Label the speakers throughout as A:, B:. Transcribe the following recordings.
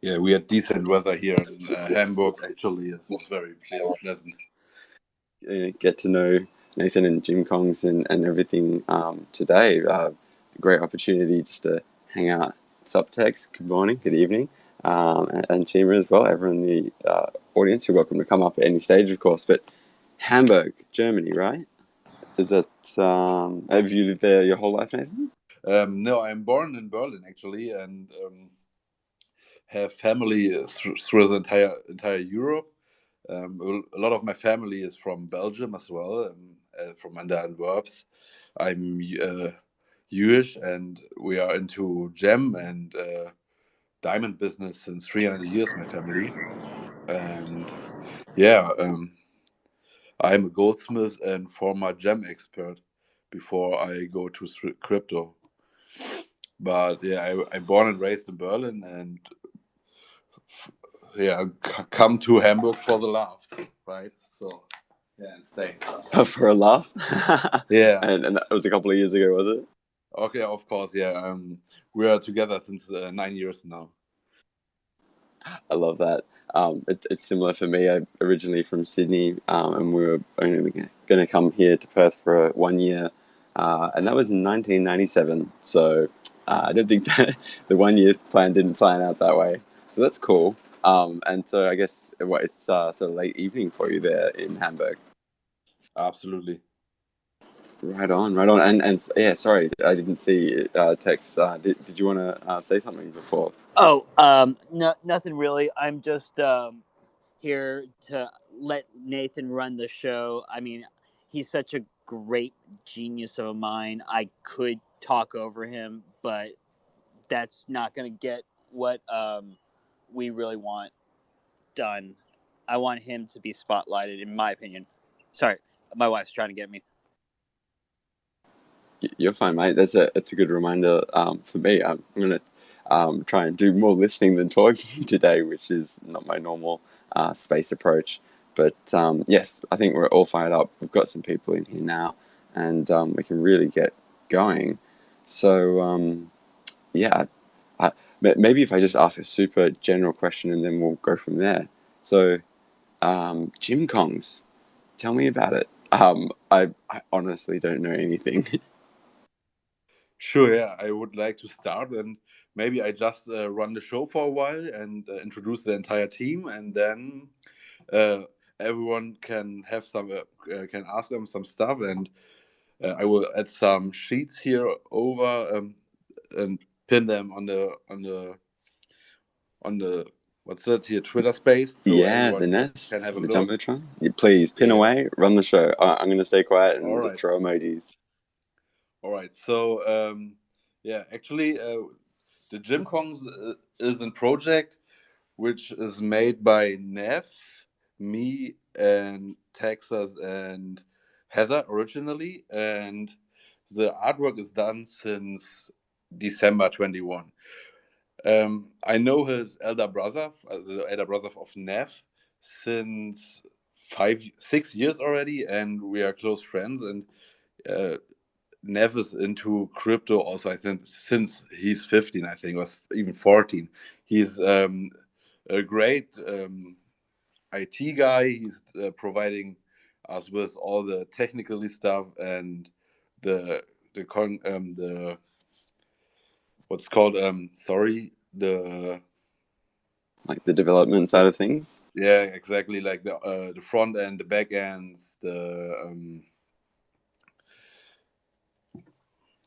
A: Yeah, we had decent weather here in Hamburg. Actually, it was very pleasant.
B: Get to know Nathan and GymKongZ and everything today. Great opportunity just to hang out. Subtext, good morning, good evening, and Chima as well. Everyone in the audience, you're welcome to come up at any stage, of course. But Hamburg, Germany, right? Is that have you lived there your whole life, Nathan?
A: No, I'm born in Berlin actually, and have family through the entire Europe. A lot of my family is from Belgium as well, from under Antwerps. I'm Jewish, and we are into gem and diamond business since 300 years. My family, and yeah, I'm a goldsmith and former gem expert before I go to crypto. But yeah, I'm born and raised in Berlin, and yeah, come to Hamburg for the laugh, right? So yeah, and stay.
B: For a laugh,
A: Yeah.
B: and that was a couple of years ago, was it?
A: Okay, of course. Yeah. We are together since 9 years now.
B: I love that. It's similar for me. I'm originally from Sydney, and we were only going to come here to Perth for 1 year, and that was in 1997. So I don't think that the 1 year plan didn't plan out that way. So that's cool. And so I guess it's sort of late evening for you there in Hamburg.
A: Absolutely.
B: Right on, right on. And yeah, sorry, I didn't see text. Did you want to say something before?
C: Oh, no, nothing really. I'm just here to let Nathan run the show. I mean, he's such a great genius of a mind. I could talk over him, but that's not going to get what we really want done. I want him to be spotlighted, in my opinion. Sorry, my wife's trying to get me.
B: You're fine, mate. That's a good reminder for me. I'm gonna try and do more listening than talking today, which is not my normal space approach. But yes, I think we're all fired up. We've got some people in here now, and we can really get going. So yeah, maybe if I just ask a super general question, and then we'll go from there. So, GymKongZ, tell me about it. I honestly don't know anything.
A: Sure. Yeah, I would like to start, and maybe I just run the show for a while and introduce the entire team, and then uh, everyone can have can ask them some stuff, and I will add some sheets here over and pin them on the what's that here, Twitter space, so
B: Yeah,
A: everyone
B: the
A: can
B: Nest,
A: have a
B: the
A: look.
B: Jumbotron. Yeah, please pin
A: Yeah.
B: away, run the show. I'm going to stay quiet
A: All
B: and just
A: right.
B: throw emojis.
A: All right. So yeah, actually, the GymKongZ is a project which is made by Neff, me, and Texas and Heather originally, and the artwork is done since December 21. I know his elder brother, the elder brother of Neff, since 6 years already, and we are close friends. And uh, Neff is into crypto also, I think, since he's 15, I think, or even 14. He's a great IT guy. He's providing us with all the technical stuff and the what's called sorry, the
B: Like the development side of things.
A: yeah, exactly, like the front end, the back ends, the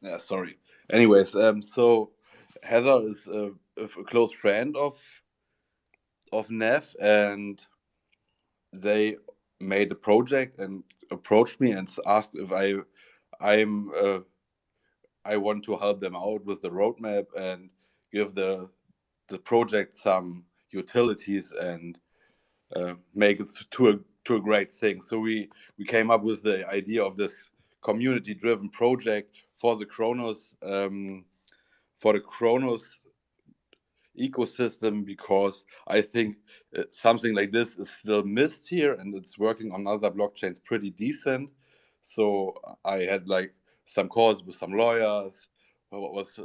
A: yeah, sorry. Anyways, so Heather is a close friend of Neff, and they made a project and approached me and asked if I'm I want to help them out with the roadmap and give the project some utilities and make it to a great thing. So we came up with the idea of this community driven project for the Chronos ecosystem, because I think something like this is still missed here, and it's working on other blockchains pretty decent. So I had like some calls with some lawyers, what was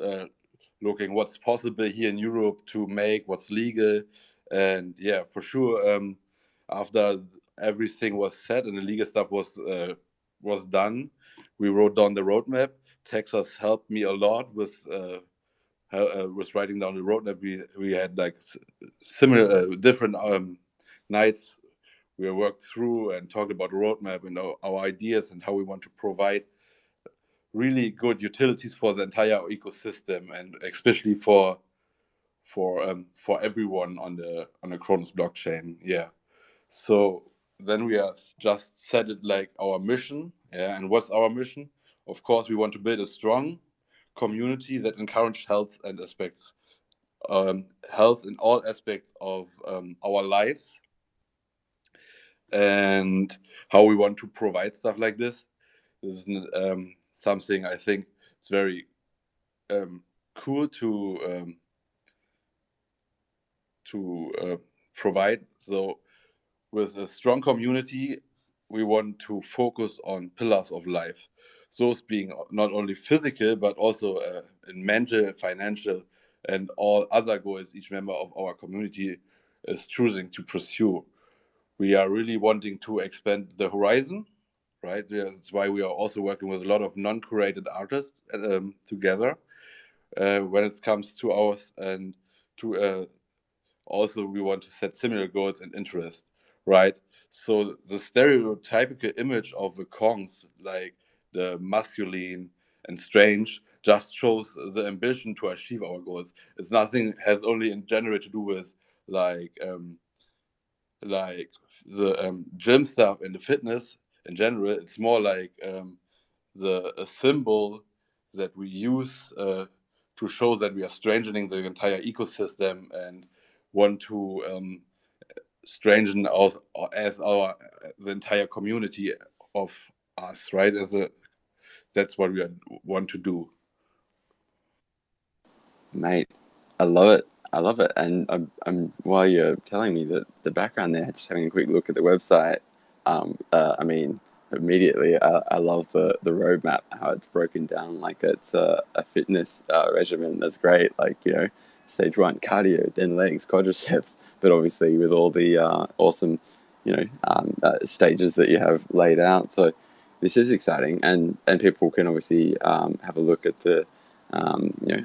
A: looking what's possible here in Europe to make, what's legal. And yeah, for sure, after everything was set and the legal stuff was done, we wrote down the roadmap. Texas helped me a lot with writing down the roadmap. We had like similar different nights we worked through and talked about the roadmap and our ideas and how we want to provide really good utilities for the entire ecosystem, and especially for everyone on the Kronos blockchain. Yeah. So then we are just set it like our mission. Yeah. And what's our mission? Of course, we want to build a strong community that encourages health in all aspects of our lives, and how we want to provide stuff like this. This is something I think it's very cool to provide. So with a strong community, we want to focus on pillars of life. Those being not only physical but also in mental, financial, and all other goals each member of our community is choosing to pursue. We are really wanting to expand the horizon, right? That's why we are also working with a lot of non-curated artists together when it comes to ours, and to also we want to set similar goals and interests, right? So the stereotypical image of the Kongs, like the masculine and strange, just shows the ambition to achieve our goals. It's nothing has only in general to do with like like the gym stuff and the fitness in general. It's more like the a symbol that we use to show that we are strengthening the entire ecosystem and want to strengthen as our the entire community of us, right? That's what we want to do.
B: Mate, I love it. I love it. And I'm while you're telling me that the background there, just having a quick look at the website. I mean, immediately, I love the roadmap, how it's broken down like it's a fitness regimen. That's great. Like, stage one cardio, then legs, quadriceps, but obviously with all the awesome, stages that you have laid out. So this is exciting, and people can obviously have a look at the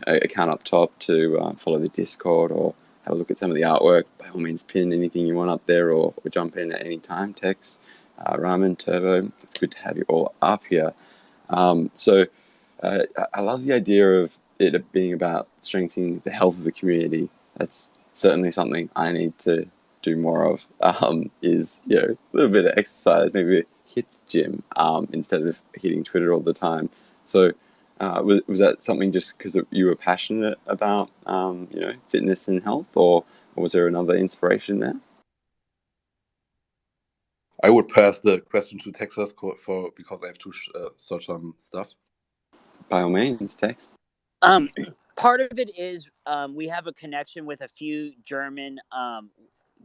B: account up top to follow the Discord or have a look at some of the artwork. By all means, pin anything you want up there, or jump in at any time. Tex, Ramen, Turbo, it's good to have you all up here. So I love the idea of it being about strengthening the health of the community. That's certainly something I need to do more of. Is a little bit of exercise, maybe hit the gym instead of hitting Twitter all the time. So was that something just because you were passionate about fitness and health, or was there another inspiration there?
A: I would pass the question to Texas for because I have to search some stuff.
B: By all means, Tex.
C: Part of it is we have a connection with a few German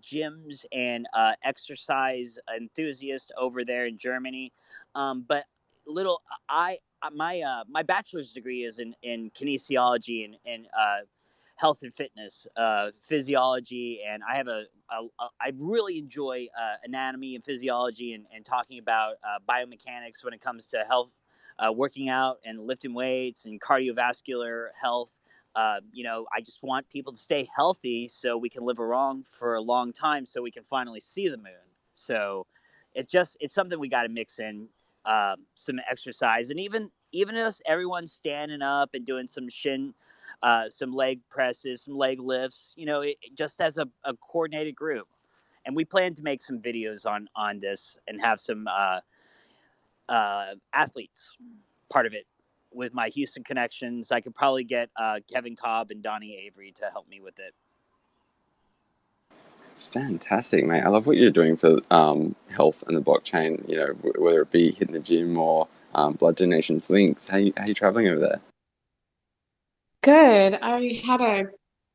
C: gyms and exercise enthusiasts over there in Germany. But little, my bachelor's degree is in kinesiology and health and fitness, physiology, and I have I really enjoy anatomy and physiology and talking about biomechanics when it comes to health, working out and lifting weights and cardiovascular health. I just want people to stay healthy so we can live around for a long time so we can finally see the moon. So it's something we got to mix in some exercise, and even if everyone's standing up and doing some leg presses, some leg lifts, just as a coordinated group. And we plan to make some videos on this and have some athletes part of it with my Houston connections. I could probably get Kevin Cobb and Donnie Avery to help me with it.
B: Fantastic, mate. I love what you're doing for health and the blockchain, whether it be hitting the gym or blood donations links. How you traveling over there?
D: Good. I had a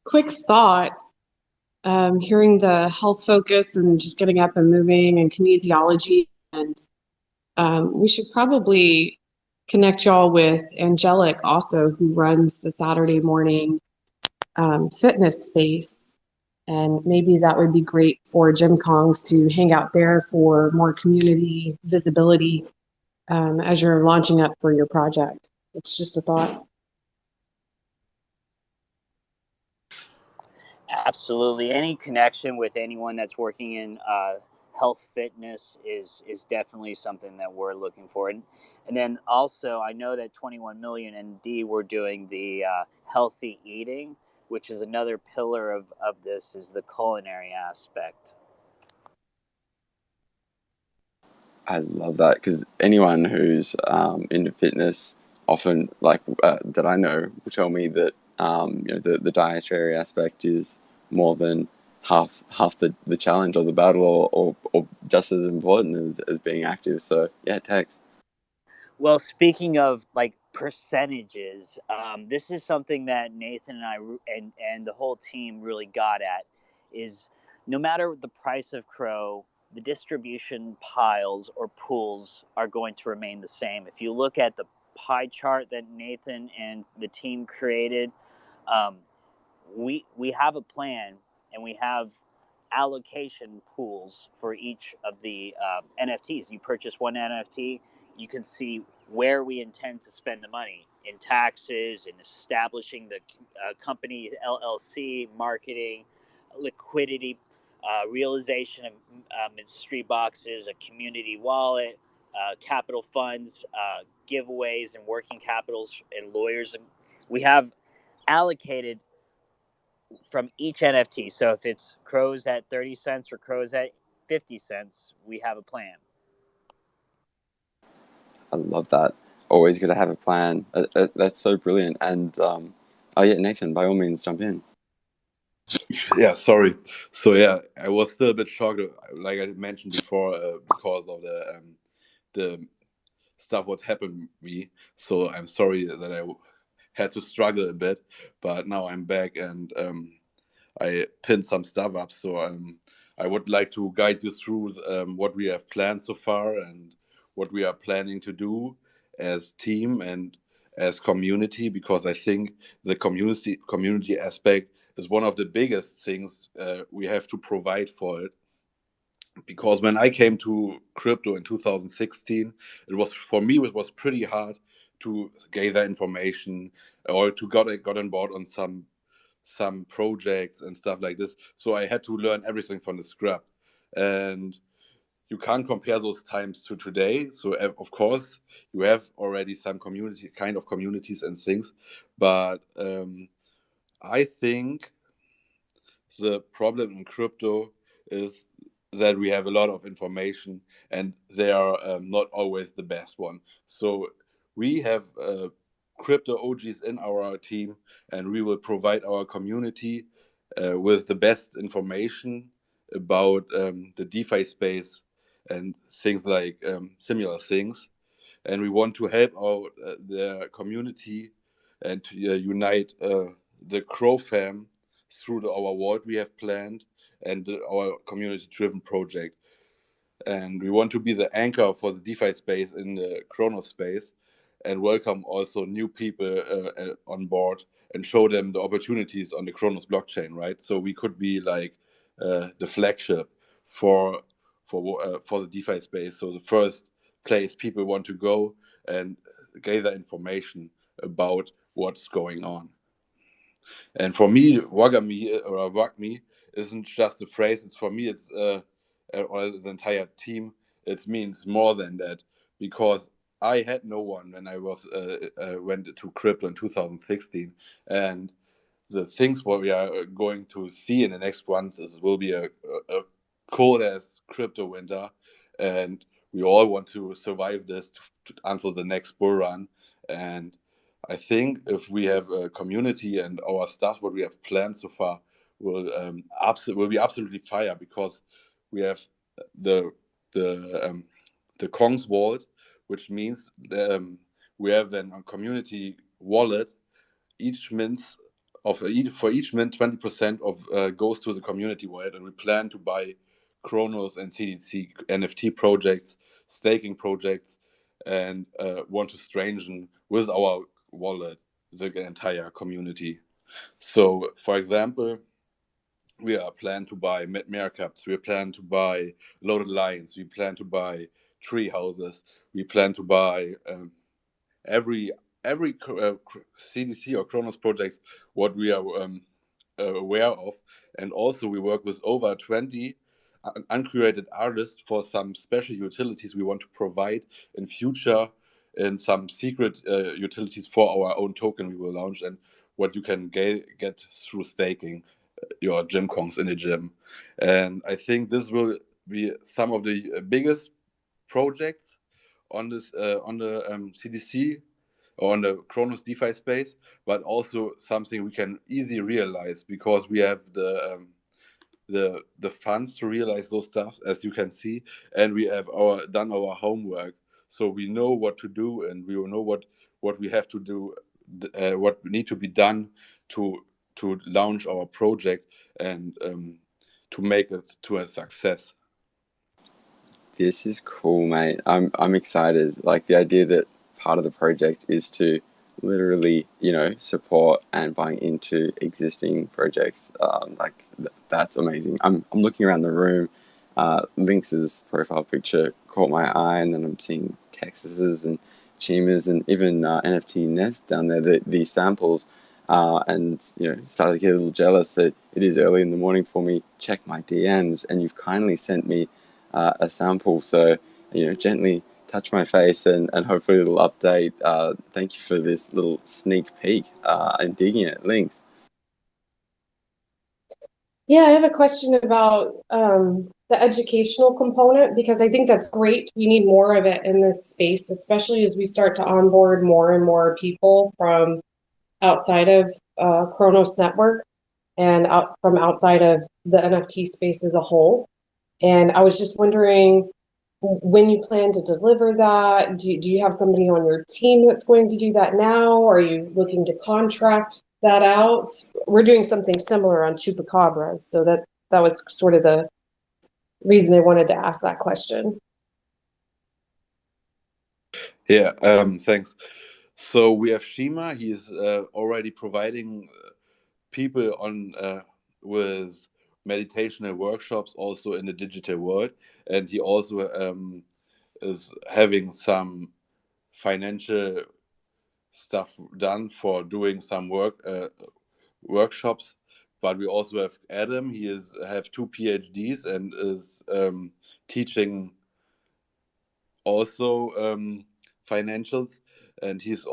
D: quick thought hearing the health focus and just getting up and moving and kinesiology. And we should probably connect y'all with Angelic also, who runs the Saturday morning fitness space. And maybe that would be great for GymKongZ to hang out there for more community visibility as you're launching up for your project. It's just a thought.
C: Absolutely. Any connection with anyone that's working in health fitness is definitely something that we're looking for. And then also, I know that 21 Million and D we're doing the healthy eating, which is another pillar of this, is the culinary aspect.
B: I love that, because anyone who's into fitness often, like that I know, will tell me that the dietary aspect is more than half the challenge or the battle, or just as important as being active. So yeah, Tex.
C: Well, speaking of like percentages, this is something that Nathan and I and the whole team really got at, is no matter the price of crow, the distribution piles or pools are going to remain the same. If you look at the pie chart that Nathan and the team created, um, we have a plan, and we have allocation pools for each of the NFTs. You purchase one NFT, you can see where we intend to spend the money in taxes, in establishing the company LLC, marketing, liquidity, realization of street boxes, a community wallet, capital funds, giveaways, and working capitals, and lawyers. And we have allocated from each NFT. So if it's crows at 30 cents or crows at 50 cents, we have a plan.
B: I love that. Always got to have a plan. That's so brilliant. And oh yeah, Nathan, by all means, jump in.
A: Yeah, sorry. So yeah, I was still a bit shocked, like I mentioned before, because of the stuff what happened to me. So I'm sorry that I had to struggle a bit, but now I'm back, and I pinned some stuff up. So I would like to guide you through what we have planned so far and what we are planning to do as team and as community, because I think the community aspect is one of the biggest things we have to provide for it. Because when I came to crypto in 2016, it was, for me, it was pretty hard to gather information or to got on board on some projects and stuff like this. So I had to learn everything from the scrap, and you can't compare those times to today. So of course you have already some communities and things, but I think the problem in crypto is that we have a lot of information, and they are not always the best one. So we have crypto OGs in our team, and we will provide our community with the best information about the DeFi space and things like similar things. And we want to help out the community and to unite the Crow fam through our award we have planned and our community-driven project. And we want to be the anchor for the DeFi space in the Chronos space, and welcome also new people on board and show them the opportunities on the Chronos blockchain, right? So we could be like the flagship for for the DeFi space. So the first place people want to go and gather information about what's going on. And for me, Wagami or Wagmi isn't just a phrase. It's, for me, it's or the entire team. It means more than that, because I had no one when I was went to crypto in 2016, and the things what we are going to see in the next months is will be a cold as crypto winter, and we all want to survive this until the next bull run. And I think if we have a community and our stuff, what we have planned so far, will be absolutely fire, because we have the the Kong's Vault, which means we have a community wallet. Each mint for each mint, 20% of goes to the community wallet, and we plan to buy Chronos and CDC NFT projects, staking projects, and want to strengthen with our wallet the entire community. So, for example, we are plan to buy Cups, we plan to buy Loaded Lions, we plan to buy tree houses, we plan to buy every CDC or Kronos projects what we are aware of, and also we work with over 20 uncurated artists for some special utilities we want to provide in future, in some secret utilities for our own token we will launch, and what you can get through staking your GymKongZ in a gym. And I think this will be some of the biggest projects on this on the CDC or on the Kronos DeFi space, but also something we can easily realize because we have the funds to realize those stuffs, as you can see, and we have done our homework, so we know what to do, and we will know what we have to do, what need to be done to launch our project and to make it to a success.
B: This is cool, mate. I'm excited. Like the idea that part of the project is to literally, support and buy into existing projects. That's amazing. I'm looking around the room. Lynx's profile picture caught my eye, and then I'm seeing Texas's and Chima's and even NFT Neth down there. The samples, and started to get a little jealous. So it is early in the morning for me. Check my DMs, and you've kindly sent me a sample. So, gently touch my face and hopefully a little update. Thank you for this little sneak peek and digging it. Links.
D: Yeah, I have a question about the educational component because I think that's great. We need more of it in this space, especially as we start to onboard more and more people from outside of Kronos Network and from outside of the NFT space as a whole. And I was just wondering when you plan to deliver that. Do you have somebody on your team that's going to do that now? Are you looking to contract that out? We're doing something similar on Chupacabras, so that was sort of the reason I wanted to ask that question.
A: Yeah, thanks. So we have Shima. He is already providing people on with meditational workshops also in the digital world, and he also is having some financial stuff done for doing some workshops. But we also have Adam. He have 2 PhDs and is teaching also financials, and he's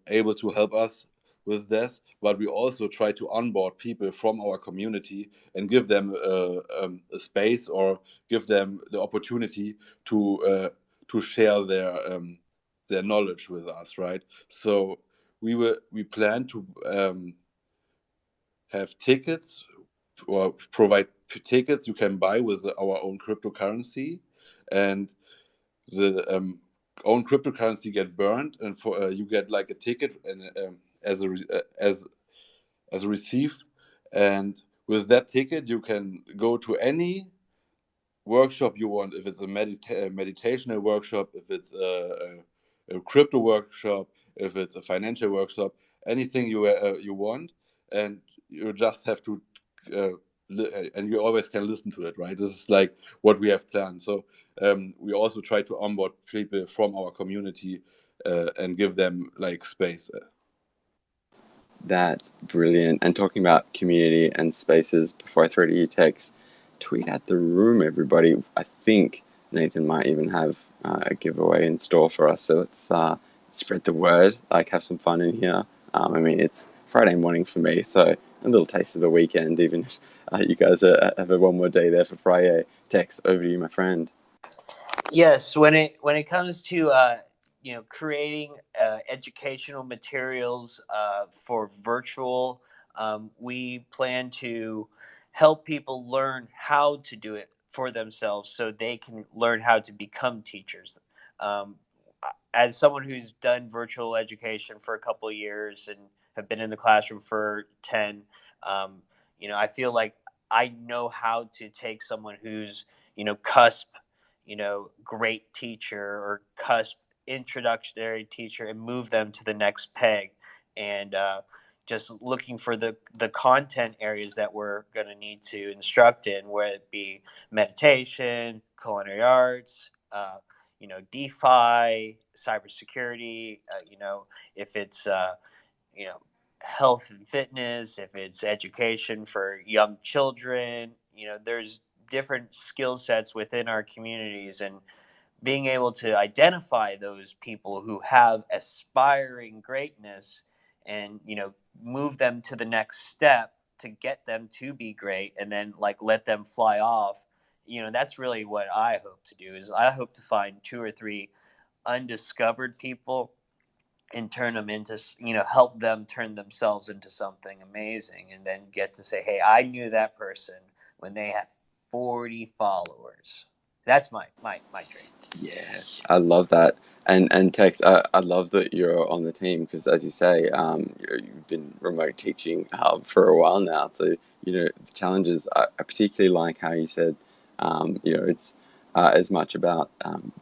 A: able to help us with this. But we also try to onboard people from our community and give them a space or give them the opportunity to share their knowledge with us, right? So we plan to have tickets or provide tickets you can buy with our own cryptocurrency, and the own cryptocurrency get burned, and for you get like a ticket and as a receipt, and with that ticket you can go to any workshop you want. If it's a meditational workshop, if it's a crypto workshop, if it's a financial workshop, anything you want, and you just have to and you always can listen to it, right? This is like what we have planned. So we also try to onboard people from our community and give them like space.
B: That's brilliant. And talking about community and spaces, before I throw to you, Tex, tweet at the room, everybody. I think Nathan might even have a giveaway in store for us. So let's spread the word, like have some fun in here. It's Friday morning for me, so a little taste of the weekend, even if you guys have one more day there for Friday. Tex, over to you, my friend.
C: Yes, when it comes to creating educational materials for virtual, we plan to help people learn how to do it for themselves so they can learn how to become teachers. Um, as someone who's done virtual education for a couple of years and have been in the classroom for 10, I feel like I know how to take someone who's, cusp, great teacher or cusp introductory teacher and move them to the next peg, and just looking for the content areas that we're going to need to instruct in, whether it be meditation, culinary arts, DeFi, cybersecurity, if it's health and fitness, if it's education for young children. There's different skill sets within our communities, and being able to identify those people who have aspiring greatness and move them to the next step to get them to be great, and then let them fly off. That's really what I hope to do. Is I hope to find two or three undiscovered people and turn them into, help them turn themselves into something amazing, and then get to say, hey, I knew that person when they had 40 followers. That's my dream.
B: Yes, I love that. And Tex, I love that you're on the team because, as you say, you've been remote teaching for a while now. So the challenges. I particularly like how you said, it's as much about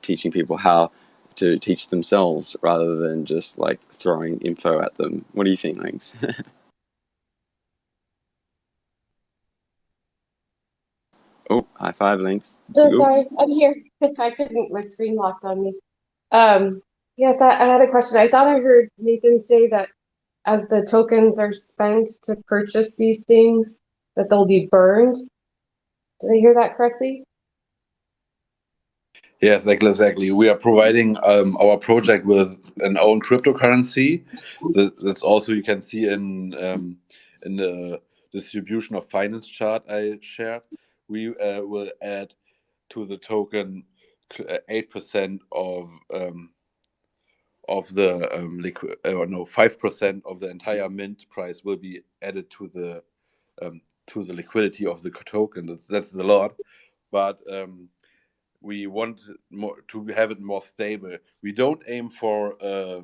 B: teaching people how to teach themselves rather than just like throwing info at them. What do you think, Links? Oh, high five, Links.
D: So
B: You
D: sorry, I'm here. I couldn't, my screen locked on me. Yes, I had a question. I thought I heard Nathan say that as the tokens are spent to purchase these things, that they'll be burned. Did I hear that correctly?
A: Yes, exactly. We are providing our project with an own cryptocurrency. That's also you can see in the distribution of finance chart I shared. We will add to the token 8% of the liquid, or no, 5% of the entire mint price will be added to the liquidity of the token. That's a lot, but we want more to have it more stable. We don't aim for a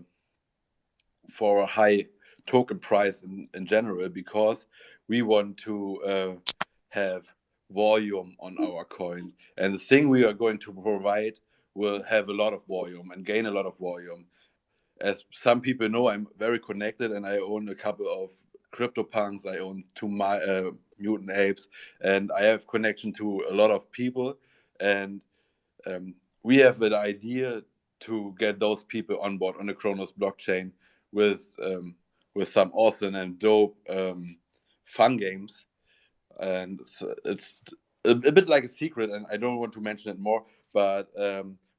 A: high token price in general, because we want to have volume on our coin, and the thing we are going to provide will have a lot of volume and gain a lot of volume. As some people know, I'm very connected, and I own a couple of CryptoPunks. I own two Mutant Apes, and I have connection to a lot of people. And we have an idea to get those people on board on the Kronos blockchain with some awesome and dope fun games. And it's a bit like a secret, and I don't want to mention it more. But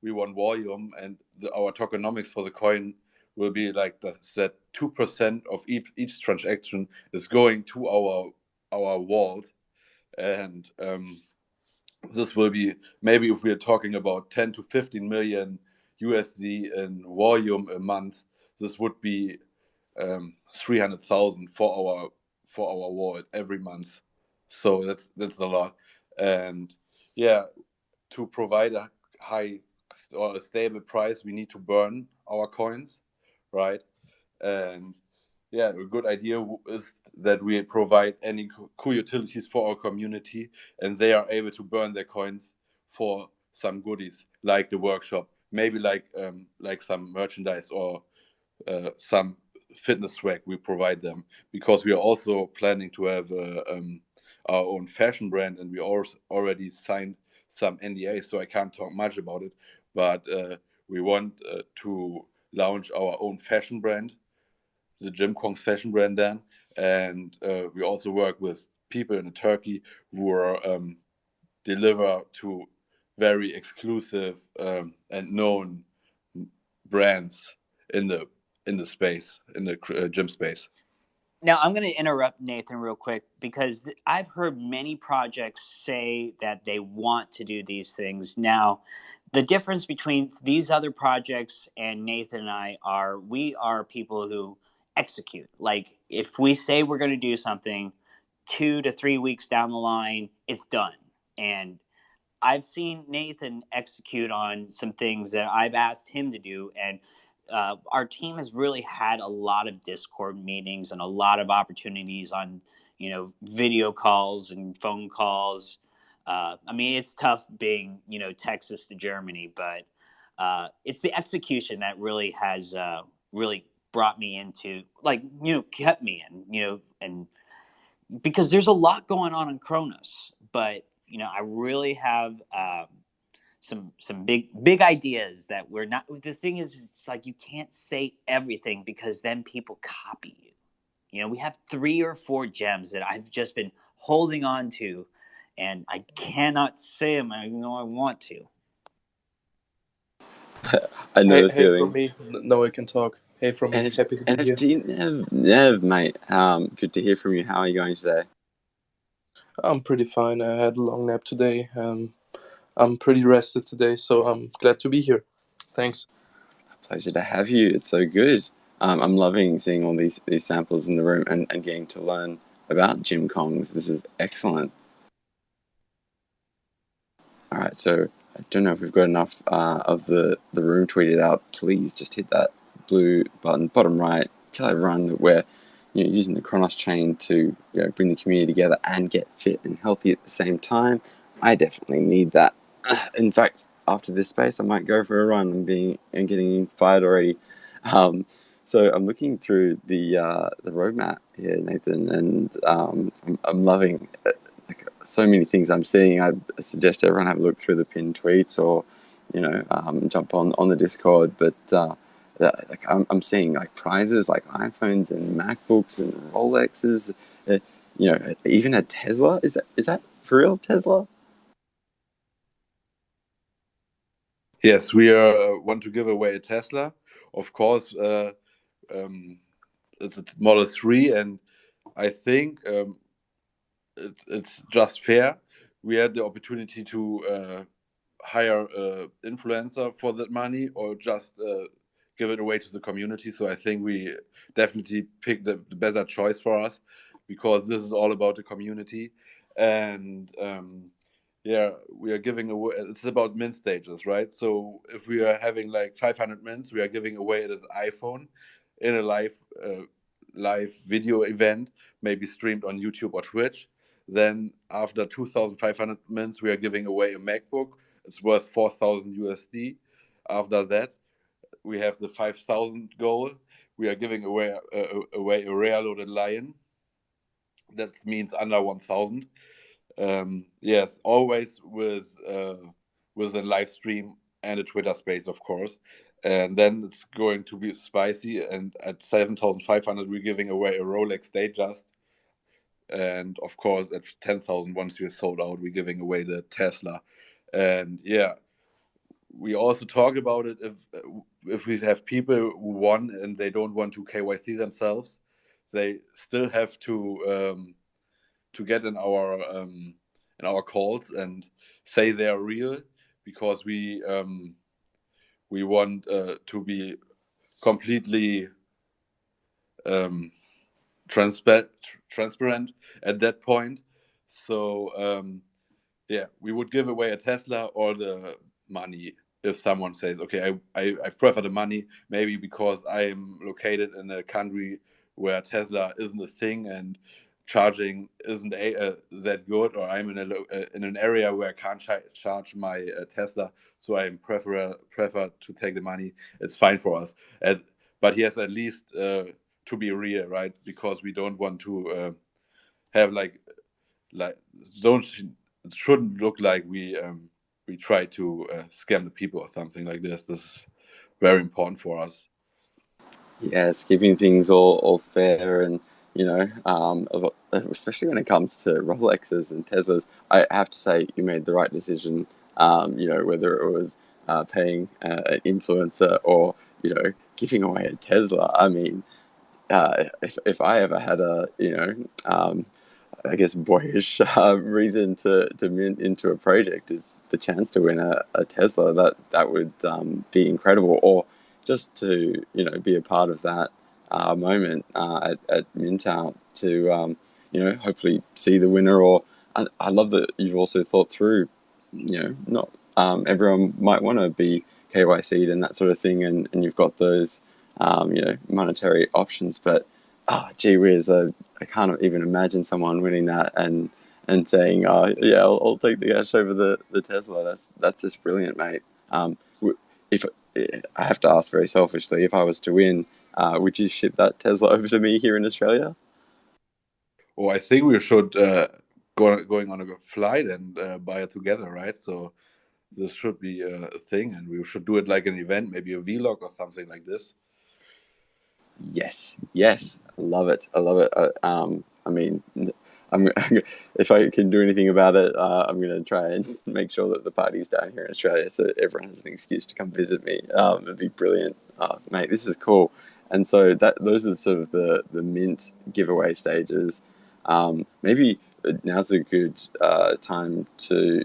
A: we want volume, and our tokenomics for the coin will be like that 2% of each transaction is going to our vault, and this will be, maybe if we are talking about 10 to 15 million USD in volume a month, this would be 300,000 for our wallet every month. So that's a lot. And yeah, to provide a high or a stable price, we need to burn our coins, right? And yeah, a good idea is that we provide any cool utilities for our community, and they are able to burn their coins for some goodies, like the workshop, maybe like some merchandise, or some fitness swag we provide them, because we are also planning to have our own fashion brand, and we already signed some NDA, so I can't talk much about it. But we want to launch our own fashion brand, the GymKongZ fashion brand then, and we also work with people in Turkey who are deliver to very exclusive and known brands in the space, in the gym space.
C: Now, I'm going to interrupt Nathan real quick, because I've heard many projects say that they want to do these things. Now, the difference between these other projects and Nathan and I are, we are people who execute. Like, if we say we're going to do something, 2 to 3 weeks down the line, it's done. And I've seen Nathan execute on some things that I've asked him to do, and our team has really had a lot of Discord meetings and a lot of opportunities on, video calls and phone calls. I mean, it's tough being, Texas to Germany, but it's the execution that really has really brought me into, like, kept me in, and because there's a lot going on in Kronos, but I really have some big ideas that we're not. The thing is, it's like you can't say everything because then people copy you. We have 3 or 4 gems that I've just been holding on to, and I cannot say them. I know I want to.
B: I know the
E: Hey, from
B: feeling.
E: me. Now I can talk. Hey, from me. Happy to be here.
B: NFT, Nev, mate. Good to hear from you. How are you going today?
E: I'm pretty fine. I had a long nap today. I'm pretty rested today, so I'm glad to be here. Thanks.
B: Pleasure to have you. It's so good. I'm loving seeing all these samples in the room and getting to learn about GymKongZ. This is excellent. All right, so I don't know if we've got enough of the room tweeted out. Please just hit that blue button, bottom right. Tell everyone that we're using the Kronos chain to bring the community together and get fit and healthy at the same time. I definitely need that. In fact, after this space, I might go for a run and getting inspired already. So I'm looking through the roadmap here, Nathan, and I'm loving so many things I'm seeing. I suggest everyone have a look through the pinned tweets or jump on the Discord. But I'm seeing like prizes like iPhones and MacBooks and Rolexes. Even a Tesla. Is that for real, Tesla?
A: Yes, we want to give away a Tesla. Of course, it's a Model 3, and I think it's just fair. We had the opportunity to hire an influencer for that money or just give it away to the community. So I think we definitely picked the better choice for us because this is all about the community. And we are giving away, it's about mint stages, right? So if we are having like 500 mints, we are giving away this iPhone in a live video event, maybe streamed on YouTube or Twitch. Then after 2,500 mints, we are giving away a MacBook. It's worth 4,000 USD. After that, we have the 5,000 goal. We are giving away a rare loaded lion. That means under 1,000. Yes, always with a live stream and a Twitter space, of course. And then it's going to be spicy. And at 7,500, we're giving away a Rolex Datejust. And of course, at 10,000, once we're sold out, we're giving away the Tesla. And yeah, we also talk about it if we have people who won and they don't want to KYC themselves, they still have to get in our calls and say they are real, because we want to be completely transparent at that point. So we would give away a Tesla or the money if someone says, okay, I prefer the money, maybe because I'm located in a country where Tesla isn't a thing and charging isn't that good, or I'm in an area where I can't charge my Tesla, so I prefer to take the money. It's fine for us. But he has at least to be real, right? Because we don't want to have like it shouldn't look like we try to scam the people or something like this. This is very important for us.
B: Yes, keeping things all fair and especially when it comes to Rolexes and Teslas. I have to say you made the right decision. Whether it was paying an influencer or giving away a Tesla. I mean, if I ever had a I guess boyish reason to mint into a project is the chance to win a Tesla. That would be incredible, or just to be a part of that moment at Mintout to hopefully see the winner. Or I love that you've also thought through not everyone might want to be KYC'd and that sort of thing, and you've got those monetary options, but gee whiz, I can't even imagine someone winning that and saying, "Oh, yeah, I'll take the cash over the Tesla." That's just brilliant, mate. if I have to ask very selfishly, if I was to win, would you ship that Tesla over to me here in Australia?
A: Oh, I think we should going on a flight and buy it together, right? So this should be a thing, and we should do it like an event, maybe a vlog or something like this.
B: Yes, I love it. I love it. I mean, I'm if I can do anything about it, I'm going to try and make sure that the party's down here in Australia, so everyone has an excuse to come visit me. It'd be brilliant, mate. This is cool. And so those are sort of the mint giveaway stages. Maybe now's a good time to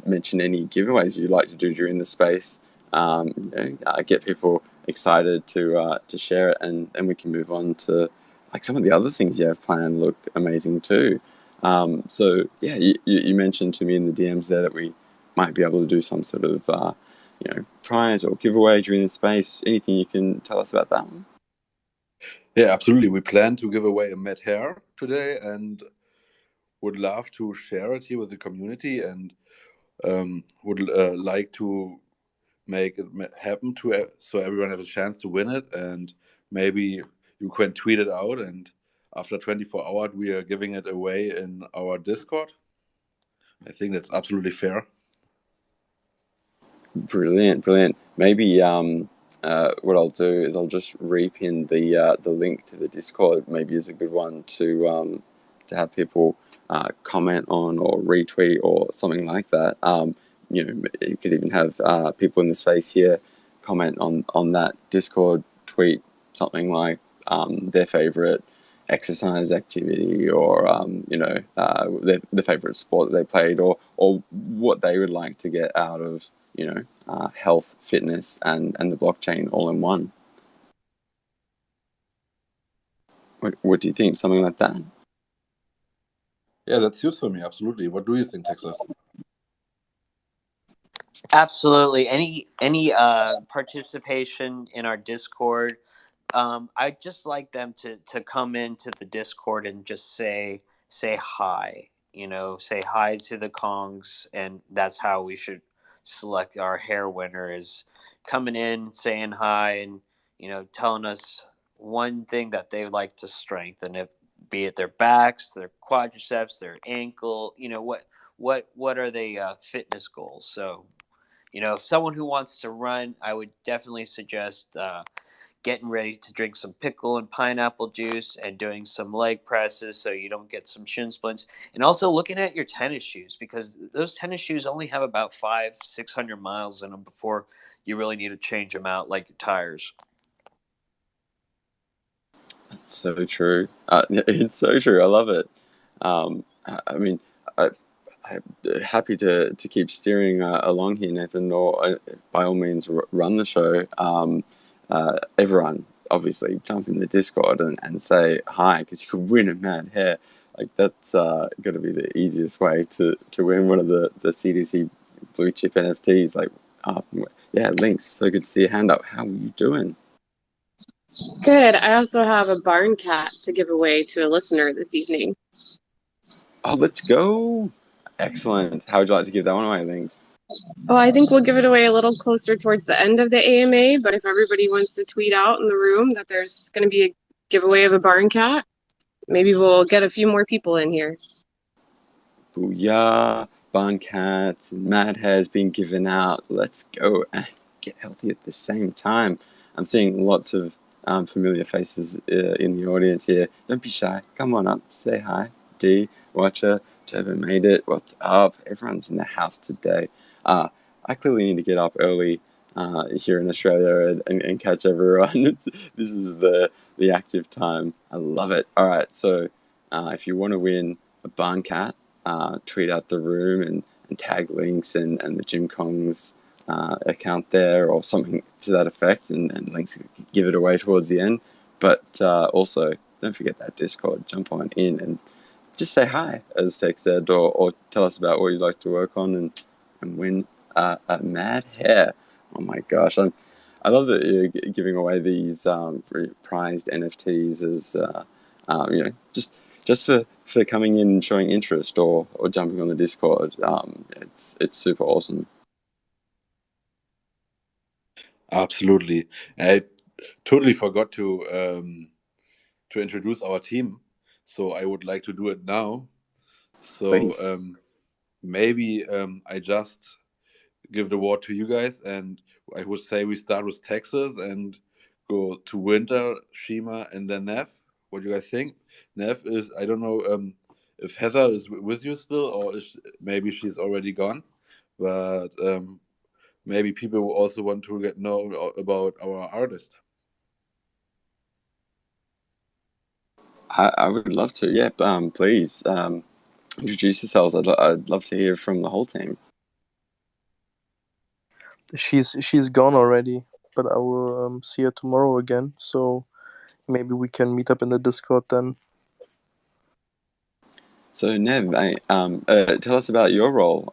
B: mention any giveaways you'd like to do during the space. Get people excited to share it, and we can move on to like some of the other things you have planned look amazing too. So yeah, you mentioned to me in the DMs there that we might be able to do some sort of prize or giveaway during the space. Anything you can tell us about that one?
A: Yeah, absolutely. We plan to give away a mad hair today, and would love to share it here with the community, and would like to make it happen to so everyone has a chance to win it, and maybe you can tweet it out, and after 24 hours we are giving it away in our Discord. I think that's absolutely fair.
B: Brilliant. Maybe what I'll do is I'll just repin the link to the Discord. Maybe is a good one to have people comment on or retweet or something like that. You could even have people in the space here comment on that Discord tweet something like their favorite exercise activity, or their favorite sport that they played, or what they would like to get out of health, fitness, and the blockchain all in one. What do you think? Something like that?
A: Yeah, that suits for me, absolutely. What do you think, Texas?
C: Absolutely. Any participation in our Discord, I'd just like them to come into the Discord and just say hi. Say hi to the Kongs, and that's how we should select our hair winner, is coming in, saying hi, and telling us one thing that they would like to strengthen, if be it their backs, their quadriceps, their ankle. What are they fitness goals? So if someone who wants to run, I would definitely suggest getting ready to drink some pickle and pineapple juice and doing some leg presses so you don't get some shin splints. And also looking at your tennis shoes, because those tennis shoes only have about 500-600 miles in them before you really need to change them out, like your tires.
B: It's so true. It's so true. I love it. I mean, I'm happy to keep steering along here, Nathan, or by all means run the show. Everyone, obviously, jump in the Discord and say hi, because you could win a mad hair. Like, that's got to be the easiest way to win one of the CDC blue chip NFTs. Like, yeah, Links, so good to see your hand up. How are you doing?
D: Good. I also have a barn cat to give away to a listener this evening.
B: Oh, let's go. Excellent. How would you like to give that one away, Links?
D: Oh, I think we'll give it away a little closer towards the end of the AMA, but if everybody wants to tweet out in the room that there's going to be a giveaway of a barn cat, maybe we'll get a few more people in here.
B: Booyah, barn cats and mad hairs being given out. Let's go and get healthy at the same time. I'm seeing lots of familiar faces in the audience here. Don't be shy. Come on up. Say hi. D, Watcher, Turbo made it. What's up? Everyone's in the house today. I clearly need to get up early here in Australia and catch everyone. This is the active time. I love it. All right, so if you want to win a barn cat, tweet out the room and tag Links and the GymKongZ account there, or something to that effect, and Links give it away towards the end. But also, don't forget that Discord. Jump on in and just say hi, as Tex said, or tell us about what you'd like to work on, and win a mad hair. Oh my gosh, I love that you're giving away these prized NFTs as just for coming in and showing interest, or jumping on the Discord. It's super awesome.
A: Absolutely. I totally forgot to introduce our team, so I would like to do it now. So
B: Please.
A: maybe I just give the word to you guys, and I would say we start with Texas and go to Winter, Shima, and then Nev. What do you guys think? Nev is, I don't know if Heather is with you still, or is maybe she's already gone, but maybe people also want to get know about our artist.
B: I would love to. Yeah, please introduce yourselves. I'd love to hear from the whole team.
E: She's gone already, but I will see her tomorrow again. So maybe we can meet up in the Discord then.
B: So Nev, tell us about your role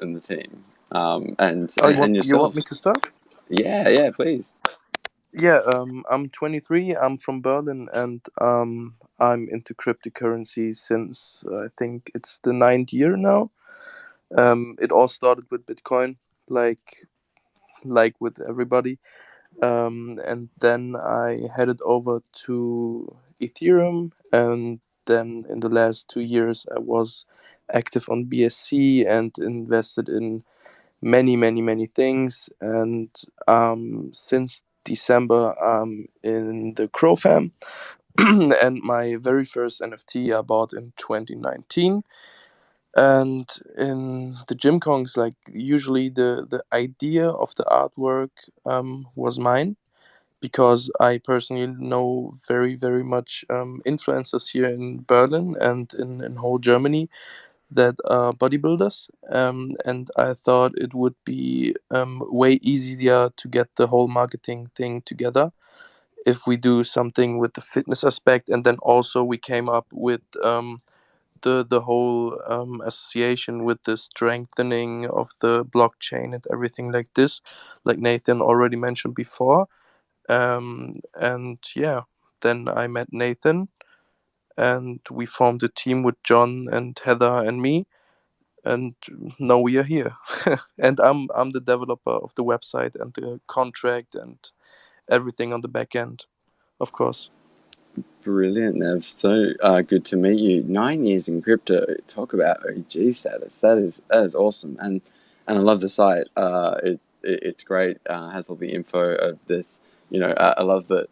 B: in the team and
E: Oh,
B: and
E: you want
B: yourself.
E: me to start?
B: Yeah, please.
E: Yeah, I'm 23. I'm from Berlin, and I'm into cryptocurrency since I think it's the ninth year now. It all started with Bitcoin, like with everybody. And then I headed over to Ethereum, and then in the last 2 years I was active on BSC and invested in many things. And since December I'm in the Crow fam. And my very first NFT I bought in 2019. And in the GymKongZ, like usually the idea of the artwork was mine, because I personally know very much influencers here in Berlin and in whole Germany that are bodybuilders. And I thought it would be way easier to get the whole marketing thing together if we do something with the fitness aspect. And then also we came up with the whole association with the strengthening of the blockchain and everything like this, like Nathan already mentioned before. And yeah, then I met Nathan, and we formed a team with John and Heather and me, and now we are here. And I'm the developer of the website and the contract and everything on the back end, of course.
B: Brilliant, Nev. So good to meet you. 9 years in crypto. Talk about OG status. That is awesome, and I love the site. It's great. Has all the info of this. I love that.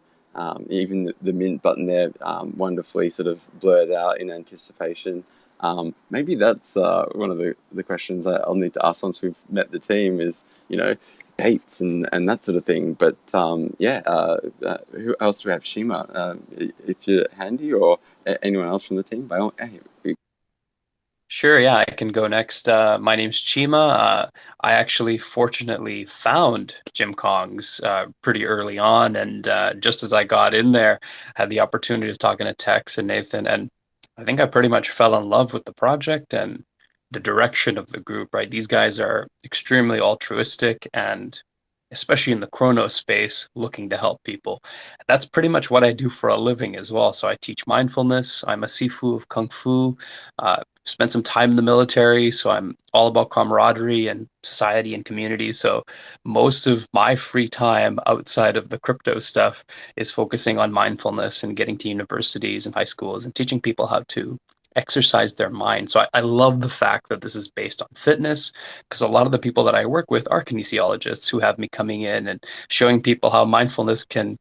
B: Even the mint button there, wonderfully sort of blurred out in anticipation. Maybe that's one of the questions I'll need to ask once we've met the team. Is dates and that sort of thing. But who else do we have? Shima, if you're handy, or anyone else from the team. By all, hey,
F: Sure, yeah, I can go next. My name's Chima. I actually fortunately found GymKongZ pretty early on, and just as I got in there, I had the opportunity of talking to Tex and Nathan, and I think I pretty much fell in love with the project and the direction of the group, right? These guys are extremely altruistic and especially in the chrono space, looking to help people. That's pretty much what I do for a living as well. So I teach mindfulness. I'm a Sifu of Kung Fu. Spent some time in the military, so I'm all about camaraderie and society and community. So most of my free time outside of the crypto stuff is focusing on mindfulness and getting to universities and high schools and teaching people how to exercise their mind. So I love the fact that this is based on fitness, because a lot of the people that I work with are kinesiologists who have me coming in and showing people how mindfulness can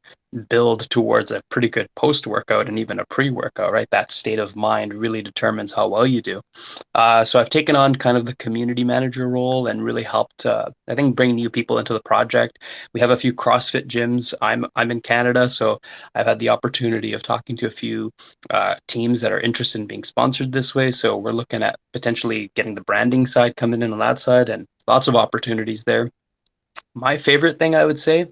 F: build towards a pretty good post-workout and even a pre-workout, right? That state of mind really determines how well you do. So I've taken on kind of the community manager role and really helped, I think, bring new people into the project. We have a few CrossFit gyms. I'm in Canada, so I've had the opportunity of talking to a few teams that are interested in being sponsored this way. So we're looking at potentially getting the branding side coming in on that side, and lots of opportunities there. My favorite thing I would say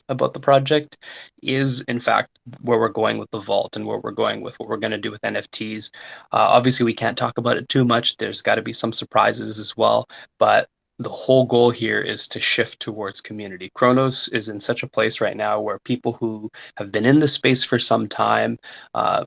F: about the project is, in fact, where we're going with the vault and where we're going with what we're going to do with NFTs. Obviously, we can't talk about it too much. There's got to be some surprises as well, but the whole goal here is to shift towards community. Kronos is in such a place right now where people who have been in the space for some time,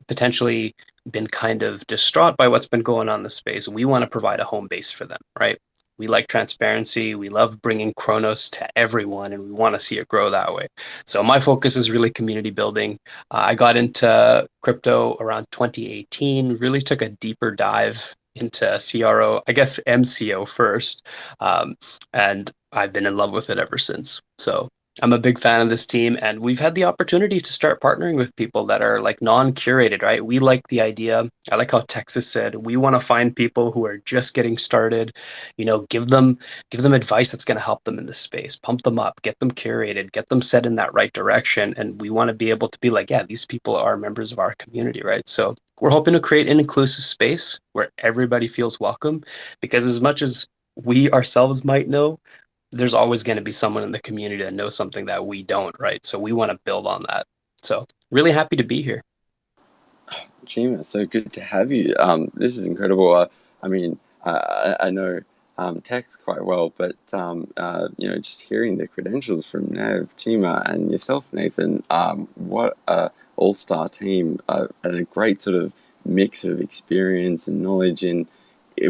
F: potentially been kind of distraught by what's been going on in the space, we want to provide a home base for them, right? We like transparency. We love bringing Chronos to everyone, and we want to see it grow that way. So my focus is really community building. I got into crypto around 2018, really took a deeper dive into CRO, I guess MCO first, and I've been in love with it ever since. So I'm a big fan of this team, and we've had the opportunity to start partnering with people that are like non-curated, right? We like the idea. I like how Texas said, we want to find people who are just getting started, give them advice that's going to help them in this space, pump them up, get them curated, get them set in that right direction. And we want to be able to be like, yeah, these people are members of our community, right? So we're hoping to create an inclusive space where everybody feels welcome, because as much as we ourselves might know, there's always going to be someone in the community that knows something that we don't, right? So we want to build on that. So really happy to be here.
B: Chima, so good to have you. This is incredible. I mean, I know Tex quite well, but just hearing the credentials from Nev, Chima, and yourself, Nathan, what a all-star team, and a great sort of mix of experience and knowledge in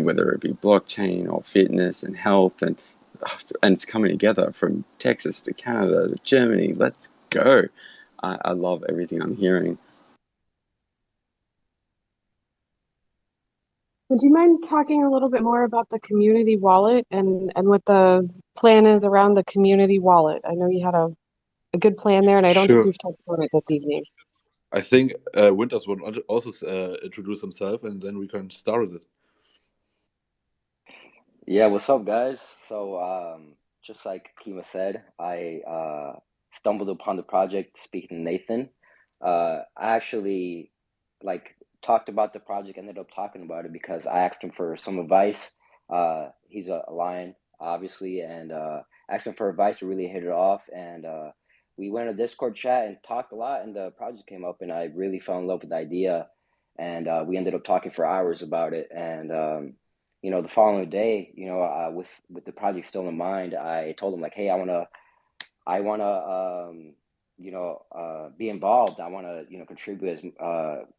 B: whether it be blockchain or fitness and health, and it's coming together from Texas to Canada to Germany. Let's go. I love everything I'm hearing.
D: Would you mind talking a little bit more about the community wallet and what the plan is around the community wallet? I know you had a good plan there, and I don't think
A: Sure.
D: we've touched on it this evening.
A: I think Winters would also introduce himself, and then we can start with it.
G: Yeah, what's up, guys? So, just like Kima said, I stumbled upon the project speaking to Nathan. I actually talked about the project, ended up talking about it because I asked him for some advice. He's a lion, obviously, and asked him for advice. We really hit it off, and we went on a Discord chat and talked a lot, and the project came up, and I really fell in love with the idea, and we ended up talking for hours about it, and the following day, with the project still in mind, I told him like, hey, I wanna, be involved. I wanna, contribute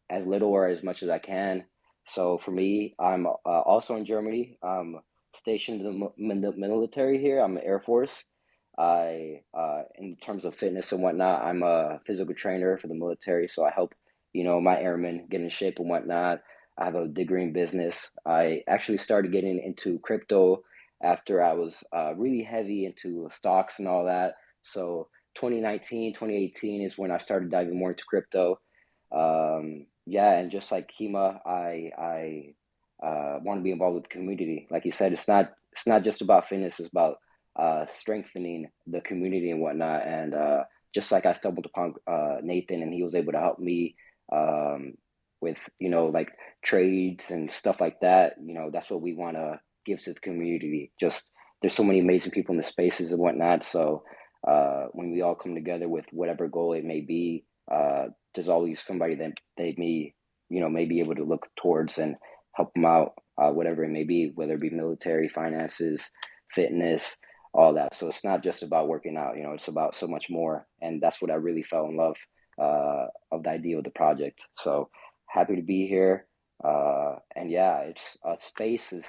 G: as little or as much as I can. So for me, I'm also in Germany. I'm stationed in the military here. I'm in Air Force. In terms of fitness and whatnot, I'm a physical trainer for the military. So I help, my airmen get in shape and whatnot. I have a degree in business. I actually started getting into crypto after I was really heavy into stocks and all that. So 2019, 2018 is when I started diving more into crypto. And just like Kima, I want to be involved with the community. Like you said, it's not just about fitness. It's about strengthening the community and whatnot. And just like I stumbled upon Nathan, and he was able to help me with trades and stuff like that. That's what we want to give to the community. Just there's so many amazing people in the spaces and whatnot. So when we all come together with whatever goal it may be, there's always somebody that they may be able to look towards and help them out, whatever it may be, whether it be military, finances, fitness, all that. So it's not just about working out, it's about so much more. And that's what I really fell in love of the idea of the project. So happy to be here. It's space is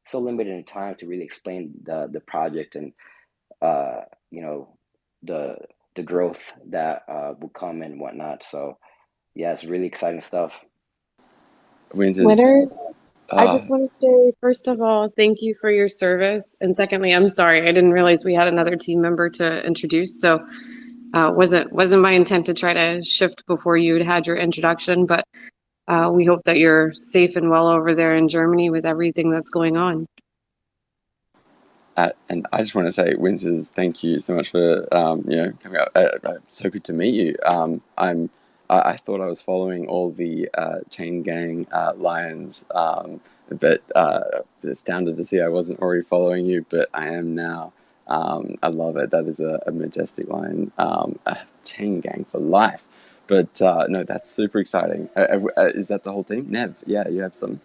G: so limited in time to really explain the project and the growth that will come and whatnot. So yeah, it's really exciting stuff.
D: Winners, I just want to say, first of all, thank you for your service. And secondly, I'm sorry, I didn't realize we had another team member to introduce. So wasn't my intent to try to shift before you had your introduction, but we hope that you're safe and well over there in Germany with everything that's going on.
B: And I just want to say, Winters, thank you so much for coming out. So good to meet you. I thought I was following all the Chain Gang Lions, but astounded to see I wasn't already following you, but I am now. I love it. That is a majestic line. A Chain Gang for life. But no, that's super exciting. Is that the whole team? Nev, yeah, you have some.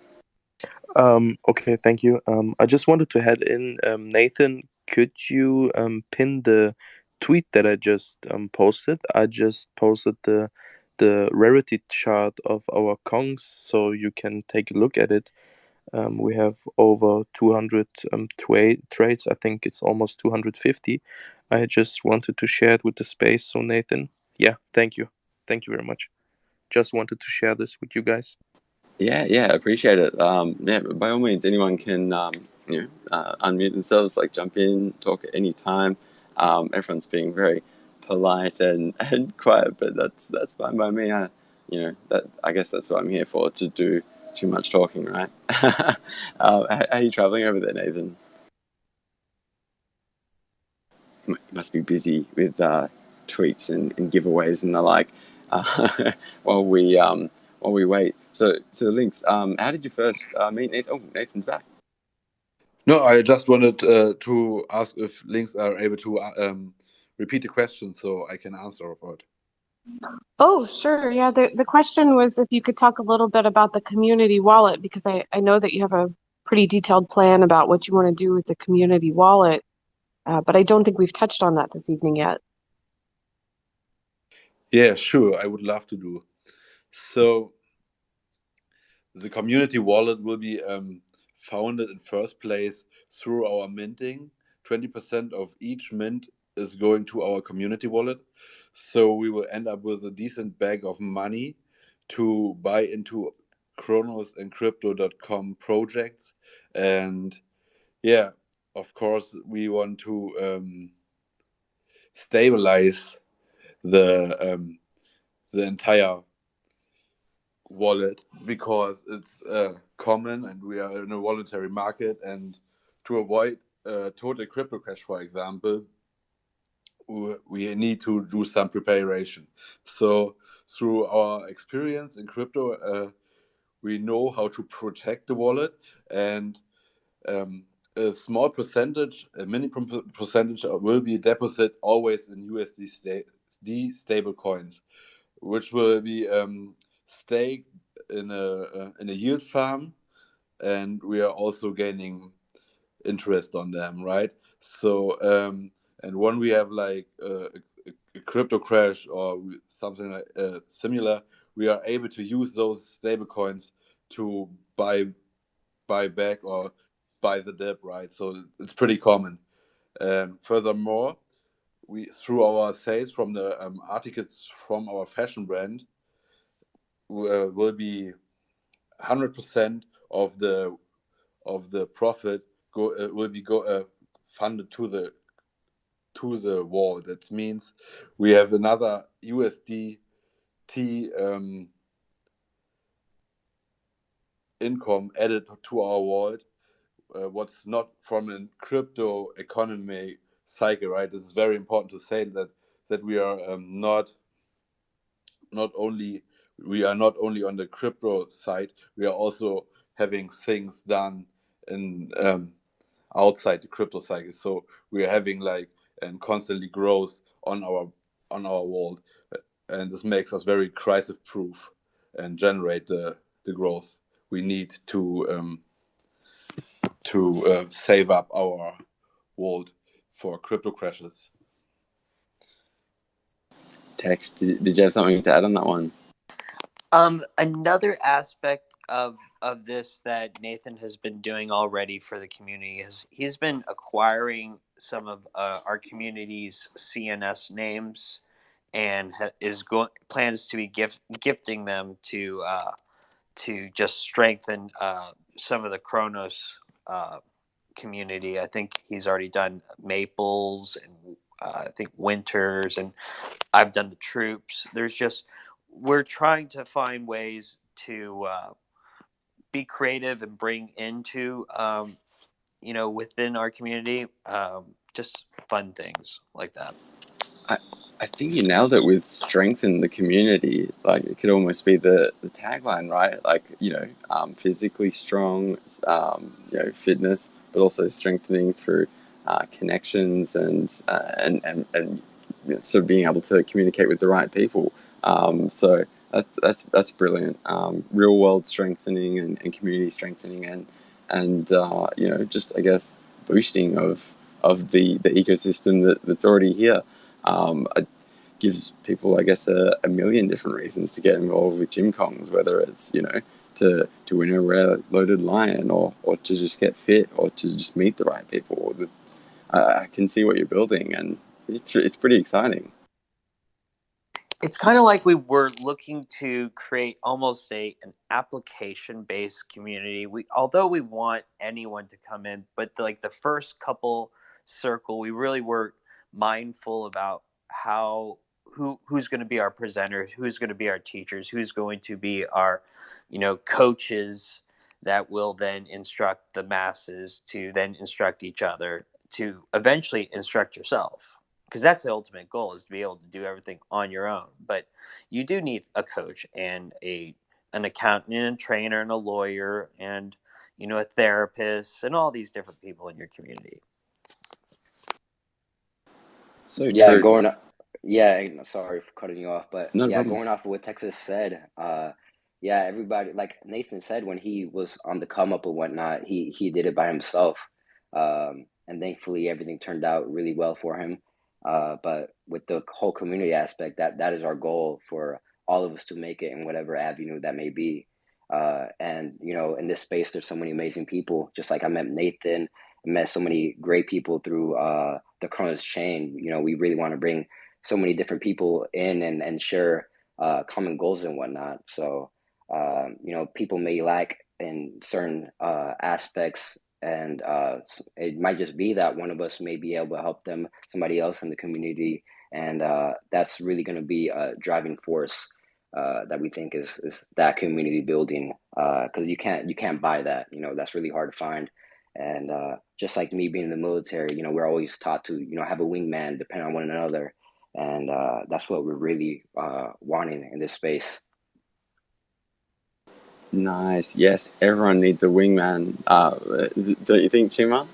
E: Okay, thank you. I just wanted to head in. Nathan, could you pin the tweet that I just posted? I just posted the rarity chart of our Kongs, so you can take a look at it. We have over 200 trades. I think it's almost 250. I just wanted to share it with the space. So Nathan, yeah, thank you very much. Just wanted to share this with you guys.
B: Yeah, appreciate it. Yeah, by all means, anyone can unmute themselves, like jump in, talk at any time. Everyone's being very polite and quiet, but that's fine by me. I guess that's what I'm here for, to do too much talking, right? How are you traveling over there, Nathan? You must be busy with tweets and giveaways and the like. While we wait. So Links, how did you first meet Nathan? Oh, Nathan's back.
A: No, I just wanted to ask if links are able to repeat the question so I can answer for it.
D: Oh, sure. Yeah, the question was if you could talk a little bit about the community wallet, because I know that you have a pretty detailed plan about what you want to do with the community wallet, but I don't think we've touched on that this evening yet.
A: Yeah, sure. I would love to do. So the community wallet will be founded in first place through our minting. 20% of each mint is going to our community wallet. So we will end up with a decent bag of money to buy into Kronos and Crypto.com projects. And yeah, of course, we want to stabilize the entire wallet because it's common and we are in a voluntary market, and to avoid total crypto crash, for example, we need to do some preparation. So through our experience in crypto, we know how to protect the wallet, and a small percentage, a mini percentage will be deposited always in USD stable coins, which will be staked in a yield farm, and we are also gaining interest on them, right? So and when we have like a crypto crash or something like similar, we are able to use those stable coins to buy back or buy the dip, right? So it's pretty common. Furthermore, we, through our sales from the articles from our fashion brand, will be 100% of the profit will be funded to the wall. That means we have another USDT income added to our wallet. What's not from a crypto economy cycle, right? This is very important to say that we are not only on the crypto side, we are also having things done in outside the crypto cycle. So we are having like and constantly growth on our world, and this makes us very crisis proof and generate the growth we need to save up our world for crypto crashes.
B: Tex, did you have something to add on that one?
C: Another aspect of this that Nathan has been doing already for the community is he's been acquiring some of our community's CNS names, and plans to be gifting them to just strengthen some of the Kronos community. I think he's already done Maples and I think Winters, and I've done the Troops. We're trying to find ways to be creative and bring into within our community just fun things like that.
B: I think you nailed it with strengthen the community. Like it could almost be the tagline, right? Like, physically strong, fitness, but also strengthening through connections and sort of being able to communicate with the right people. So that's brilliant. Real world strengthening and community strengthening and just I guess boosting of the ecosystem that's already here. It gives people, I guess, a million different reasons to get involved with GymKongZ, whether it's, to win a rare loaded lion, or to just get fit, or to just meet the right people. I can see what you're building, and it's pretty exciting.
H: It's kind of like we were looking to create almost an application-based community. Although we want anyone to come in, but the first couple circle, we really were mindful about who's going to be our presenters, who's going to be our teachers, who's going to be our coaches that will then instruct the masses to then instruct each other to eventually instruct yourself. Because that's the ultimate goal, is to be able to do everything on your own. But you do need a coach and an accountant and a trainer and a lawyer and a therapist and all these different people in your community.
B: So
G: Yeah,
B: true.
G: sorry for cutting you off, but
B: No problem.
G: going off of what Texas said, everybody, like Nathan said, when he was on the come up and whatnot, he did it by himself, and thankfully everything turned out really well for him. But with the whole community aspect, that is our goal, for all of us to make it in whatever avenue that may be. And in this space, there's so many amazing people. Just like I met Nathan, I met so many great people through the Kronos chain. We really want to bring so many different people in and share common goals and whatnot. So people may lack in certain aspects, and it might just be that one of us may be able to help them, somebody else in the community, and that's really going to be a driving force that we think is that community building, because you can't buy that. That's really hard to find. And just like me being in the military, we're always taught to have a wingman, depend on one another, and that's what we're really wanting in this space.
B: Nice. Yes, everyone needs a wingman. Don't you think, Chima?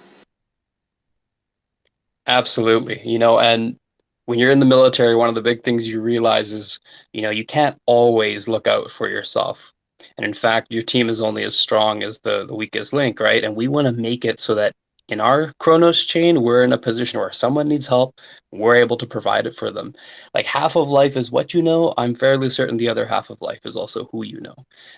F: Absolutely. And when you're in the military, one of the big things you realize is, you can't always look out for yourself. And in fact, your team is only as strong as the weakest link, right? And we want to make it so that in our Kronos chain, we're in a position where someone needs help, we're able to provide it for them. Like, half of life is what you know. I'm fairly certain the other half of life is also who you know.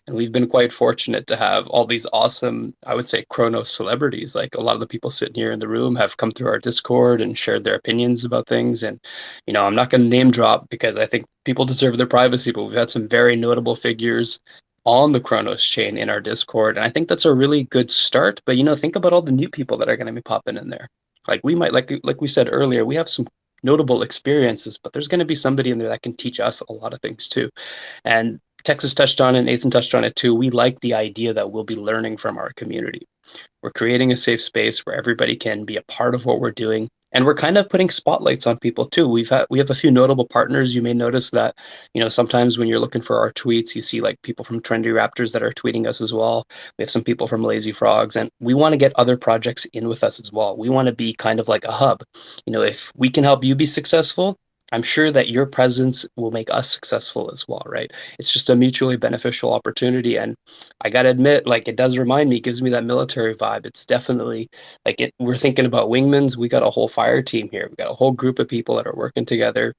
F: And we've been quite fortunate to have all these awesome, I would say, Kronos celebrities. Like, a lot of the people sitting here in the room have come through our Discord and shared their opinions about things. And, I'm not going to name drop because I think people deserve their privacy, but we've had some very notable figures on the Kronos chain in our Discord. And I think that's a really good start. But, think about all the new people that are going to be popping in there. Like, we might, like we said earlier, we have some notable experiences, but there's going to be somebody in there that can teach us a lot of things too. And Texas touched on it, and Nathan touched on it too. We like the idea that we'll be learning from our community. We're creating a safe space where everybody can be a part of what we're doing. And we're kind of putting spotlights on people too. We have a few notable partners. You may notice that, sometimes when you're looking for our tweets, you see like people from Trendy Raptors that are tweeting us as well. We have some people from Lazy Frogs, and we want to get other projects in with us as well. We want to be kind of like a hub. If we can help you be successful, I'm sure that your presence will make us successful as well, right? It's just a mutually beneficial opportunity. And I got to admit, like, it does remind me, it gives me that military vibe. It's definitely like we're thinking about wingmans. We got a whole fire team here. We got a whole group of people that are working together,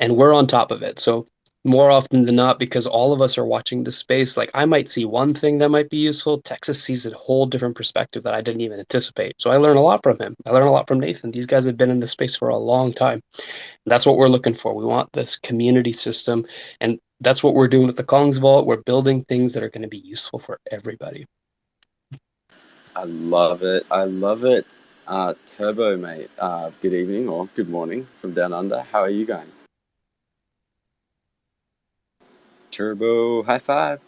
F: and we're on top of it. So more often than not, because all of us are watching the space, like, I might see one thing that might be useful. Texas sees a whole different perspective that I didn't even anticipate. So I learn a lot from him. I learn a lot from Nathan. These guys have been in this space for a long time. That's what we're looking for. We want this community system, and that's what we're doing with the KongZ Vault. We're building things that are going to be useful for everybody.
B: I love it. I love it. Turbo, mate. Good evening or good morning from down under. How are you going? Turbo, high five.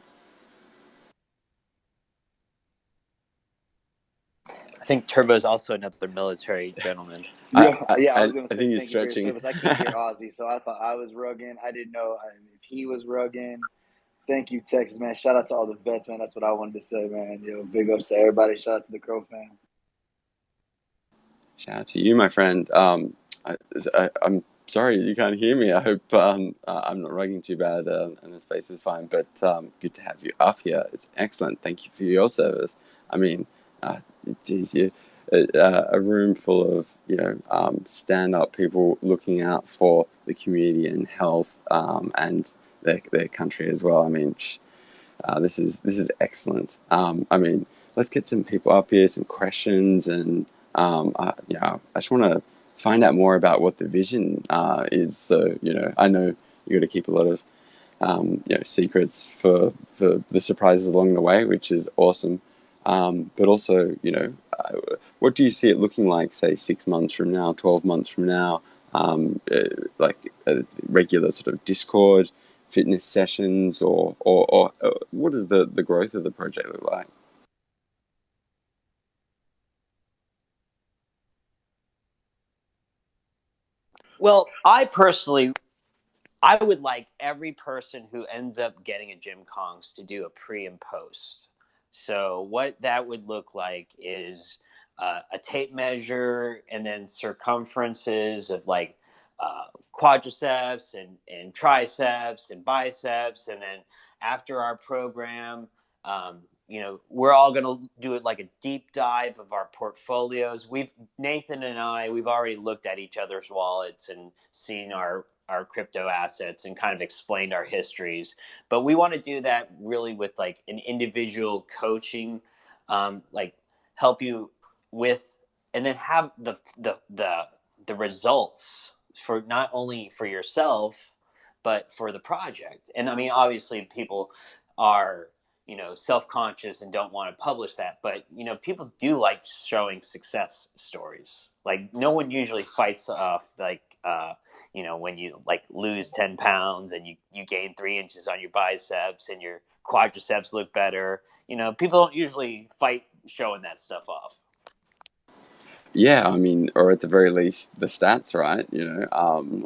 H: I think Turbo is also another military gentleman.
I: I was going to
B: I
I: say
B: think he's
I: thank you for your
B: stretching.
I: service. I can't hear Aussie, so I thought I was rugging. I didn't know if he was rugging. Thank you, Texas, man. Shout out to all the vets, man. That's what I wanted to say, man. Big ups to everybody. Shout out to the Crow fam.
B: Shout out to you, my friend. I'm sorry you can't hear me. I hope I'm not rugging too bad and the space is fine. But good to have you up here. It's excellent. Thank you for your service. I mean, geez, a room full of stand-up people looking out for the community and health and their country as well. I mean, This is excellent. I mean, let's get some people up here, some questions, and I just want to find out more about what the vision is. So, I know you got to keep a lot of secrets for the surprises along the way, which is awesome. But also, what do you see it looking like, say, 6 months from now, 12 months from now? Like a regular sort of Discord fitness sessions, or what does the growth of the project look like?
H: Well, I would like every person who ends up getting a GymKongZ to do a pre and post. So what that would look like is a tape measure and then circumferences of like quadriceps and triceps and biceps. And then after our program, we're all going to do it like a deep dive of our portfolios. Nathan and we've already looked at each other's wallets and seen our crypto assets and kind of explained our histories. But we want to do that really with like an individual coaching, like help you with, and then have the results for not only for yourself, but for the project. And I mean, obviously people are, self-conscious and don't want to publish that, but people do like showing success stories. Like no one usually fights off like when you like lose 10 pounds and you gain 3 inches on your biceps and your quadriceps look better. People don't usually fight showing that stuff off.
B: Yeah, I mean, or at the very least, the stats, right?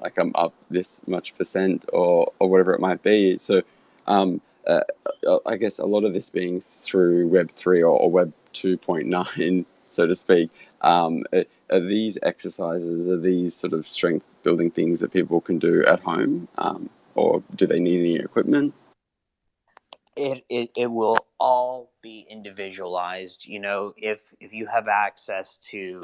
B: Like I'm up this much percent, or whatever it might be. So, uh, I guess a lot of this being through Web3 or Web 2.9, so to speak. Are these exercises, are these sort of strength building things that people can do at home, or do they need any equipment?
H: It will all be individualized. If you have access to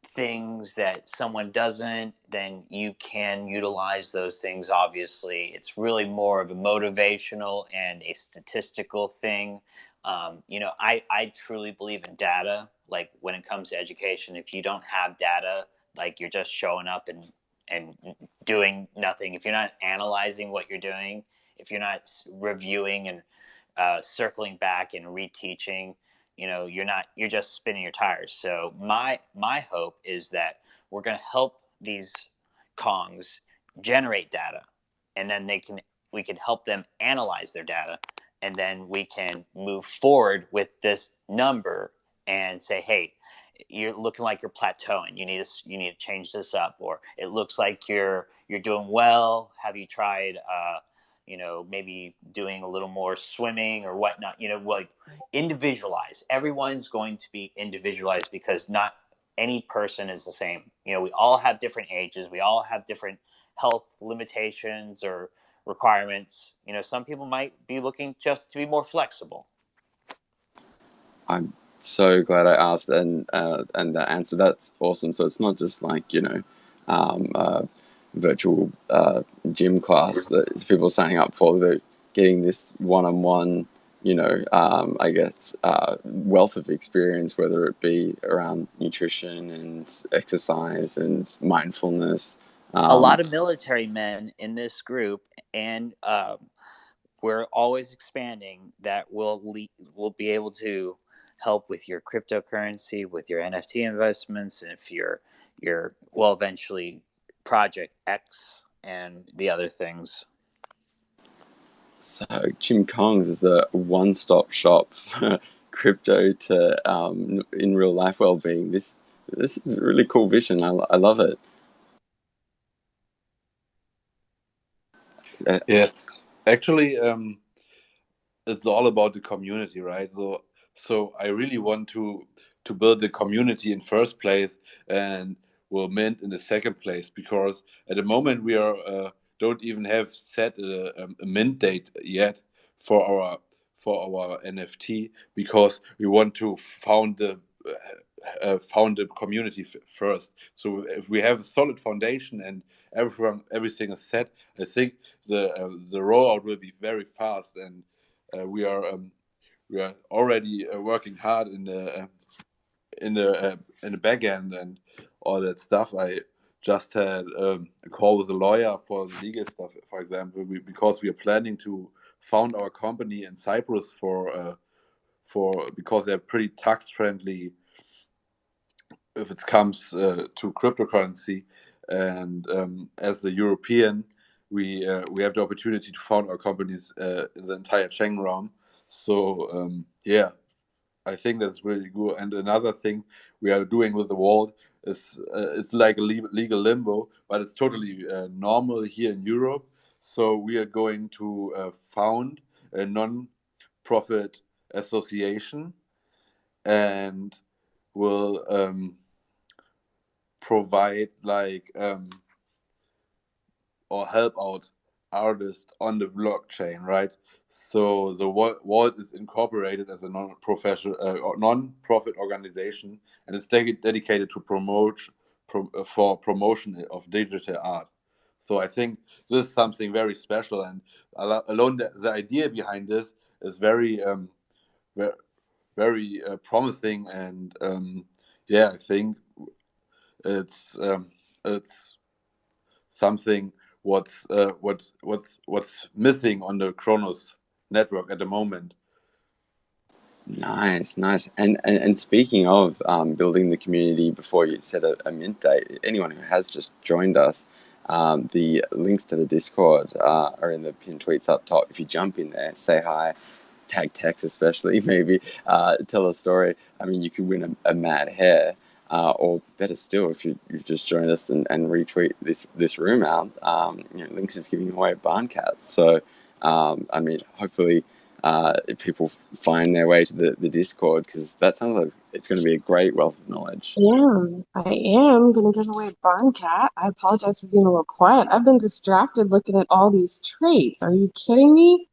H: things that someone doesn't, then you can utilize those things. Obviously, it's really more of a motivational and a statistical thing. I truly believe in data. Like when it comes to education, if you don't have data, like you're just showing up and doing nothing. If you're not analyzing what you're doing, if you're not reviewing and circling back and reteaching, you're just spinning your tires. So my hope is that we're going to help these kongs generate data, and then we can help them analyze their data, and then we can move forward with this number and say, hey, you're looking like you're plateauing. You need to change this up. Or it looks like you're doing well. Have you tried maybe doing a little more swimming or whatnot, like individualize. Everyone's going to be individualized because not any person is the same. We all have different ages. We all have different health limitations or requirements. Some people might be looking just to be more flexible.
B: I'm so glad I asked, and the answer, that's awesome. So it's not just like virtual gym class that people are signing up for. They're getting this one-on-one, I guess, wealth of experience, whether it be around nutrition and exercise and mindfulness.
H: A lot of military men in this group, and we're always expanding that will be able to help with your cryptocurrency, with your NFT investments, and if you're eventually Project X and the other things.
B: So GymKongZ is a one-stop shop for crypto to in real life well-being. This is a really cool vision. I love it.
A: Yeah, actually, it's all about the community, right? So I really want to build the community in first place, and will mint in the second place, because at the moment we are don't even have set a mint date yet for our NFT, because we want to found the community first. So if we have a solid foundation and everything is set, I think the rollout will be very fast, and we are already working hard in the back end and all that stuff. I just had a call with a lawyer for the legal stuff, for example, because we are planning to found our company in Cyprus for because they're pretty tax friendly if it comes to cryptocurrency, and as a European, we have the opportunity to found our companies in the entire Schengen realm. So yeah, I think that's really good. And another thing we are doing with the world is it's like a legal limbo, but it's totally normal here in Europe. So we are going to found a non-profit association and will provide like or help out artists on the blockchain, right? So the Vault is incorporated as a non-professional, non-profit organization, and it's dedicated to for promotion of digital art. So I think this is something very special, and alone the idea behind this is very, very promising, and yeah, I think it's it's something what's missing on the Kronos network at the moment.
B: Nice, nice. And speaking of building the community, before you set a mint date, anyone who has just joined us, the links to the Discord are in the pinned tweets up top. If you jump in there, say hi, tag Tex especially, maybe tell a story. I mean, you could win a mad hair, or better still, if you've just joined us and retweet this room out, Lynx is giving away a barn cat. So, I mean, hopefully people find their way to the Discord, because that sounds like it's going to be a great wealth of knowledge.
D: Yeah, I am going to give away Barn Cat. I apologize for being a little quiet. I've been distracted looking at all these traits. Are you kidding me?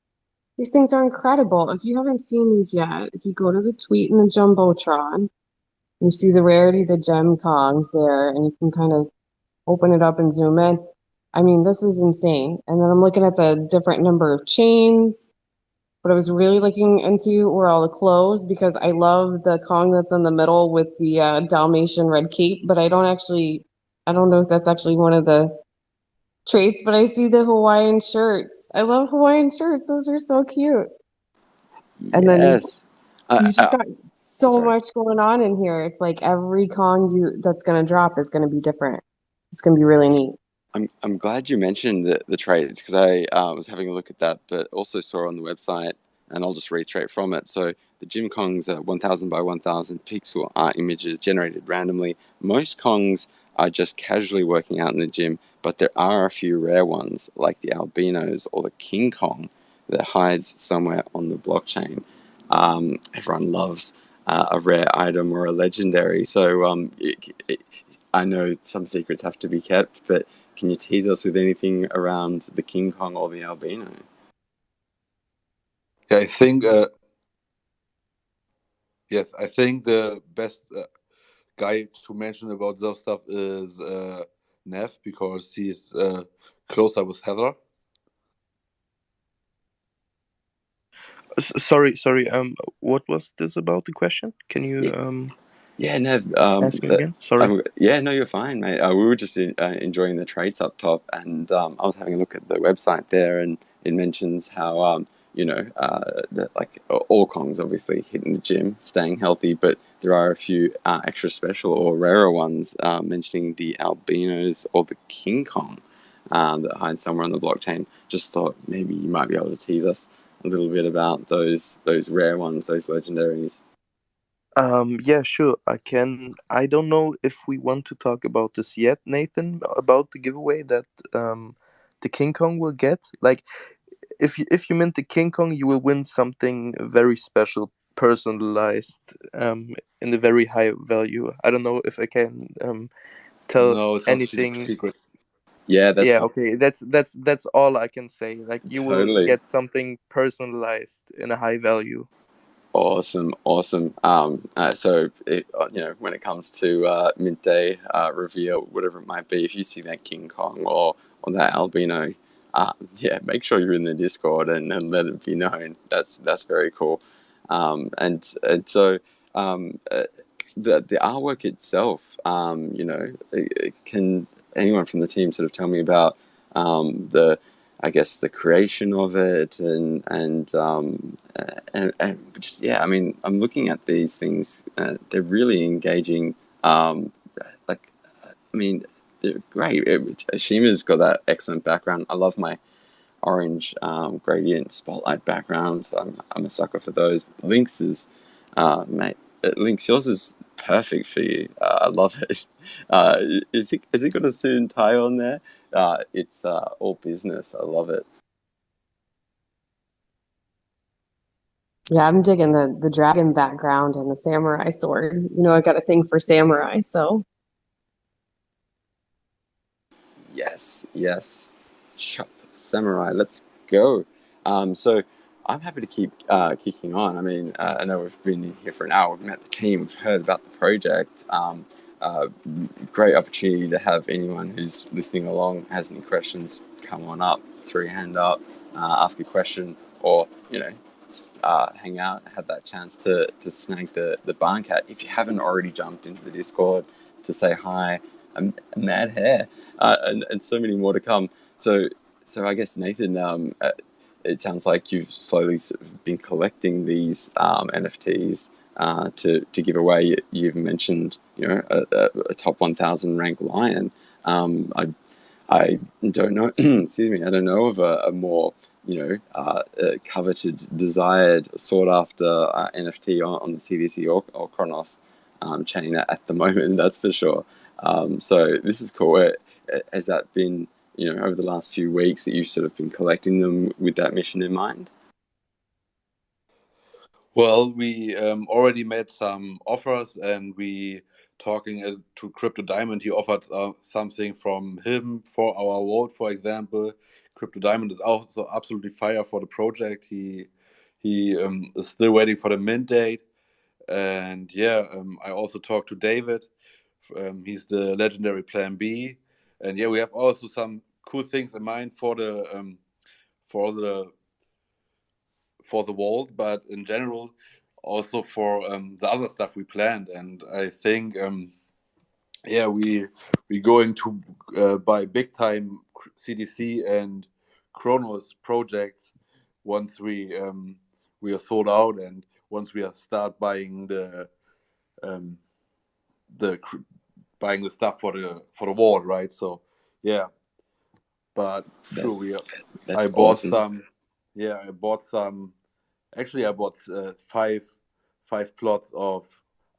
D: These things are incredible. If you haven't seen these yet, if you go to the tweet in the Jumbotron, you see the rarity, the GymKongZ there, and you can kind of open it up and zoom in. I mean, this is insane. And then I'm looking at the different number of chains. What I was really looking into were all the clothes, because I love the Kong that's in the middle with the Dalmatian red cape, but I don't know if that's actually one of the traits, but I see the Hawaiian shirts. I love Hawaiian shirts. Those are so cute. And then
B: Yes.
D: you've just got so
B: Sorry.
D: much going on in here. It's like every Kong that's going to drop is going to be different. It's going to be really neat.
B: I'm glad you mentioned the traits, because I was having a look at that, but also saw on the website, and I'll just reiterate from it. So the GymKongZ are 1000 by 1000 pixel art images generated randomly. Most Kongs are just casually working out in the gym, but there are a few rare ones, like the albinos or the King Kong, that hides somewhere on the blockchain. Everyone loves a rare item or a legendary, so I know some secrets have to be kept, but can you tease us with anything around the King Kong or the albino?
A: Yeah, I think yes, I think the best guy to mention about those stuff is Neff, because he's closer with Heather.
E: Sorry. What was this about, the question? Can you
B: Yeah, no.
E: ask me again? Sorry.
B: Yeah, no, you're fine, mate. We were just enjoying the traits up top, and I was having a look at the website there, and it mentions how like all Kongs obviously hitting the gym, staying healthy, but there are a few extra special or rarer ones, mentioning the albinos or the King Kong that hide somewhere on the blockchain. Just thought maybe you might be able to tease us a little bit about those rare ones, those legendaries.
E: Yeah, sure, I can. I don't know if we want to talk about this yet, Nathan, about the giveaway that the King Kong will get. Like, if you mint the King Kong, you will win something very special, personalized, in a very high value. I don't know if I can tell
A: No, it's not
E: anything.
A: secret.
B: Yeah, that's
E: Yeah,
B: fine.
E: okay, that's all I can say. Like, you will
B: Totally.
E: get something personalized in a high value.
B: Awesome. So, when it comes to mint day reveal, whatever it might be, if you see that King Kong or that albino, yeah, make sure you're in the Discord and let it be known. That's very cool. And so the artwork itself, can anyone from the team sort of tell me about the I guess the creation of it and just yeah, I mean, I'm looking at these things. They're really engaging. Like, I mean, they're great. Shima's got that excellent background. I love my orange gradient spotlight background. So I'm a sucker for those. Lynx is, mate. Lynx, yours is perfect for you. I love it. Is it got a suit and tie on there? It's all business. I love it.
D: Yeah, I'm digging the dragon background and the samurai sword. I got a thing for samurai, so
B: Yes. Chop samurai. Let's go. So I'm happy to keep kicking on. I mean, I know we've been here for an hour. We've met the team. We've heard about the project. Uh, Great opportunity to have anyone who's listening along has any questions, come on up, throw your hand up, ask a question, or just hang out, have that chance to snag the barn cat. If you haven't already jumped into the Discord to say hi, mad hair, and so many more to come. So I guess Nathan, it sounds like you've slowly sort of been collecting these NFTs to give away. You've mentioned a top 1,000 ranked lion. I don't know. Excuse me. I don't know of a more coveted, desired, sought after NFT on the CDC or Chronos chain at the moment. That's for sure. So this is cool. Has that been over the last few weeks that you've sort of been collecting them with that mission in mind?
A: Well, we already made some offers, and we talking to Crypto Diamond. He offered something from him for our vote, for example. Crypto Diamond is also absolutely fire for the project. He is still waiting for the mint date, and yeah, I also talked to David. He's the legendary Plan B, and yeah, we have also some cool things in mind for for the the vault, but in general, also for the other stuff we planned. And I think, yeah, we going to buy big time CDC and Chronos projects once we are sold out, and once we are start buying um, the buying the stuff for the wall, right? So yeah, but
B: That
A: sure,
B: that's
A: I bought
B: awesome.
A: some. Yeah, I bought some. Actually, I bought five plots of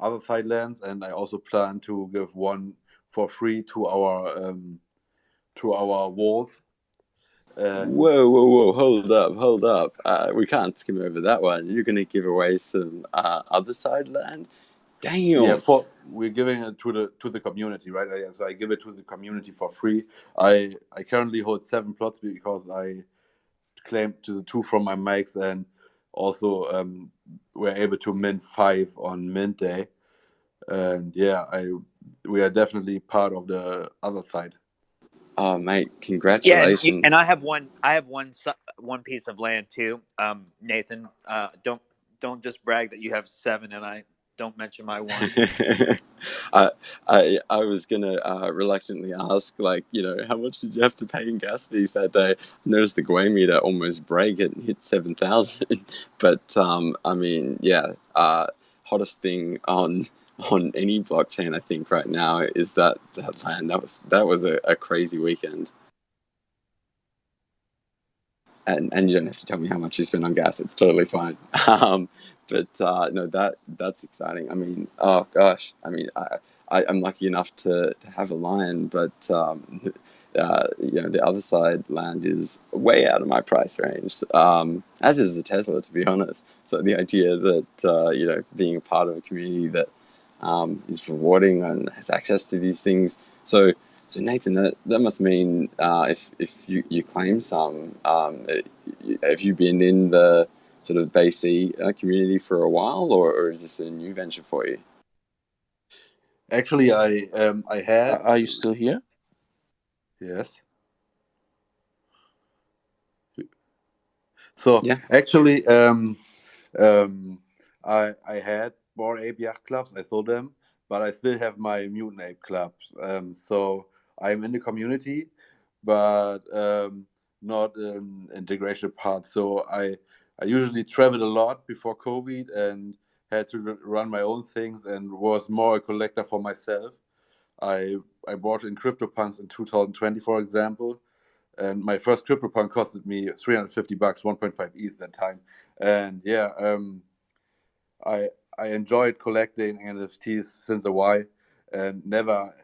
A: other side lands, and I also plan to give one for free to our walls. And
B: Whoa! Hold up! We can't skim over that one. You're going to give away some other side land?
A: yeah,
B: Damn!
A: we're giving it to the community, right? So I give it to the community for free. I currently hold 7 plots because I claimed to the two from my mics, and also we're able to mint 5 on mint day. And yeah, we are definitely part of the other side.
B: Oh, mate,
H: Yeah, and
B: congratulations!
H: I have one piece of land too. Nathan, don't just brag that you have 7 and I don't mention my one.
B: I, I was gonna reluctantly ask, like, how much did you have to pay in gas fees that day? I noticed the Gwei meter almost break it and hit 7,000. But I mean, yeah, hottest thing on any blockchain, I think, right now is that land. That was a crazy weekend. And you don't have to tell me how much you spend on gas. It's totally fine. But no, that's exciting. I mean, oh gosh. I mean, I'm lucky enough to have a lion, but the other side land is way out of my price range. As is the Tesla, to be honest. So the idea that being a part of a community that is rewarding and has access to these things. So Nathan, that must mean if you claim some, have you been in the sort of Bay C community for a while, or is this a new venture for you?
A: Actually, I had
E: Are you still here?
A: yes. So
B: Yeah.
A: actually, I had Bored Ape Yacht Clubs. I sold them, but I still have my Mutant Ape clubs. So I'm in the community, but not an integration part. So I usually traveled a lot before COVID and had to run my own things and was more a collector for myself. I I bought in CryptoPunks in 2020, for example, and my first CryptoPunk costed me $350, 1.5 ETH at that time. And yeah, I I enjoyed collecting NFTs since a while, and never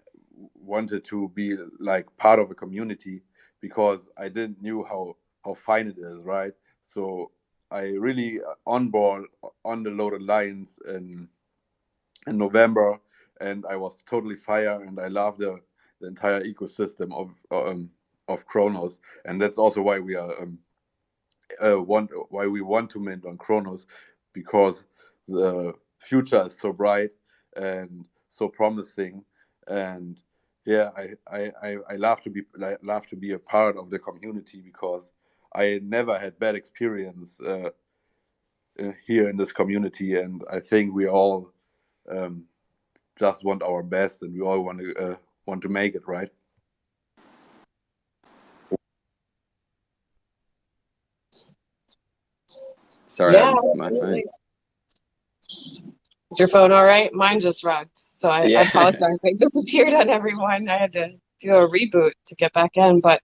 A: wanted to be like part of a community because I didn't knew how fine it is, right? So I really onboard on the loaded lines in November, and I was totally fire, and I love the entire ecosystem of Chronos, and that's also why we are why we want to mint on Chronos, because the future is so bright and so promising, and yeah, I love to be a part of the community because I never had bad experience here in this community, and I think we all um, just want our best, and we all want to make it right.
B: Sorry,
D: Yeah,
B: my phone.
D: absolutely. Is your phone all right? Mine just wrecked, so I
B: Yeah.
D: apologize. I disappeared on everyone. I had to do a reboot to get back in. But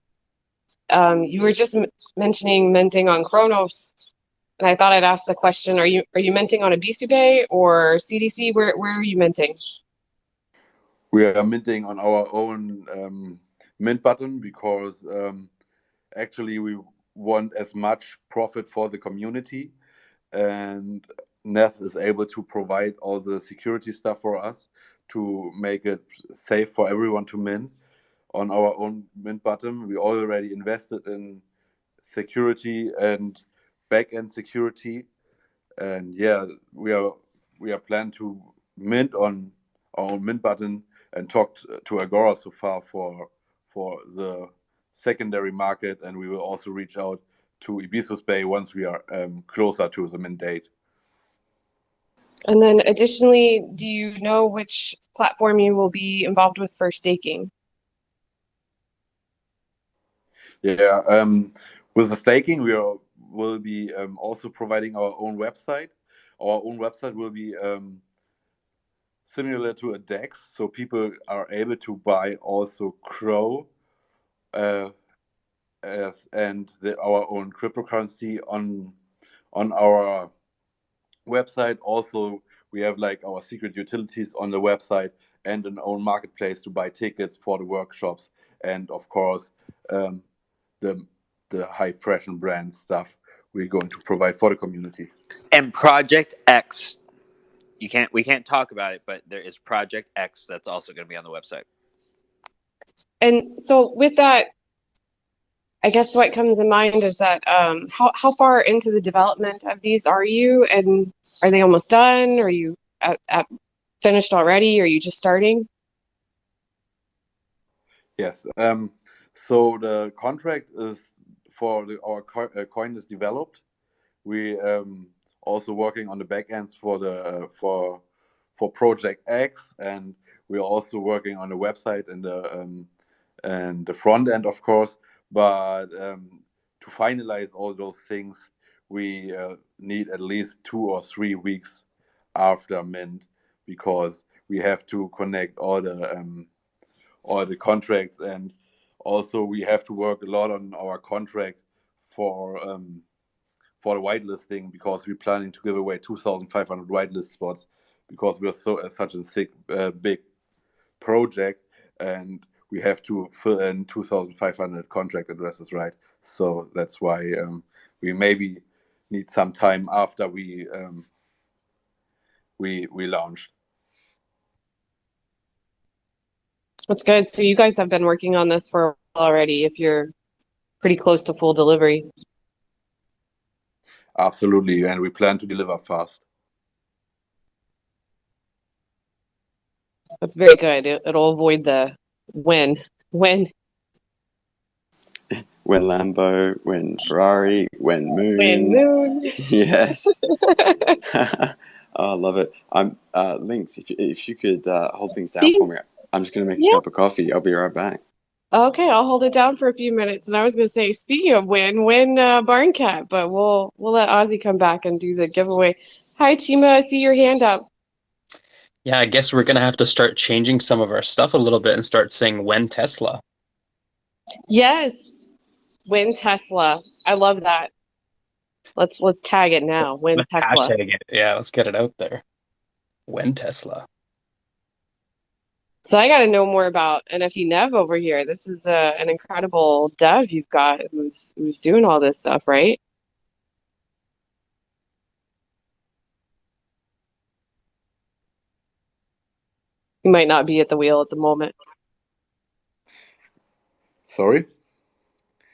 D: you were just mentioning minting on Chronos, and I thought I'd ask the question: Are you minting on a BCBay or CDC? Where are you minting?
A: We are minting on our own mint button because actually we want as much profit for the community, and Neth is able to provide all the security stuff for us to make it safe for everyone to mint on our own mint button. We already invested in security and back-end security, and yeah, we are planning to mint on our own mint button and talked to Agora so far for the secondary market, and we will also reach out to Ibisus Bay once we are closer to the mint date.
D: And then additionally, do you know which platform you will be involved with for staking?
A: Yeah, with the staking, will be also providing our own website. Our own website will be similar to a DEX, so people are able to buy also Crow uh, our own cryptocurrency on our website. Also, we have like our secret utilities on the website and an own marketplace to buy tickets for the workshops, and of course um, the high fashion brand stuff we're going to provide for the community.
H: And Project X, we can't talk about it, but there is Project X that's also going to be on the website.
D: And so with that, I guess what comes in mind is that how far into the development of these are you, and are they almost done? Are you at finished already? Or are you just starting?
A: Yes. So the contract is for our coin is developed. We also working on the back ends for the for Project X, and we're also working on the website and the front end, of course. But to finalize all those things, we need at least 2 or 3 weeks after mint, because we have to connect all the contracts, and also we have to work a lot on our contract for the whitelisting, because we're planning to give away 2,500 whitelist spots, because we're such a big project, and we have to fill in 2,500 contract addresses, right? So that's why we maybe need some time after we launched.
D: That's good. So you guys have been working on this for a while already, if you're pretty close to full delivery.
A: Absolutely, and we plan to deliver fast.
D: That's very good. It'll avoid the when.
B: When Lambo, when Ferrari, when
D: When
B: Moon.
D: moon.
B: Yes. Oh, I love it. I'm Lynx. If you could hold things down for me, I'm just going to make a
D: Yeah.
B: cup of coffee. I'll be right back.
D: Okay, I'll hold it down for a few minutes. And I was going to say, speaking of win Barn Cat, but we'll let Ozzy come back and do the giveaway. Hi, Chima. I see your hand up.
F: Yeah, I guess we're gonna have to start changing some of our stuff a little bit and start saying when Tesla.
D: Yes, win Tesla. I love that. Let's tag it now. Win
F: Let's
D: Tesla.
F: hashtag it. Yeah, let's get it out there. When Tesla.
D: So I got to know more about NFT Nev over here. This is an incredible dev you've got who's doing all this stuff, right? You might not be at the wheel at the moment.
A: Sorry?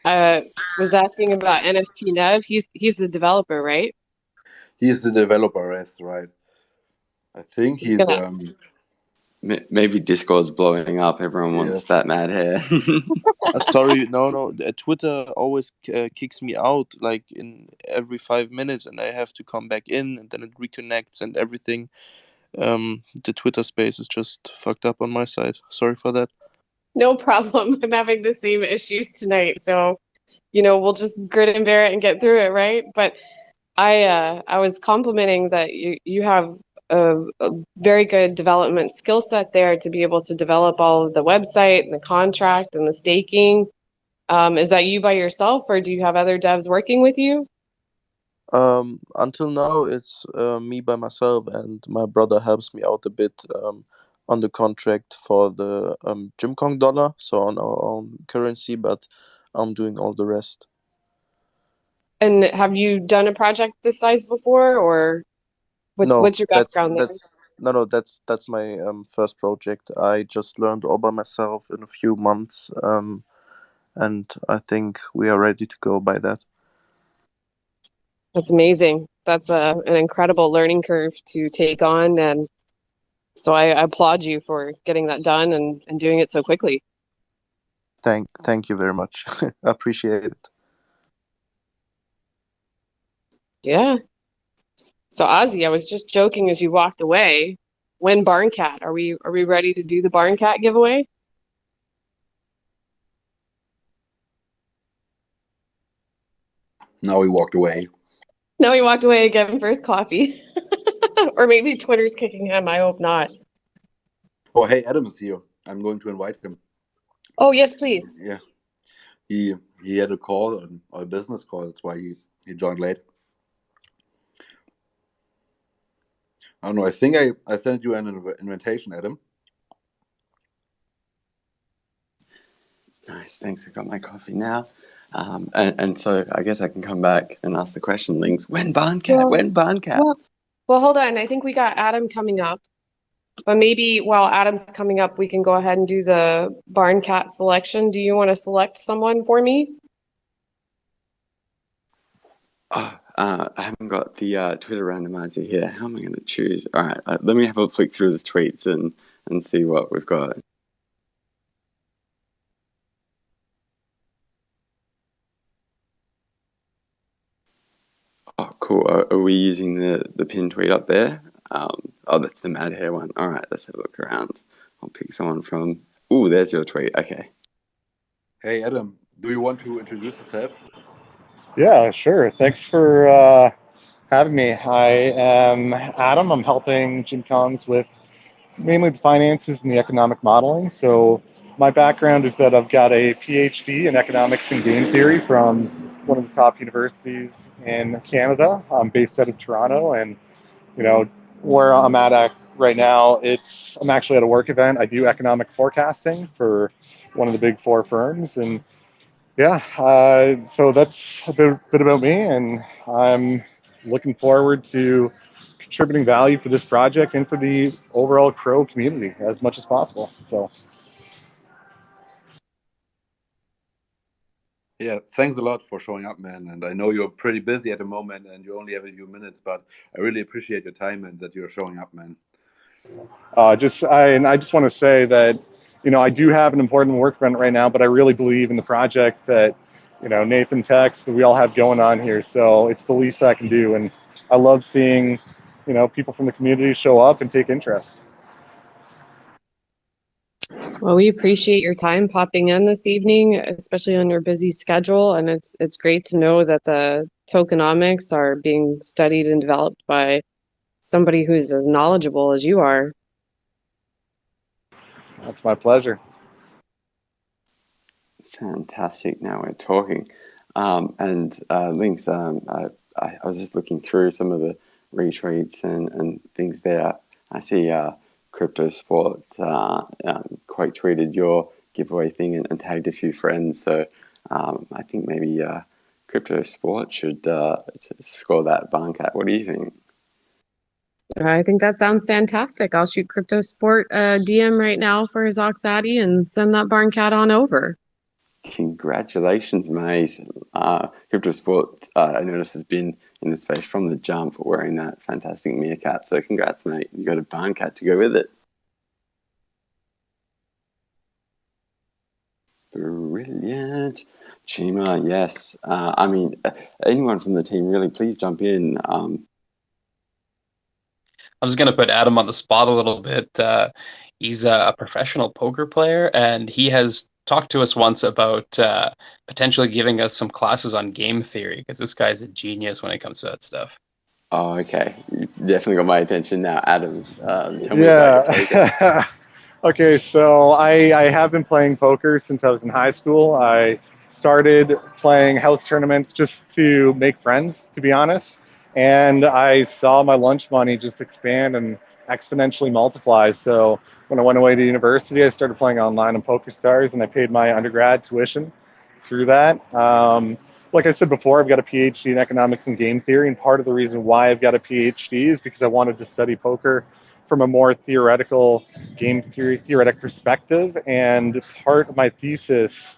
D: Was asking about NFT Nev. He's the developer, right?
A: He's the developer, yes, right. I think
D: He's
A: he's
D: gonna.
B: Maybe Discord's blowing up. Everyone wants
A: yes.
B: that mad hair.
E: Sorry, no. Twitter always kicks me out like in every 5 minutes, and I have to come back in, and then it reconnects and everything. The Twitter space is just fucked up on my side. Sorry for that.
D: No problem. I'm having the same issues tonight, so we'll just grit and bear it and get through it, right? But I was complimenting that you have a very good development skill set there to be able to develop all of the website and the contract and the staking. Is that you by yourself, or do you have other devs working with you?
E: Until now, it's me by myself, and my brother helps me out a bit on the contract for the GymKong dollar, so on our own currency, but I'm doing all the rest.
D: And have you done a project this size before, or
E: No,
D: what's your background there?
E: that's my first project. I just learned all by myself in a few months, and I think we are ready to go by that.
D: That's amazing. That's an incredible learning curve to take on, and so I applaud you for getting that done and doing it so quickly.
E: Thank you very much. I appreciate it.
D: Yeah. So Ozzy, I was just joking as you walked away. When Barn Cat? Are we ready to do the Barn Cat giveaway?
A: Now he walked away.
D: No, he walked away again for his coffee. Or maybe Twitter's kicking him. I hope not.
A: Oh, hey, Adam is here. I'm going to invite him.
D: Oh, yes, please.
A: Yeah. He had a call, a business call. That's why he joined late. I don't know. I think I sent you an invitation, Adam.
B: Nice, thanks. I got my coffee now. And so I guess I can come back and ask the question, Lynx. When Barncat? When Barncat?
D: Well, hold on. I think we got Adam coming up. But maybe while Adam's coming up, we can go ahead and do the Barn Cat selection. Do you want to select someone for me?
B: Oh, I haven't got the Twitter randomizer here. How am I going to choose? All right, let me have a flick through the tweets and see what we've got. Oh, cool. Are we using the pinned tweet up there? Oh, that's the mad hair one. All right, let's have a look around. I'll pick someone from... Ooh, there's your tweet. Okay.
A: Hey, Adam, do you want to introduce yourself?
J: Yeah, sure. Thanks for having me. I am Adam. I'm helping GymKongZ with mainly the finances and the economic modeling. So my background is that I've got a PhD in economics and game theory from one of the top universities in Canada. I'm based out of Toronto, and where I'm at right now, I'm actually at a work event. I do economic forecasting for one of the big four firms, and yeah, so that's a bit about me, and I'm looking forward to contributing value for this project and for the overall Crow community as much as possible. So,
A: Yeah, thanks a lot for showing up, man. And I know you're pretty busy at the moment and you only have a few minutes, but I really appreciate your time and that you're showing up, man.
J: I just want to say that I do have an important work event right now, but I really believe in the project that Nathan, Tex, that we all have going on here. So it's the least I can do. And I love seeing, people from the community show up and take interest.
D: Well, we appreciate your time popping in this evening, especially on your busy schedule. And it's great to know that the tokenomics are being studied and developed by somebody who's as knowledgeable as you are.
J: That's my pleasure.
B: Fantastic. Now we're talking. And links, I was just looking through some of the retweets and things there. I see Crypto Sport quite tweeted your giveaway thing and tagged a few friends. So I think maybe Crypto Sport should score that Barncat. What do you think?
D: I think that sounds fantastic. I'll shoot Crypto Sport a DM right now for his Oxaddy and send that Barncat on over.
B: Congratulations, mate. Crypto Sport, I noticed, has been in the space from the jump wearing that fantastic meerkat. So congrats, mate. You got a Barncat to go with it. Brilliant. Chima, yes. Anyone from the team, really, please jump in.
F: I'm just going to put Adam on the spot a little bit. He's a professional poker player, and he has talked to us once about potentially giving us some classes on game theory, because this guy's a genius when it comes to that stuff.
B: Oh, okay. You definitely got my attention now. Adam, tell me about your poker.
J: Okay, so I have been playing poker since I was in high school. I started playing house tournaments just to make friends, to be honest. And I saw my lunch money just expand and exponentially multiply. So when I went away to university, I started playing online on PokerStars, and I paid my undergrad tuition through that. Like I said before, I've got a PhD in economics and game theory, and part of the reason why I've got a PhD is because I wanted to study poker from a more theoretical game theory, theoretic perspective. And part of my thesis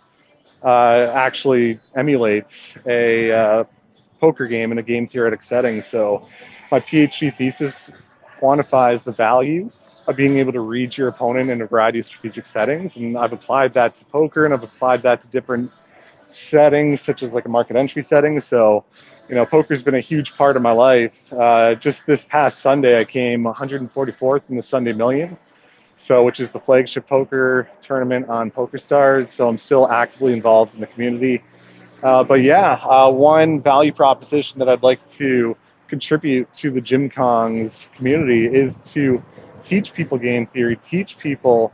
J: actually emulates a poker game in a game theoretic setting. So my PhD thesis quantifies the value of being able to read your opponent in a variety of strategic settings. And I've applied that to poker, and I've applied that to different settings, such as like a market entry setting. So, poker's been a huge part of my life. Just this past Sunday, I came 144th in the Sunday Million, which is the flagship poker tournament on PokerStars. So I'm still actively involved in the community. But yeah, one value proposition that I'd like to contribute to the GymKongZ community is to teach people game theory, teach people,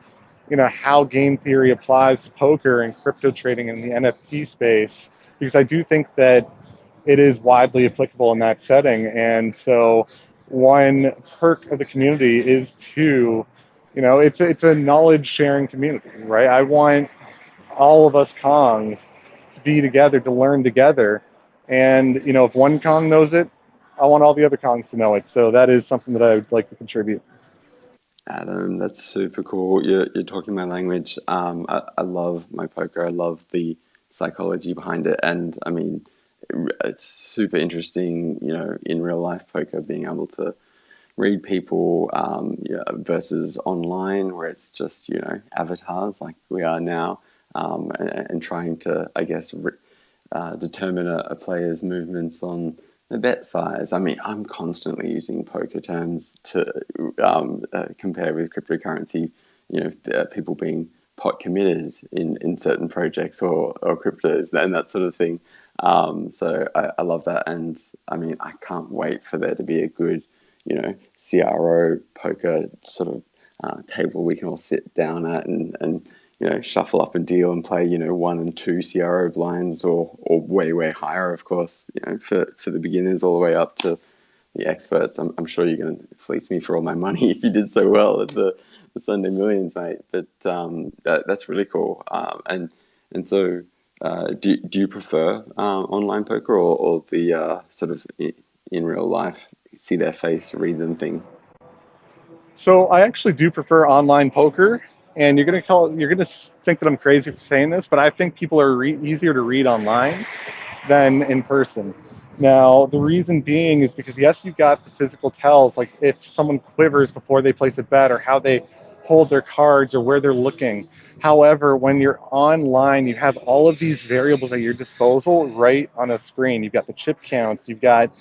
J: how game theory applies to poker and crypto trading in the NFT space, because I do think that it is widely applicable in that setting. And so one perk of the community is to, it's a knowledge sharing community, right? I want all of us Kongs to be together, to learn together. And, if one Kong knows it, I want all the other Kongs to know it. So that is something that I would like to contribute.
B: Adam, that's super cool. You're talking my language. I love my poker. I love the psychology behind it. And I mean, it's super interesting, in real life poker, being able to read people versus online, where it's just, avatars like we are now, and trying to, I guess, determine a player's movements on the bet size. I mean, I'm constantly using poker terms to compare with cryptocurrency, people being pot committed in certain projects or cryptos and that sort of thing. So I love that. And I mean, I can't wait for there to be a good, CRO poker sort of table we can all sit down at and shuffle up and deal and play, 1 and 2 CRO blinds or way higher, of course, for the beginners all the way up to the experts. I'm sure you're going to fleece me for all my money if you did so well at the Sunday Millions, mate. But that's really cool. And so do you prefer online poker or the sort of in real life, see their face, read them thing?
J: So I actually do prefer online poker, and you're gonna think that I'm crazy for saying this, but I think people are easier to read online than in person. Now, the reason being is because yes, you've got the physical tells, like if someone quivers before they place a bet, or how they pulled their cards or where they're looking. However, when you're online, you have all of these variables at your disposal right on a screen. You've got the chip counts, you've got,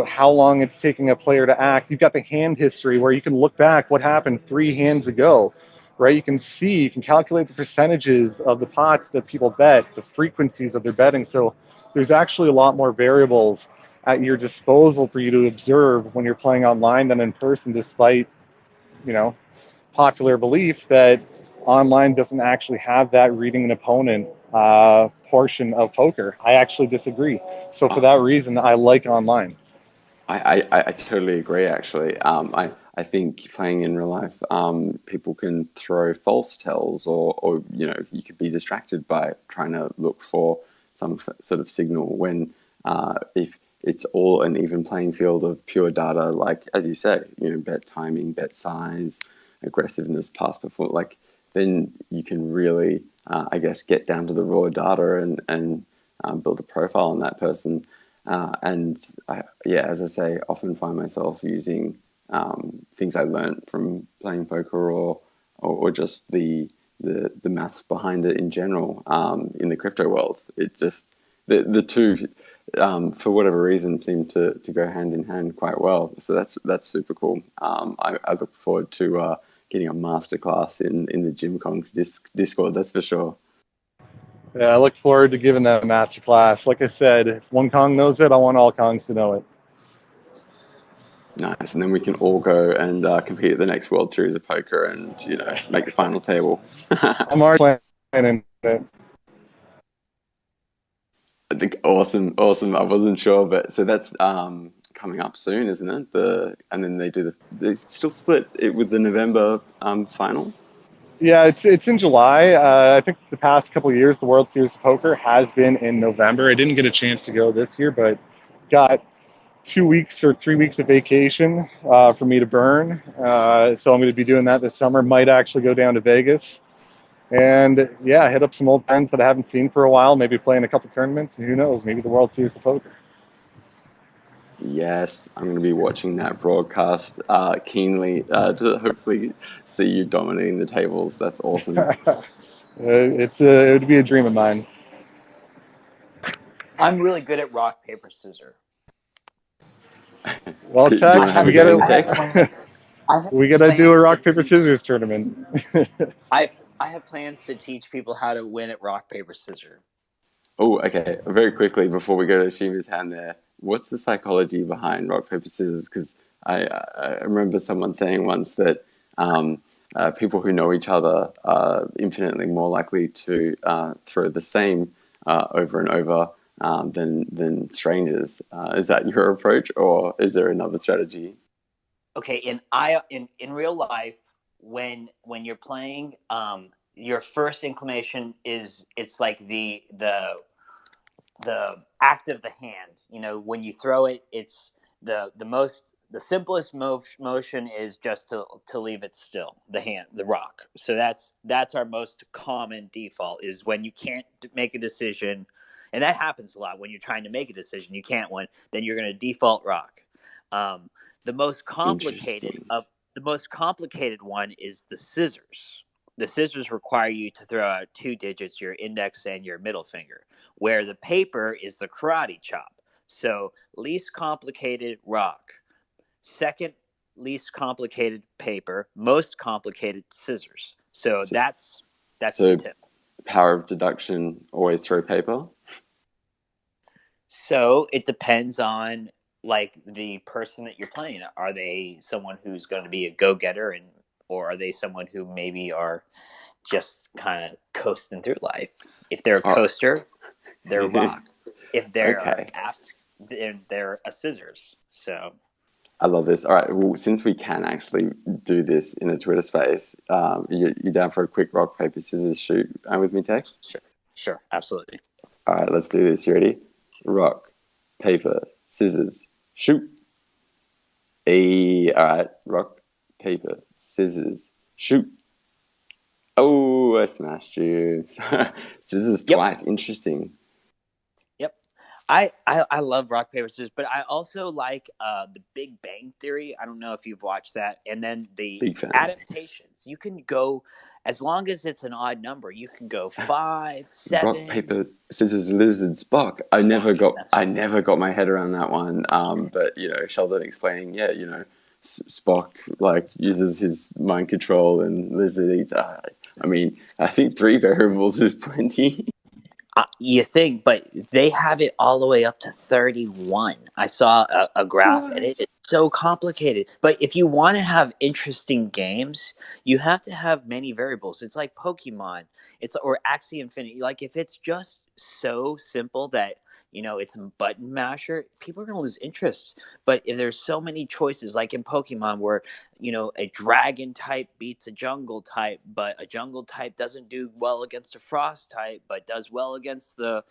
J: how long it's taking a player to act. You've got the hand history where you can look back what happened 3 hands ago, right? You can calculate the percentages of the pots that people bet, the frequencies of their betting. So there's actually a lot more variables at your disposal for you to observe when you're playing online than in person, despite, you know, popular belief that online doesn't actually have that reading an opponent portion of poker. I actually disagree. So for that reason, I like online.
B: I totally agree, actually. I think playing in real life, people can throw false tells, or you could be distracted by trying to look for some sort of signal when if it's all an even playing field of pure data, like as you say, bet timing, bet size, aggressiveness, past performance, like then you can really, I guess, get down to the raw data and build a profile on that person. And as I say, often find myself using things I learned from playing poker, or just the maths behind it in general in the crypto world. It just the two, for whatever reason, seem to go hand in hand quite well. So that's super cool. I look forward to getting a masterclass in the GymKongZ Discord. That's for sure.
J: Yeah, I look forward to giving that masterclass. Like I said, if one Kong knows it, I want all Kongs to know it.
B: Nice, and then we can all go and compete at the next World Series of Poker and make the final table.
J: I'm already planning it.
B: I think awesome. I wasn't sure, but so that's coming up soon, isn't it? And then they still split it with the November final.
J: Yeah, it's in July. I think the past couple of years, the World Series of Poker has been in November. I didn't get a chance to go this year, but got 2 weeks or 3 weeks of vacation for me to burn. So I'm going to be doing that this summer. Might actually go down to Vegas and hit up some old friends that I haven't seen for a while. Maybe play in a couple tournaments, and who knows, maybe the World Series of Poker.
B: Yes, I'm going to be watching that broadcast keenly to hopefully see you dominating the tables. That's awesome.
J: It would be a dream of mine.
H: I'm really good at rock, paper, scissors.
J: Well,
B: Do you want to have a game, Tex?
J: We gotta do a rock, paper, scissors tournament.
H: I have plans to teach people how to win at rock, paper, scissors.
B: Oh, okay. Very quickly before we go to Shima's hand there, what's the psychology behind rock, paper, scissors? Because I remember someone saying once that people who know each other are infinitely more likely to throw the same over and over than strangers. Is that your approach, or is there another strategy?
H: Okay, in real life, when you're playing, your first inclination is it's like the act of the hand. When you throw it, it's the simplest motion is just to leave it still, the rock. So that's our most common default, is when you can't make a decision, and that happens a lot. When you're trying to make a decision, you can't win, then you're going to default rock. The most complicated one is the scissors. The scissors require you to throw out 2 digits, your index and your middle finger, where the paper is the karate chop. So least complicated rock, second least complicated paper, most complicated scissors. So that's the tip.
B: Power of deduction, always throw paper?
H: So it depends on the person that you're playing. Are they someone who's going to be a go-getter, or are they someone who maybe are just kind of coasting through life? If they're a coaster, they're rock. If they're apt, they're a scissors. So
B: I love this. All right, well, since we can actually do this in a Twitter space, you down for a quick rock, paper, scissors shoot with me, Tex?
H: Sure, absolutely.
B: All right, let's do this. You ready? Rock, paper, scissors, shoot. All right, rock, paper, scissors, shoot. Oh, I smashed you. Scissors twice. Interesting.
H: Yep.
C: I love rock paper scissors, but I also like the Big Bang Theory. I don't know if you've watched that, and then the
B: Big fan.
C: adaptations. You can go as long as it's an odd number. You can go 5, 7.
B: Rock, paper, scissors, lizard, Spock. I never got my head around that one. But Sheldon explaining, Spock like uses his mind control and lizard eats. I mean, I think 3 variables is plenty.
C: You think, but they have it all the way up to 31. I saw a graph, and it is so complicated. But if you want to have interesting games, you have to have many variables. It's like Pokemon, or Axie Infinity. Like if it's just so simple that it's a button masher, people are gonna lose interest. But if there's so many choices, like in Pokemon, where a dragon type beats a jungle type, but a jungle type doesn't do well against a frost type, but does well against the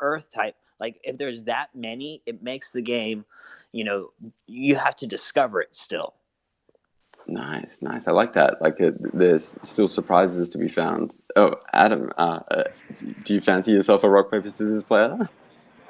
C: earth type. Like if there's that many, it makes the game, you have to discover it still.
B: Nice. I like that. Like there's still surprises to be found. Oh, Adam, do you fancy yourself a rock paper scissors player?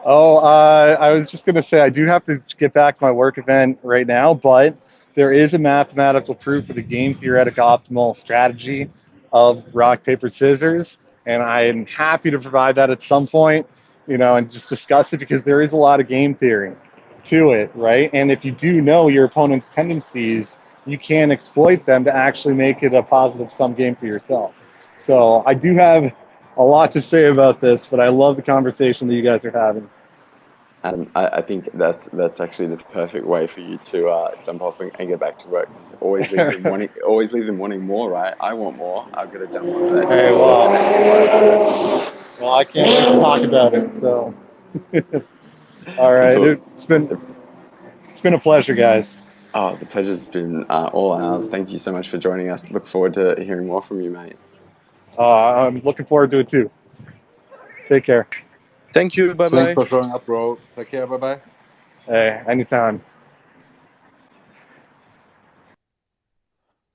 J: Oh, I was just going to say I do have to get back to my work event right now, but there is a mathematical proof of the game theoretic optimal strategy of rock, paper, scissors, and I am happy to provide that at some point, and just discuss it because there is a lot of game theory to it, right? And if you do know your opponent's tendencies, you can exploit them to actually make it a positive sum game for yourself. So I do have a lot to say about this, but I love the conversation that you guys are having.
B: Adam, I think that's actually the perfect way for you to jump off and get back to work. Always leave them wanting more, right? I want more. I've got to jump onto that.
J: Hey, well, I can't wait to talk about it. So, all right, it's been a pleasure, guys.
B: Oh, the pleasure's been all ours. Thank you so much for joining us. Look forward to hearing more from you, mate.
J: I'm looking forward to it too. Take care.
E: Thank you. Bye bye.
A: Thanks for showing up, bro. Take care. Bye bye.
J: Hey, anytime.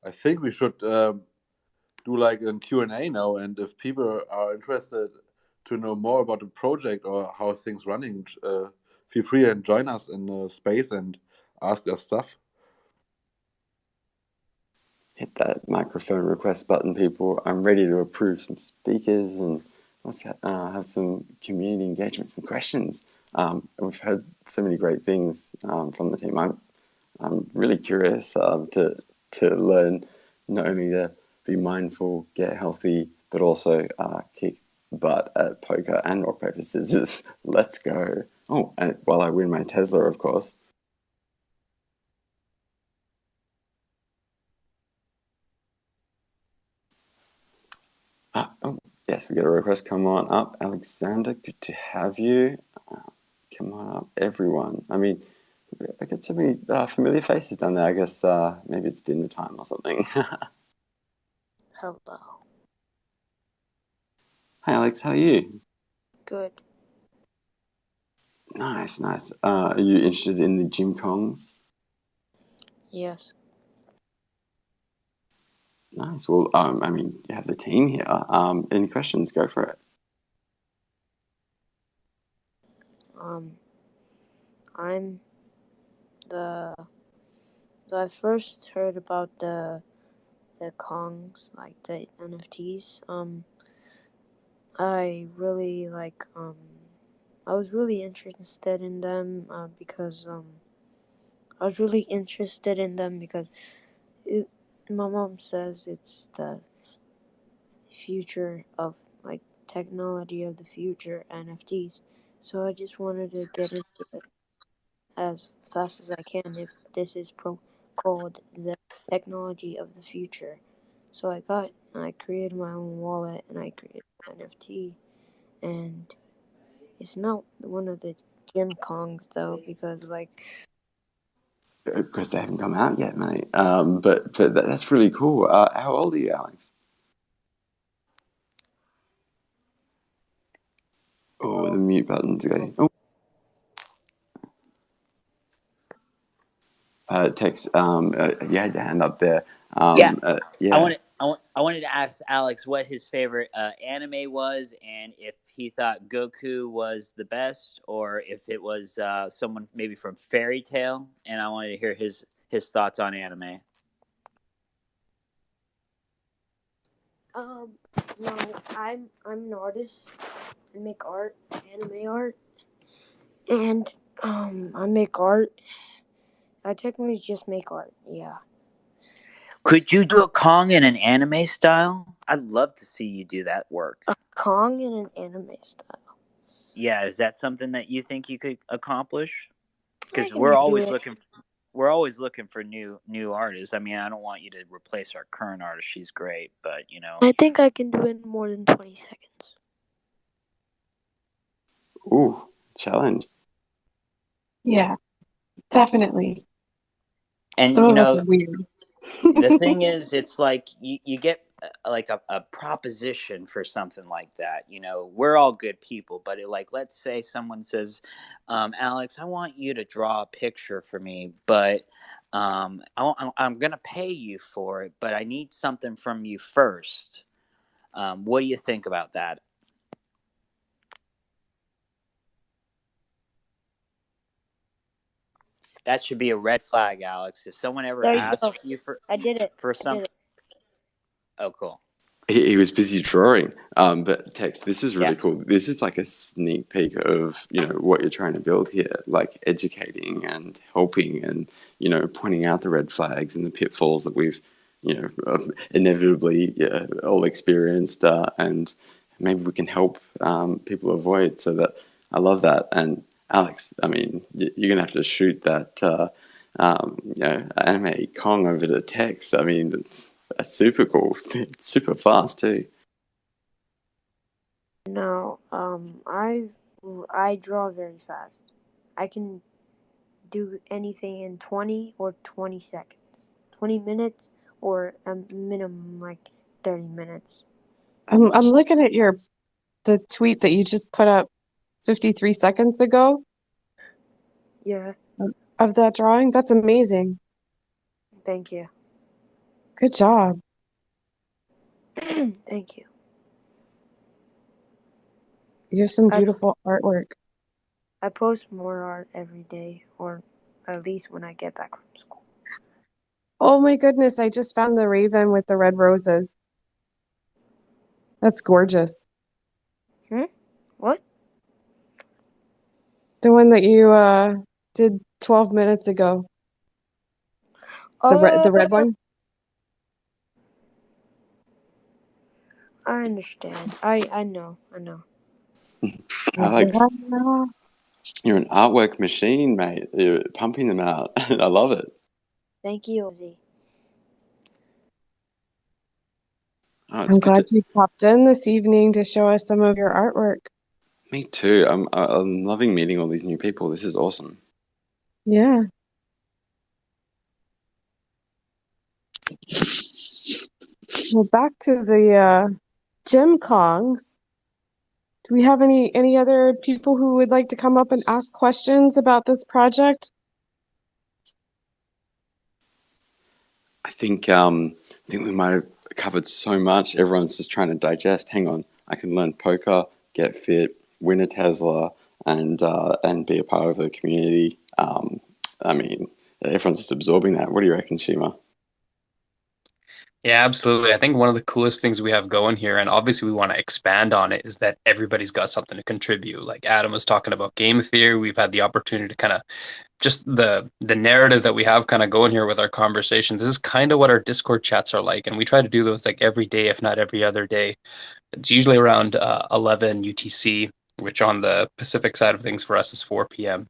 A: I think we should do like a Q&A now, and if people are interested to know more about the project or how things running, feel free and join us in the space and ask us stuff.
B: Hit that microphone request button, people. I'm ready to approve some speakers and let's have some community engagement, some questions. We've heard so many great things from the team. I'm really curious to learn not only to be mindful, get healthy, but also kick butt at poker and rock, paper, scissors. Let's go. Oh, and while I win my Tesla, of course. Oh, yes, we got a request. Come on up. Alexander, good to have you. Come on up, everyone. I mean, I get so many familiar faces down there. I guess maybe it's dinner time or something.
K: Hello.
B: Hi, Alex. How are you?
K: Good.
B: Nice. Are you interested in the GymKongZ?
K: Yes.
B: Nice. Well, I mean, you have the team here. Any questions? Go for it.
K: I first heard about the Kongs, like the NFTs. I was really interested in them because my mom says it's the future of like technology of the future, NFTs. So I just wanted to get into it as fast as I can if this is called the technology of the future. So I created my own wallet and I created an NFT, and it's not one of the GymKongZ though because
B: Because they haven't come out yet, mate. But that's really cool. How old are you, Alex? Oh, the mute button's going. Oh. Tex, you had your hand up there.
C: Yeah.
B: Yeah.
C: I wanted to ask Alex what his favorite anime was, and if he thought Goku was the best, or if it was someone maybe from Fairy Tale, and I wanted to hear his thoughts on anime.
K: No, I'm an artist. I make art, anime art, and I make art. I technically just make art. Yeah.
C: Could you do a Kong in an anime style? I'd love to see you do that work.
K: A Kong in an anime style.
C: Yeah, is that something that you think you could accomplish? Because
K: I
C: we're
K: can do
C: always
K: it.
C: looking for new artists. I mean, I don't want you to replace our current artist. She's great, but you know.
K: I think I can do it in more than 20 seconds.
B: Ooh, challenge.
D: Yeah, definitely.
C: And
D: Some
C: you
D: of us
C: know,
D: are weird.
C: the thing is, it's like you get like a proposition for something like that. You know, we're all good people, but like, let's say someone says, Alex, I want you to draw a picture for me, but I'm going to pay you for it, but I need something from you first. What do you think about that? That should be a red flag, Alex. If someone ever
K: There you go.
C: asks you
K: I did it.
C: for
K: I did
C: something,
K: it.
C: oh, cool.
B: He was busy drawing. But Tex, this is really
C: Yeah.
B: cool. This is like a sneak peek of, what you're trying to build here, like educating and helping and, pointing out the red flags and the pitfalls that we've, inevitably all experienced, and maybe we can help people avoid. So that I love that. And Alex, I mean, you're gonna have to shoot that anime Kong over to Tex. I mean, that's super cool, super fast too.
K: No, I draw very fast. I can do anything in 20 or 20 seconds. 20 minutes or a minimum like 30 minutes.
D: I'm looking at the tweet that you just put up 53 seconds ago
K: Yeah,
D: of that drawing. That's amazing.
K: thank you.
D: Good job.
K: Thank you.
D: You have some
K: I,
D: beautiful artwork.
K: I post more art every day, or at least when I get back from school.
D: Oh my goodness, I just found the raven with the red roses. That's gorgeous.
K: What?
D: The one that you did 12 minutes ago. The red one?
K: I understand. I know.
B: Alex, you're an artwork machine, mate. You're pumping them out. I love it.
K: Thank you, Z.
B: Oh,
D: I'm glad you popped in this evening to show us some of your artwork.
B: Me too. I'm loving meeting all these new people. This is awesome.
D: Yeah. Well, back to the GymKongZ. Do we have any other people who would like to come up and ask questions about this project?
B: I think we might have covered so much. Everyone's just trying to digest. Hang on, I can learn poker, get fit, win a Tesla, and be a part of the community. I mean, everyone's just absorbing that. What do you reckon, Shima?
F: Yeah, absolutely. I think one of the coolest things we have going here, and obviously we want to expand on it, is that everybody's got something to contribute. Like Adam was talking about game theory. We've had the opportunity to kind of just the narrative that we have kind of going here with our conversation. This is kind of what our Discord chats are like, and we try to do those like every day, if not every other day. It's usually around 11 UTC, which on the Pacific side of things for us is 4 p.m.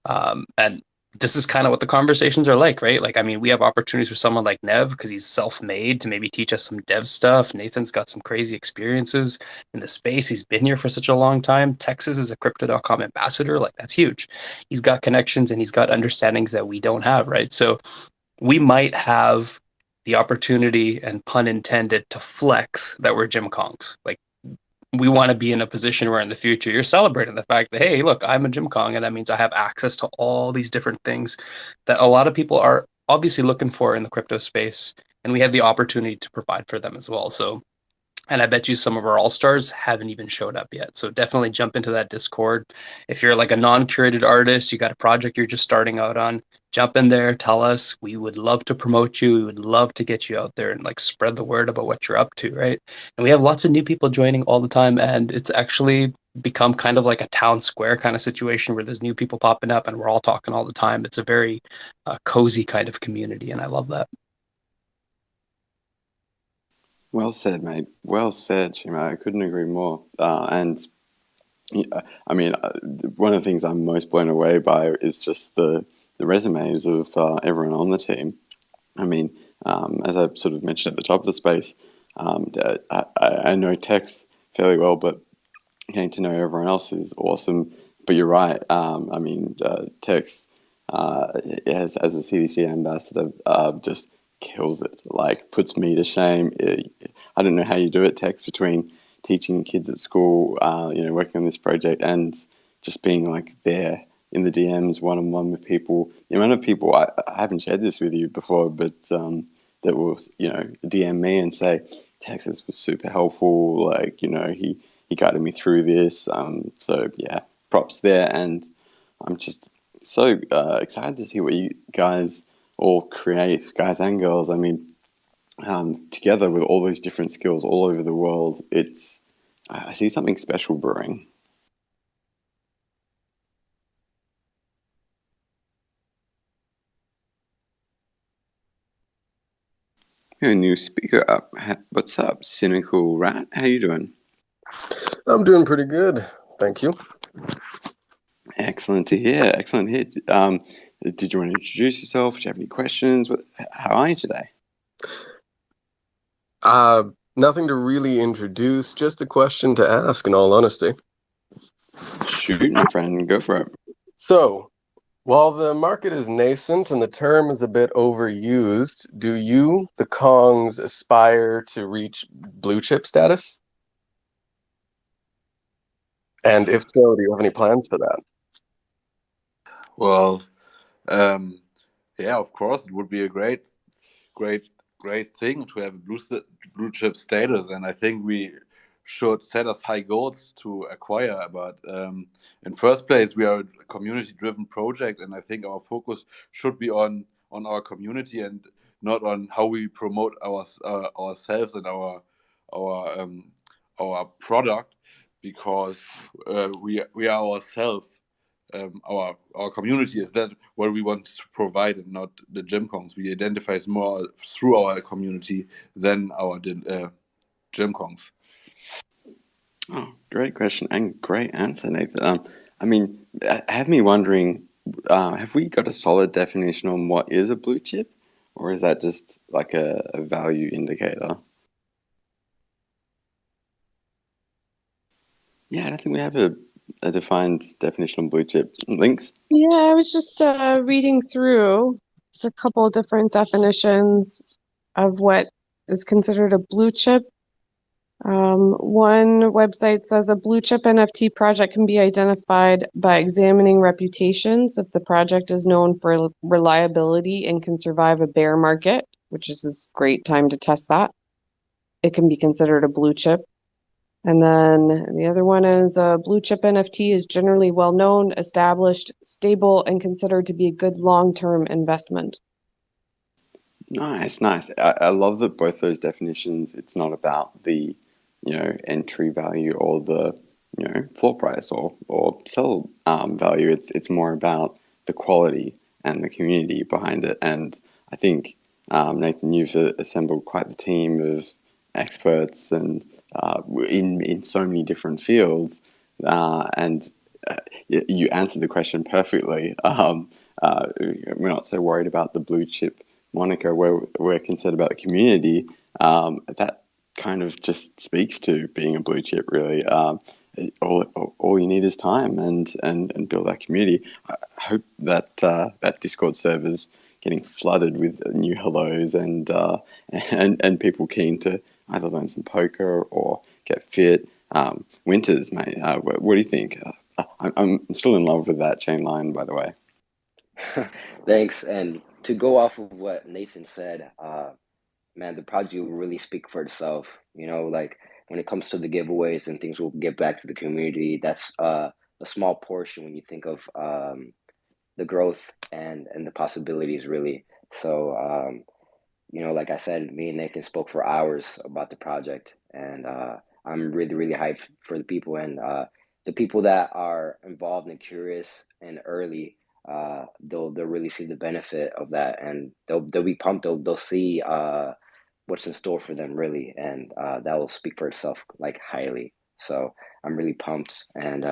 F: And this is kind of what the conversations are like, right? Like, I mean, we have opportunities for someone like Nev because he's self-made to maybe teach us some dev stuff. Nathan's got some crazy experiences in the space. He's been here for such a long time. Texas is a crypto.com ambassador. Like, that's huge. He's got connections and he's got understandings that we don't have, right? So we might have the opportunity, and pun intended, to flex that we're GymKongZ. Like, we want to be in a position where in the future you're celebrating the fact that, hey, look, I'm a GymKong, and that means I have access to all these different things that a lot of people are obviously looking for in the crypto space, and we have the opportunity to provide for them as well. So And I bet you some of our all-stars haven't even showed up yet. So definitely jump into that Discord. If you're like a non-curated artist, you got a project you're just starting out on, jump in there, tell us. We would love to promote you. We would love to get you out there and like spread the word about what you're up to, right? And we have lots of new people joining all the time, and it's actually become kind of like a town square kind of situation where there's new people popping up and we're all talking all the time. It's a very cozy kind of community, and I love that.
B: Well said, mate. Well said, Chima. I couldn't agree more. I mean, one of the things I'm most blown away by is just the resumes of everyone on the team. I mean, as I sort of mentioned at the top of the space, I know Tex fairly well, but getting to know everyone else is awesome. But you're right. I mean, Tex, as a CDC ambassador, just kills it. Like, puts me to shame. I don't know how you do it, Tex, between teaching kids at school, working on this project, and just being like there in the DMs one on one with people. The amount of people I haven't shared this with you before, but that will DM me and say Texas was super helpful. Like he guided me through this. So yeah, props there, and I'm just so excited to see what you guys all create, guys and girls. I mean, together with all those different skills all over the world, I see something special brewing. A new speaker up. What's up, Cynical Rat? How you doing?
L: I'm doing pretty good, thank you.
B: Excellent to hear. Excellent to hear. Did you want to introduce yourself? Do you have any questions? How are you today?
L: Nothing to really introduce, just a question to ask, in all honesty.
B: Shoot, my friend, go for it.
L: So, while the market is nascent and the term is a bit overused, do you, the Kongs, aspire to reach blue chip status? And if so, do you have any plans for that?
A: Well, yeah, of course, it would be a great thing to have a blue chip status, and I think we should set us high goals to acquire. But in first place, we are a community-driven project, and I think our focus should be on our community and not on how we promote ourselves and our product, because we are ourselves. Our community is that what we want to provide, and not the GymKongZ. We identify more through our community than our GymKongZ.
B: Oh, great question and great answer, Nathan. I mean, have me wondering, have we got a solid definition on what is a blue chip, or is that just like a value indicator? Yeah, I don't think we have a defined definition on blue chip. Links?
D: Yeah, I was just reading through a couple of different definitions of what is considered a blue chip. One website says a blue chip NFT project can be identified by examining reputations if the project is known for reliability and can survive a bear market, which is a great time to test that. It can be considered a blue chip. And then the other one is a blue chip NFT is generally well known, established, stable, and considered to be a good long-term investment.
B: Nice. I love that both those definitions, it's not about the, entry value or the, floor price or sell value. It's more about the quality and the community behind it. And I think, Nathan, you've assembled quite the team of experts and in so many different fields, and you answered the question perfectly. We're not so worried about the blue chip moniker. We're concerned about the community. That kind of just speaks to being a blue chip, really. All you need is time and build that community. I hope that that Discord server's getting flooded with new hellos and people keen to either learn some poker or get fit. Winters, mate, what do you think? I'm still in love with that chain line, by the way.
G: Thanks. And to go off of what Nathan said, man, the project will really speak for itself. Like when it comes to the giveaways and things we'll give back to the community, that's a small portion when you think of the growth and the possibilities, really. So like I said, me and Nathan spoke for hours about the project, and I'm really, really hyped for the people, and the people that are involved and curious and early. They'll really see the benefit of that, and they'll be pumped. They'll see what's in store for them, really, and that will speak for itself, like, highly. So I'm really pumped, and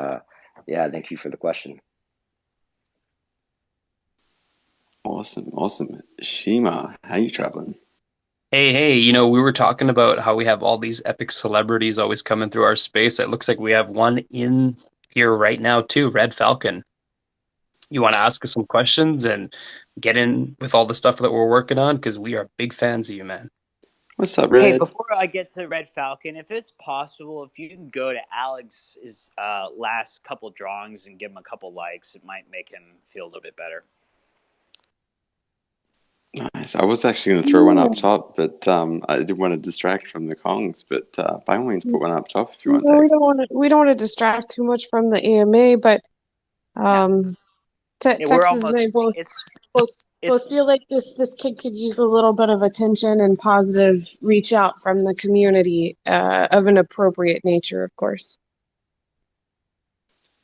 G: yeah, thank you for the question.
B: Awesome. Shima, how you traveling?
F: Hey, we were talking about how we have all these epic celebrities always coming through our space. It looks like we have one in here right now too, Red Falcon. You want to ask us some questions and get in with all the stuff that we're working on? Because we are big fans of you, man.
B: What's up,
C: Hey,
B: Red?
C: before I get to Red Falcon, if it's possible, if you can go to Alex's last couple drawings and give him a couple likes, it might make him feel a little bit better.
B: Nice. I was actually going to throw one up top, but I didn't want to distract from the Kongs. But by all means, put one up top if you want.
D: No, we don't want to distract too much from the AMA, but Texas and I both feel like this kid could use a little bit of attention and positive reach out from the community of an appropriate nature, of course.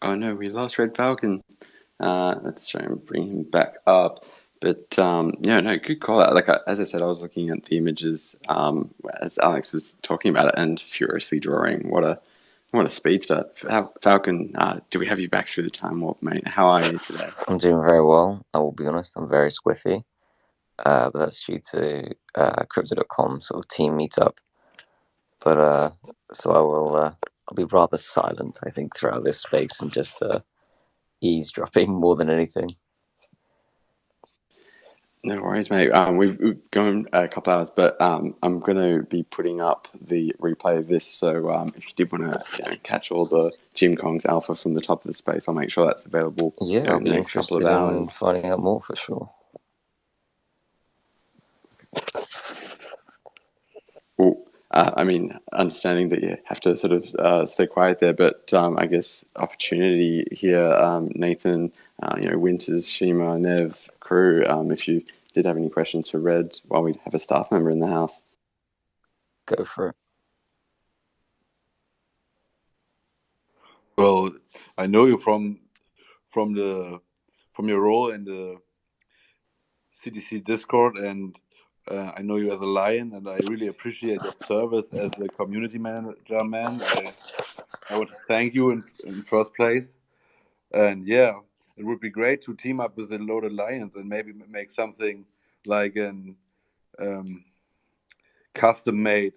B: Oh no, we lost Red Falcon. Let's try and bring him back up. But good call out. Like as I said, I was looking at the images as Alex was talking about it and furiously drawing. What a speedster. Falcon, do we have you back through the time warp, mate? How are you today?
M: I'm doing very well. I will be honest. I'm very squiffy, but that's due to Crypto.com sort of team meetup. But so I'll be rather silent, I think, throughout this space and just eavesdropping more than anything.
B: No worries, mate. We've gone a couple hours, but I'm going to be putting up the replay of this. So if you did want to catch all the GymKongZ alpha from the top of the space, I'll make sure that's available.
M: Yeah, I'll
B: in
M: be
B: the next couple of
M: interested
B: hours.
M: in finding out more for sure.
B: Well, understanding that you have to sort of stay quiet there, but I guess opportunity here, Nathan, Winters, Shima, Nev, crew, if you did have any questions for Red while we have a staff member in the house.
M: Go for it.
A: Well, I know you from your role in the CDC Discord, and I know you as a lion, and I really appreciate your service as the community manager, man. I want to thank you in first place, and yeah, it would be great to team up with the Loaded Lions and maybe make something like an custom-made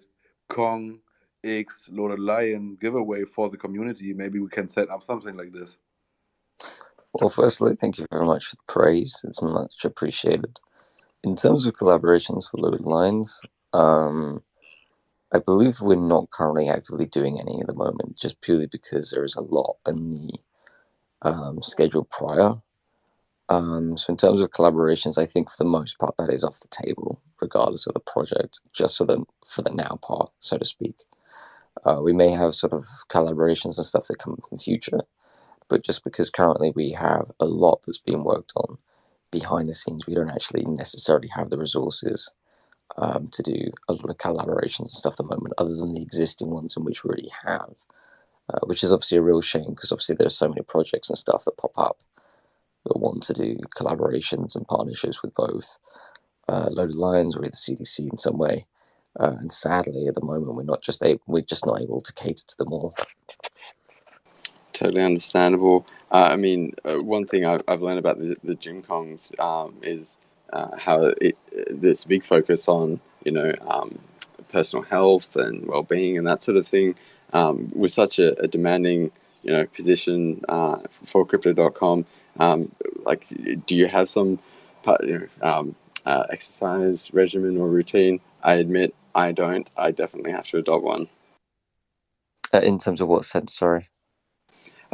A: Kong X Loaded Lion giveaway for the community. Maybe we can set up something like this.
M: Well, firstly, thank you very much for the praise. It's much appreciated. In terms of collaborations for Loaded Lines, I believe we're not currently actively doing any at the moment, just purely because there is a lot in the schedule prior. So in terms of collaborations, I think for the most part that is off the table, regardless of the project, just for the now part, so to speak. We may have sort of collaborations and stuff that come in the future, but just because currently we have a lot that's being worked on behind the scenes, we don't actually necessarily have the resources to do a lot of collaborations and stuff at the moment, other than the existing ones in which we already have, which is obviously a real shame because obviously there's so many projects and stuff that pop up that want to do collaborations and partnerships with both Loaded Lions or the CDC in some way. And sadly, at the moment, we're just not able to cater to them all.
B: Totally understandable. One thing I've learned about the GymKongZ is how there's a big focus on personal health and well-being and that sort of thing. With such a demanding position for Crypto.com, do you have some exercise regimen or routine? I admit I don't. I definitely have to adopt one.
M: In terms of what sense? Sorry.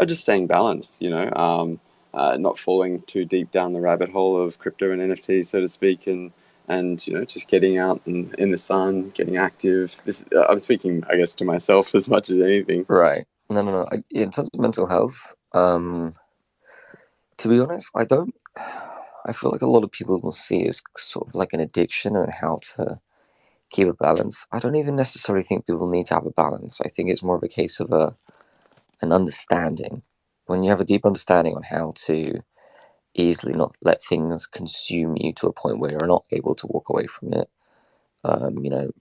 B: Just staying balanced, not falling too deep down the rabbit hole of crypto and NFTs, so to speak, and and just getting out in the sun, getting active. This I'm speaking, I guess, to myself as much as anything.
M: Right. No. In terms of mental health, to be honest, I don't. I feel like a lot of people will see it as sort of like an addiction and how to keep a balance. I don't even necessarily think people need to have a balance. I think it's more of a case of an understanding. When you have a deep understanding on how to easily not let things consume you to a point where you're not able to walk away from it.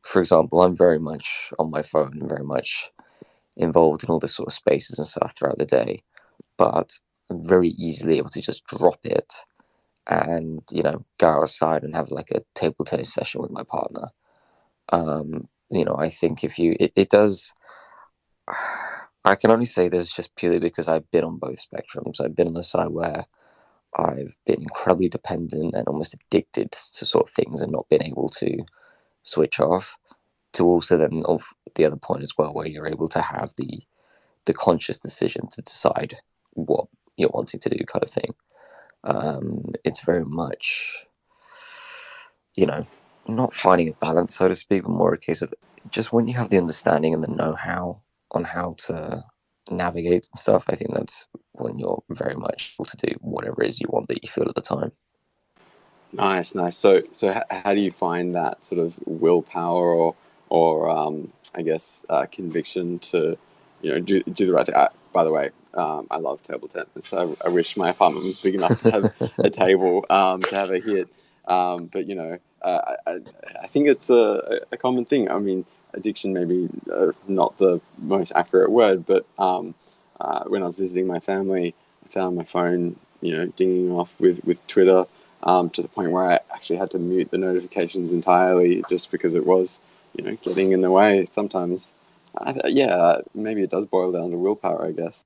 M: For example, I'm very much on my phone and very much involved in all this sort of spaces and stuff throughout the day, but I'm very easily able to just drop it and go outside and have like a table tennis session with my partner. I think if it does. I can only say this just purely because I've been on both spectrums. I've been on the side where I've been incredibly dependent and almost addicted to sort of things and not been able to switch off, to also then of the other point as well, where you're able to have the conscious decision to decide what you're wanting to do, kind of thing. It's very much, not finding a balance, so to speak, but more a case of just when you have the understanding and the know-how on how to navigate and stuff, I think that's when you're very much able to do whatever it is you want that you feel at the time.
B: Nice. So how do you find that sort of willpower or I guess conviction to do the right thing? By the way, I love table tennis. I wish my apartment was big enough to have a table to have a hit. But I think it's a common thing. I mean, addiction maybe not the most accurate word, but when I was visiting my family, I found my phone dinging off with Twitter. To the point where I actually had to mute the notifications entirely just because it was, getting in the way sometimes. Maybe it does boil down to willpower, I guess.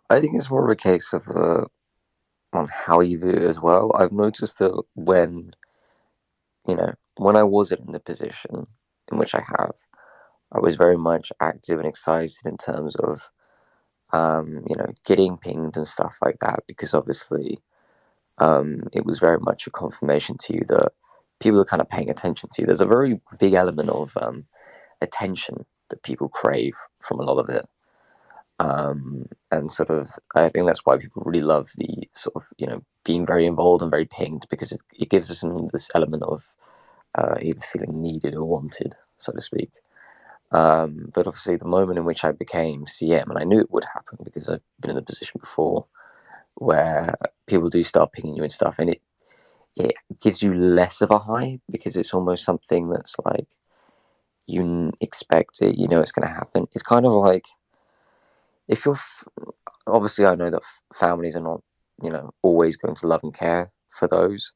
M: I think it's more of a case of on how you view it as well. I've noticed that when I wasn't in the position in which I have, I was very much active and excited in terms of getting pinged and stuff like that, because obviously it was very much a confirmation to you that people are kind of paying attention to you. There's a very big element of attention that people crave from a lot of it. And sort of, I think that's why people really love the sort of, being very involved and very pinged, because it gives us this element of either feeling needed or wanted, so to speak. But obviously, the moment in which I became CM, and I knew it would happen because I've been in the position before where people do start pinging you and stuff, and it gives you less of a high because it's almost something that's like you expect it, it's going to happen. It's kind of like if you're obviously, I know that families are not always going to love and care for those,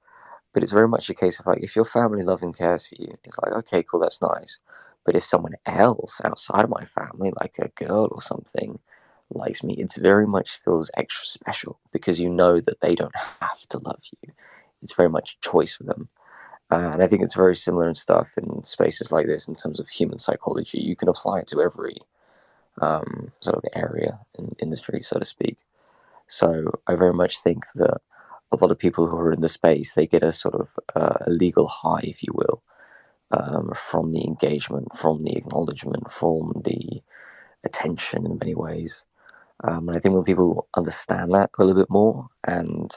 M: but it's very much a case of like if your family love and cares for you, it's like, okay, cool, that's nice. But if someone else outside of my family, like a girl or something, likes me, it very much feels extra special because you know that they don't have to love you. It's very much a choice for them. And I think it's very similar in stuff in spaces like this in terms of human psychology. You can apply it to every sort of area in industry, so to speak. So I very much think that a lot of people who are in the space, they get a sort of a legal high, if you will, from the engagement, from the acknowledgement, from the attention in many ways. And I think when people understand that a little bit more and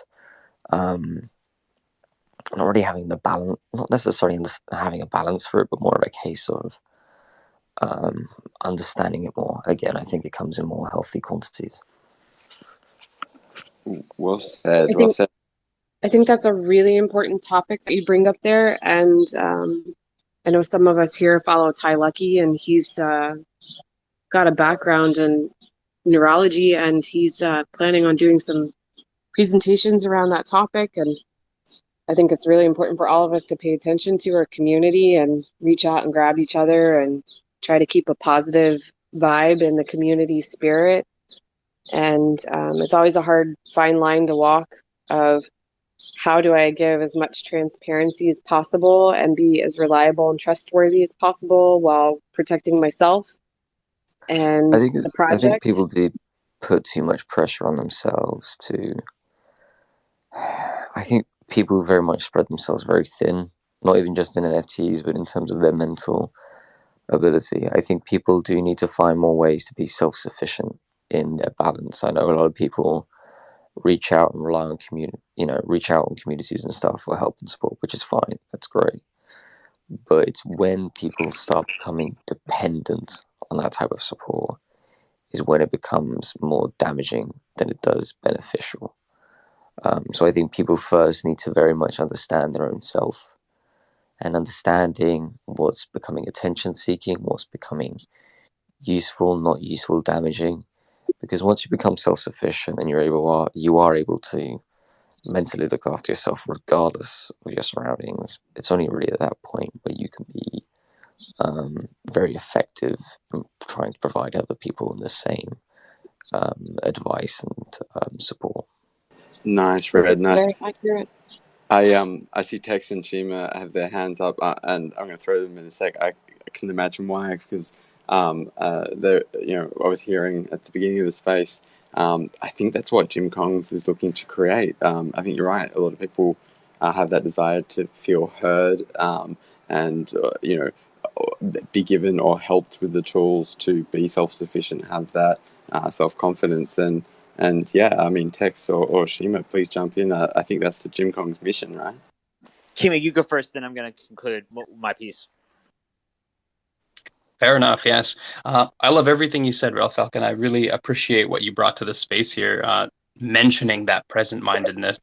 M: not really having the balance, not necessarily having a balance for it, but more of a case of understanding it more. Again, I think it comes in more healthy quantities.
B: Well said. Well said.
D: I think that's a really important topic that you bring up there. And I know some of us here follow Ty Lucky, and he's got a background in neurology, and he's planning on doing some presentations around that topic. And I think it's really important for all of us to pay attention to our community and reach out and grab each other and try to keep a positive vibe in the community spirit. And it's always a hard, fine line to walk of how do I give as much transparency as possible and be as reliable and trustworthy as possible while protecting myself and the project.
M: I think people do put too much pressure on themselves to. I think people very much spread themselves very thin, not even just in NFTs, but in terms of their mental ability. I think people do need to find more ways to be self-sufficient in their balance. I know a lot of people reach out and rely on reach out on communities and stuff for help and support, which is fine. That's great. But it's when people start becoming dependent on that type of support is when it becomes more damaging than it does beneficial. So I think people first need to very much understand their own self, and understanding what's becoming attention seeking, what's becoming useful, not useful, damaging. Because once you become self-sufficient and you are able to mentally look after yourself regardless of your surroundings, it's only really at that point where you can be very effective in trying to provide other people the same advice and support.
B: Nice, Red. Nice.
D: Very accurate.
B: I see Tex and Shima have their hands up, and I'm going to throw them in a sec. I can imagine why, because they're, I was hearing at the beginning of the space. I think that's what GymKongZ is looking to create. I think you're right. A lot of people have that desire to feel heard, and be given or helped with the tools to be self-sufficient, have that self-confidence, and yeah, I mean, Tex or Shima, please jump in. I think that's the GymKongZ mission, right?
C: Shima, you go first, then I'm going to conclude my piece.
F: Fair enough, yes. I love everything you said, Ralph Falcon. I really appreciate what you brought to the space here, mentioning that present-mindedness.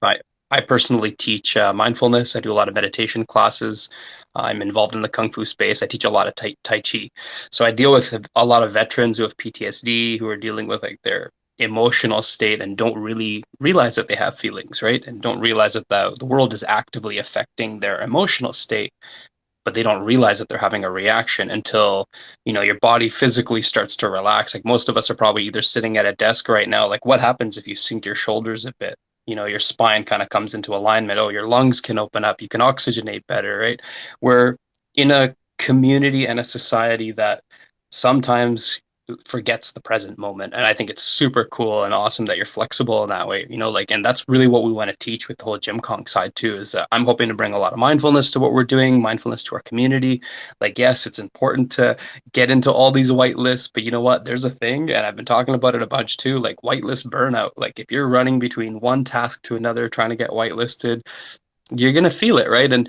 F: I personally teach mindfulness. I do a lot of meditation classes. I'm involved in the Kung Fu space. I teach a lot of Tai Chi. So I deal with a lot of veterans who have PTSD, who are dealing with like their emotional state and don't really realize that they have feelings, right? And don't realize that the world is actively affecting their emotional state, but they don't realize that they're having a reaction until, your body physically starts to relax. Like most of us are probably either sitting at a desk right now. Like what happens if you sink your shoulders a bit? Your spine kind of comes into alignment. Oh, your lungs can open up. You can oxygenate better, right? We're in a community and a society that sometimes forgets the present moment. And I think it's super cool and awesome that you're flexible in that way, and that's really what we want to teach with the whole GymKong side too, is that I'm hoping to bring a lot of mindfulness to what we're doing, mindfulness to our community. Like, yes, it's important to get into all these whitelists, but you know what? There's a thing, and I've been talking about it a bunch too, like whitelist burnout. Like if you're running between one task to another, trying to get whitelisted, you're going to feel it, right? And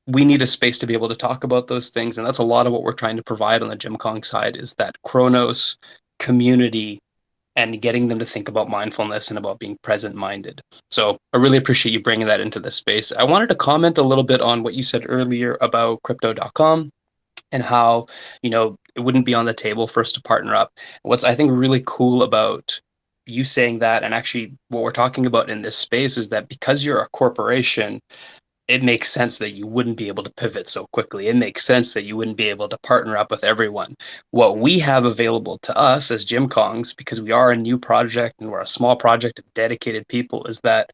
F: we need a space to be able to talk about those things. And that's a lot of what we're trying to provide on the GymKong side, is that Chronos community and getting them to think about mindfulness and about being present-minded. So I really appreciate you bringing that into this space. I wanted to comment a little bit on what you said earlier about crypto.com and how, it wouldn't be on the table for us to partner up. What's, I think, really cool about you saying that, and actually what we're talking about in this space, is that because you're a corporation, it makes sense that you wouldn't be able to pivot so quickly. It makes sense that you wouldn't be able to partner up with everyone. What we have available to us as GymKongZ, because we are a new project and we're a small project of dedicated people, is that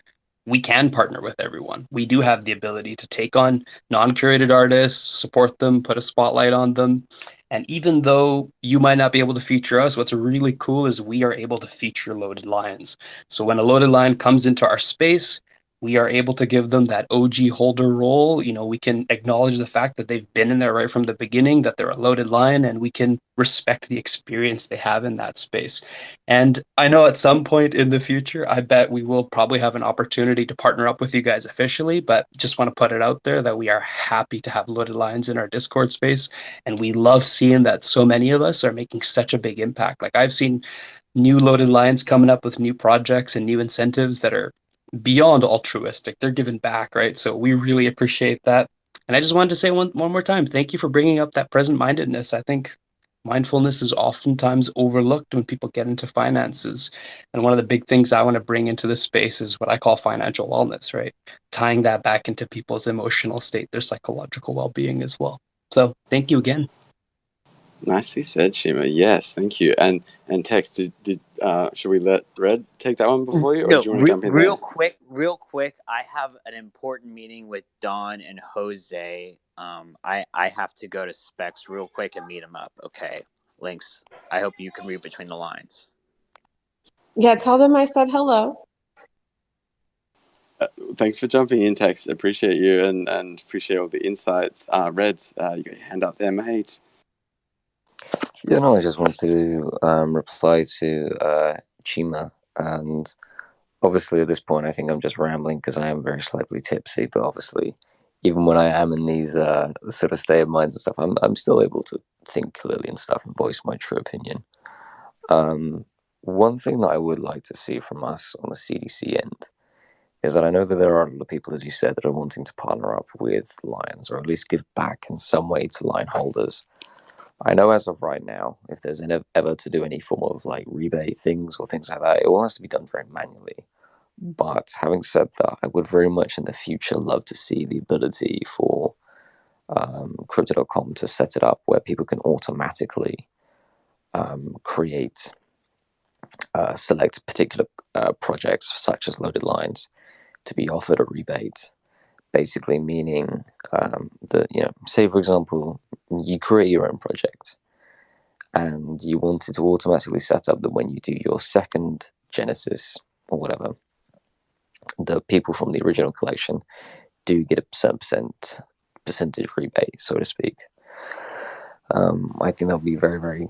F: we can partner with everyone. We do have the ability to take on non-curated artists, support them, put a spotlight on them. And even though you might not be able to feature us, what's really cool is we are able to feature Loaded Lions. So when a Loaded Lion comes into our space, we are able to give them that OG holder role. We can acknowledge the fact that they've been in there right from the beginning, that they're a Loaded Lion, and we can respect the experience they have in that space. And I know at some point in the future, I bet we will probably have an opportunity to partner up with you guys officially, but just want to put it out there that we are happy to have Loaded Lions in our Discord space. And we love seeing that so many of us are making such a big impact. Like I've seen new Loaded Lions coming up with new projects and new incentives that are beyond altruistic. They're giving back, right? So we really appreciate that. And I just wanted to say one more time, thank you for bringing up that present-mindedness. I think mindfulness is oftentimes overlooked when people get into finances. And one of the big things I want to bring into this space is what I call financial wellness, right? Tying that back into people's emotional state, their psychological well-being as well. So thank you again.
B: Nicely said, Shima. Yes, thank you. And Tex, should we let Red take that one before you, or do you want to jump in
C: real quick? I have an important meeting with Don and Jose. I have to go to Specs real quick and meet them up. Okay, Links. I hope you can read between the lines.
D: Yeah, tell them I said hello.
B: Thanks for jumping in, Tex. Appreciate you and appreciate all the insights. Red, you got your hand up there, mate.
M: Yeah, no, I just wanted to reply to Chima, and obviously at this point I think I'm just rambling because I am very slightly tipsy, but obviously even when I am in these sort of state of minds and stuff, I'm still able to think clearly and stuff and voice my true opinion. One thing that I would like to see from us on the CDC end is that I know that there are a lot of people, as you said, that are wanting to partner up with Lions or at least give back in some way to line holders. I know as of right now, if there's ever to do any form of like rebate things or things like that, it all has to be done very manually. But having said that, I would very much in the future love to see the ability for Crypto.com to set it up where people can automatically create select particular projects such as loaded lines to be offered a rebate. Basically, meaning that, say for example, you create your own project and you wanted to automatically set up that when you do your second Genesis or whatever, the people from the original collection do get a certain percentage rebate, so to speak. I think that would be very, very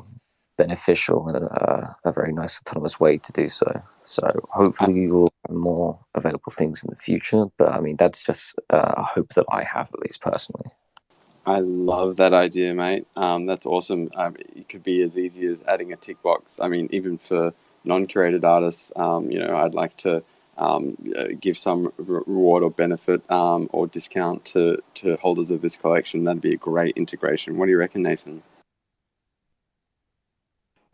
M: beneficial and a very nice autonomous way to do so. So hopefully we will have more available things in the future, but I mean, that's just a hope that I have, at least personally.
B: I love that idea, mate. That's awesome. It could be as easy as adding a tick box. I mean, even for non-curated artists, I'd like to give some reward or benefit or discount to holders of this collection. That'd be a great integration. What do you reckon, Nathan?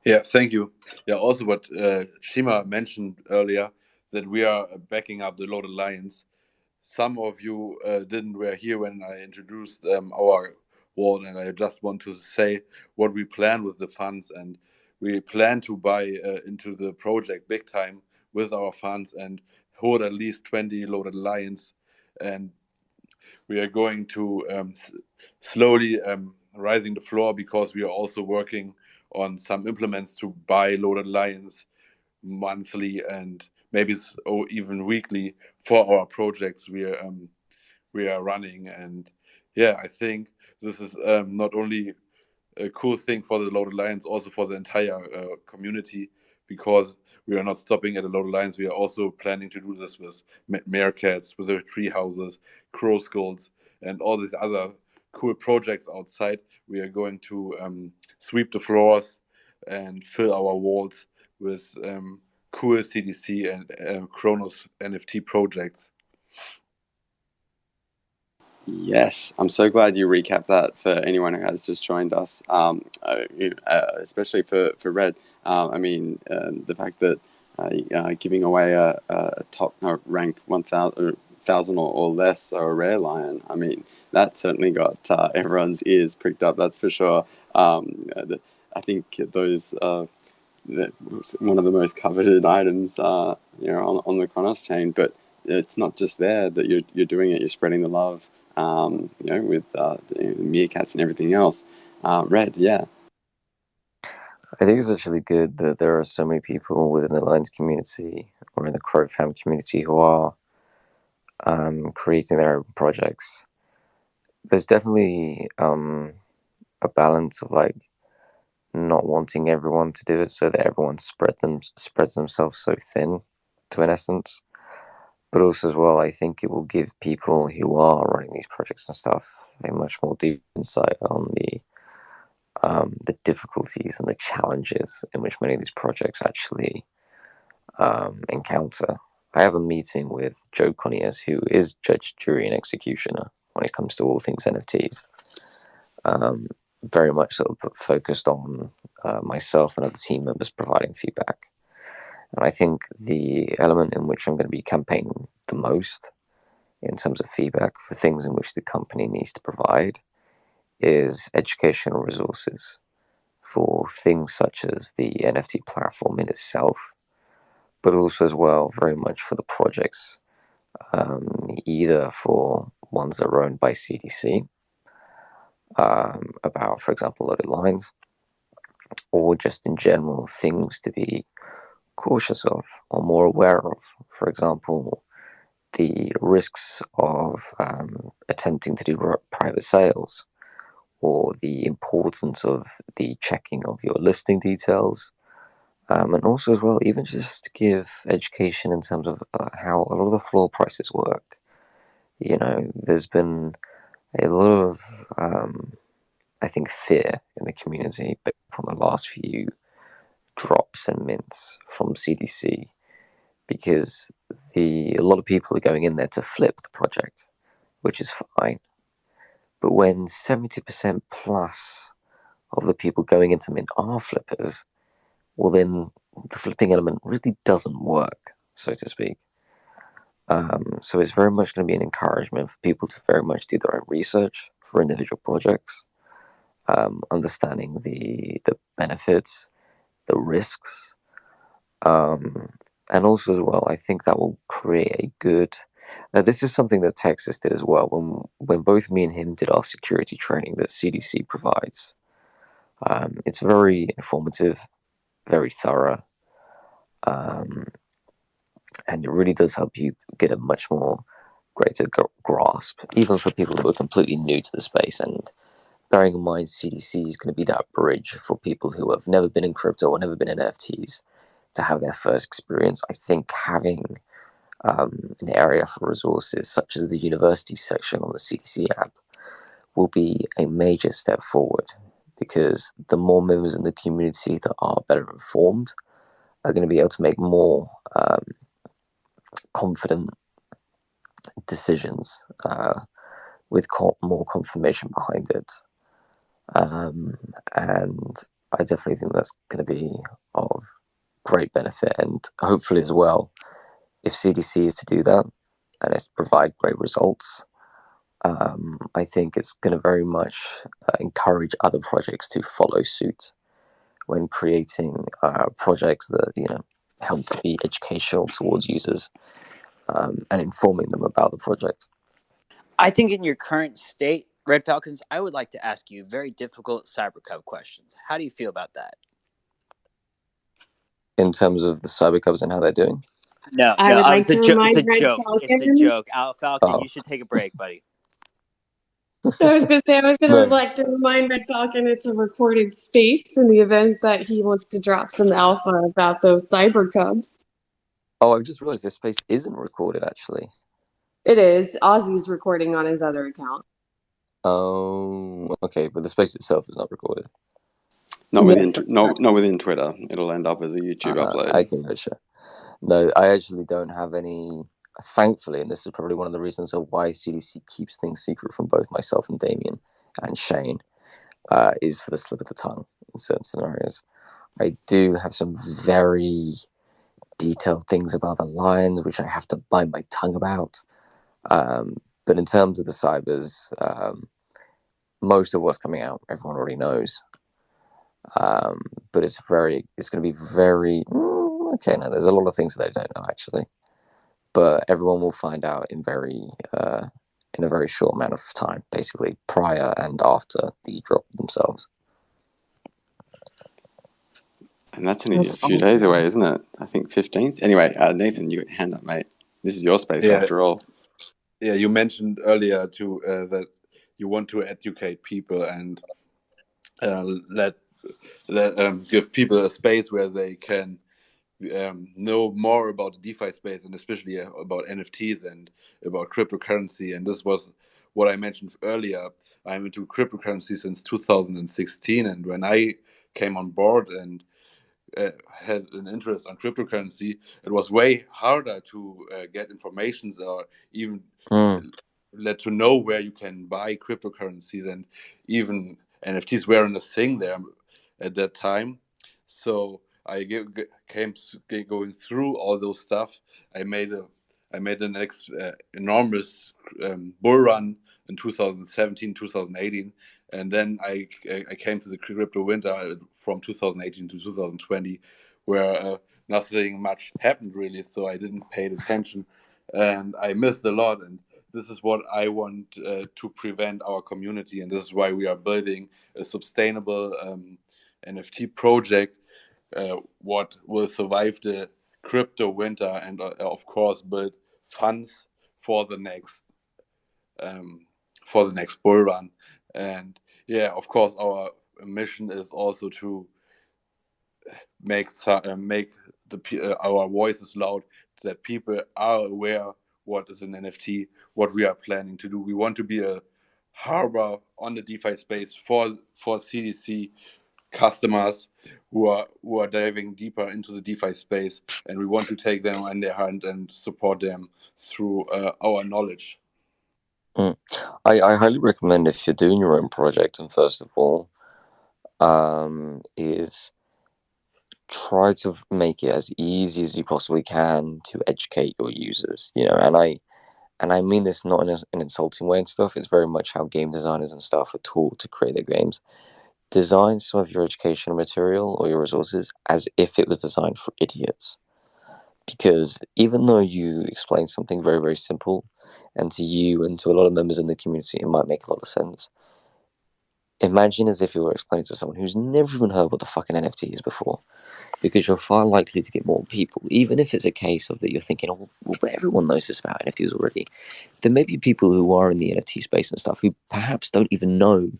A: Yeah, thank you. Yeah, also what Shima mentioned earlier, that we are backing up the Loaded Lions. Some of you didn't were here when I introduced our wall, and I just want to say what we plan with the funds, and we plan to buy into the project big time with our funds and hold at least 20 Loaded Lions, and we are going to slowly rising the floor, because we are also working on some implements to buy Loaded Lions monthly and maybe or even weekly for our projects we are running. And yeah, I think this is not only a cool thing for the Loaded Lions, also for the entire community, because we are not stopping at the Loaded Lions. We are also planning to do this with meerkats, with the tree houses, crow skulls, and all these other cool projects outside. We are going to sweep the floors and fill our walls with cool CDC and Kronos NFT projects.
B: Yes, I'm so glad you recapped that for anyone who has just joined us, especially for Red. The fact that giving away a top rank 1,000 or less or a rare lion, I mean, that certainly got everyone's ears pricked up, that's for sure. I think those one of the most coveted items, on the Kronos chain, but it's not just there that you're doing it, you're spreading the love. With meerkats and everything else. Red, yeah.
M: I think it's actually good that there are so many people within the Lions community or in the Crow Fam community who are creating their own projects. There's definitely a balance of like not wanting everyone to do it, so that everyone spreads themselves so thin, to an essence. But also as well, I think it will give people who are running these projects and stuff a much more deep insight on the difficulties and the challenges in which many of these projects actually encounter. I have a meeting with Joe Coniers, who is judge, jury, and executioner when it comes to all things NFTs. Very much sort of focused on myself and other team members providing feedback. And I think the element in which I'm going to be campaigning the most in terms of feedback for things in which the company needs to provide is educational resources for things such as the NFT platform in itself, but also as well very much for the projects, either for ones that are owned by CDC, about, for example, loaded lines, or just in general things to be cautious of or more aware of. For example, the risks of attempting to do private sales, or the importance of the checking of your listing details, and also as well, even just to give education in terms of how a lot of the floor prices work. There's been a lot of, I think, fear in the community based on the last few drops and mints from CDC, because a lot of people are going in there to flip the project, which is fine. But when 70% plus of the people going into mint are flippers, well, then the flipping element really doesn't work, so to speak. So it's very much going to be an encouragement for people to very much do their own research for individual projects, understanding the benefits, the risks, and also as well, I think that will create a good. This is something that Texas did as well when both me and him did our security training that CDC provides. It's very informative, very thorough, and it really does help you get a much more greater grasp, even for people who are completely new to the space. And bearing in mind, CDC is going to be that bridge for people who have never been in crypto or never been in NFTs to have their first experience. I think having an area for resources such as the university section on the CDC app will be a major step forward, because the more members in the community that are better informed are going to be able to make more confident decisions with more confirmation behind it. And I definitely think that's going to be of great benefit. And hopefully as well, if CDC is to do that and it's to provide great results, I think it's going to very much encourage other projects to follow suit when creating projects that help to be educational towards users, and informing them about the project.
C: I think in your current state, Red Falcons, I would like to ask you very difficult Cyber Cub questions. How do you feel about that?
M: In terms of the Cyber Cubs and how they're doing?
C: No,
D: I would like
C: it's a
D: to
C: joke. It's
D: remind
C: a
D: Red
C: joke. It's a
D: Falcon.
C: joke. Falcon,
M: Oh.
C: you should take a break, buddy.
D: I was going to say, I was going to
M: No.
D: like to remind Red Falcon it's a recorded space in the event that he wants to drop some alpha about those cyber cubs.
M: Oh, I've just realized this space isn't recorded, actually.
D: It is. Ozzy's recording on his other account.
M: Oh, okay, but the space itself is not recorded.
B: Not
D: Yes,
B: within not within Twitter. It'll end up as a YouTube upload.
M: I can gotcha. No, I actually don't have any. Thankfully, and this is probably one of the reasons of why CDC keeps things secret from both myself and Damien and Shane, is for the slip of the tongue in certain scenarios. I do have some very detailed things about the lines, which I have to bite my tongue about. But in terms of the cybers, most of what's coming out, everyone already knows. But it's going to be very, okay, no, there's a lot of things that I don't know, actually. But everyone will find out in a very short amount of time, basically, prior and after the drop themselves.
B: And that's only just a few days away, isn't it? I think 15th. Anyway, Nathan, you hand up, mate. This is your space after all.
A: Yeah, you mentioned earlier too that you want to educate people and give people a space where they can know more about the DeFi space, and especially about NFTs and about cryptocurrency. And this was what I mentioned earlier. I'm into cryptocurrency since 2016, and when I came on board and had an interest on cryptocurrency, it was way harder to get information or even let to know where you can buy cryptocurrencies, and even NFTs weren't a thing there at that time. So I came going through all those stuff. I made an enormous bull run in 2017, 2018, and then I came to the crypto winter from 2018 to 2020, where nothing much happened really. So I didn't pay attention, and I missed a lot. And this is what I want to prevent our community, and this is why we are building a sustainable NFT project, what will survive the crypto winter, and of course build funds for the next bull run. And yeah, of course, our mission is also to make our voices loud, that people are aware what is an NFT, what we are planning to do. We want to be a harbor on the DeFi space for CDC customers who are diving deeper into the DeFi space, and we want to take them in their hand and support them through our knowledge.
M: I highly recommend, if you're doing your own project, and first of all, is try to make it as easy as you possibly can to educate your users. And I mean this not in an insulting way and stuff. It's very much how game designers and stuff are taught to create their games. Design some of your educational material or your resources as if it was designed for idiots. Because even though you explain something very, very simple, and to you and to a lot of members in the community, it might make a lot of sense. Imagine as if you were explaining to someone who's never even heard what the fucking NFT is before. Because you're far likely to get more people, even if it's a case of that you're thinking, oh, well, everyone knows this about NFTs already. There may be people who are in the NFT space and stuff who perhaps don't even know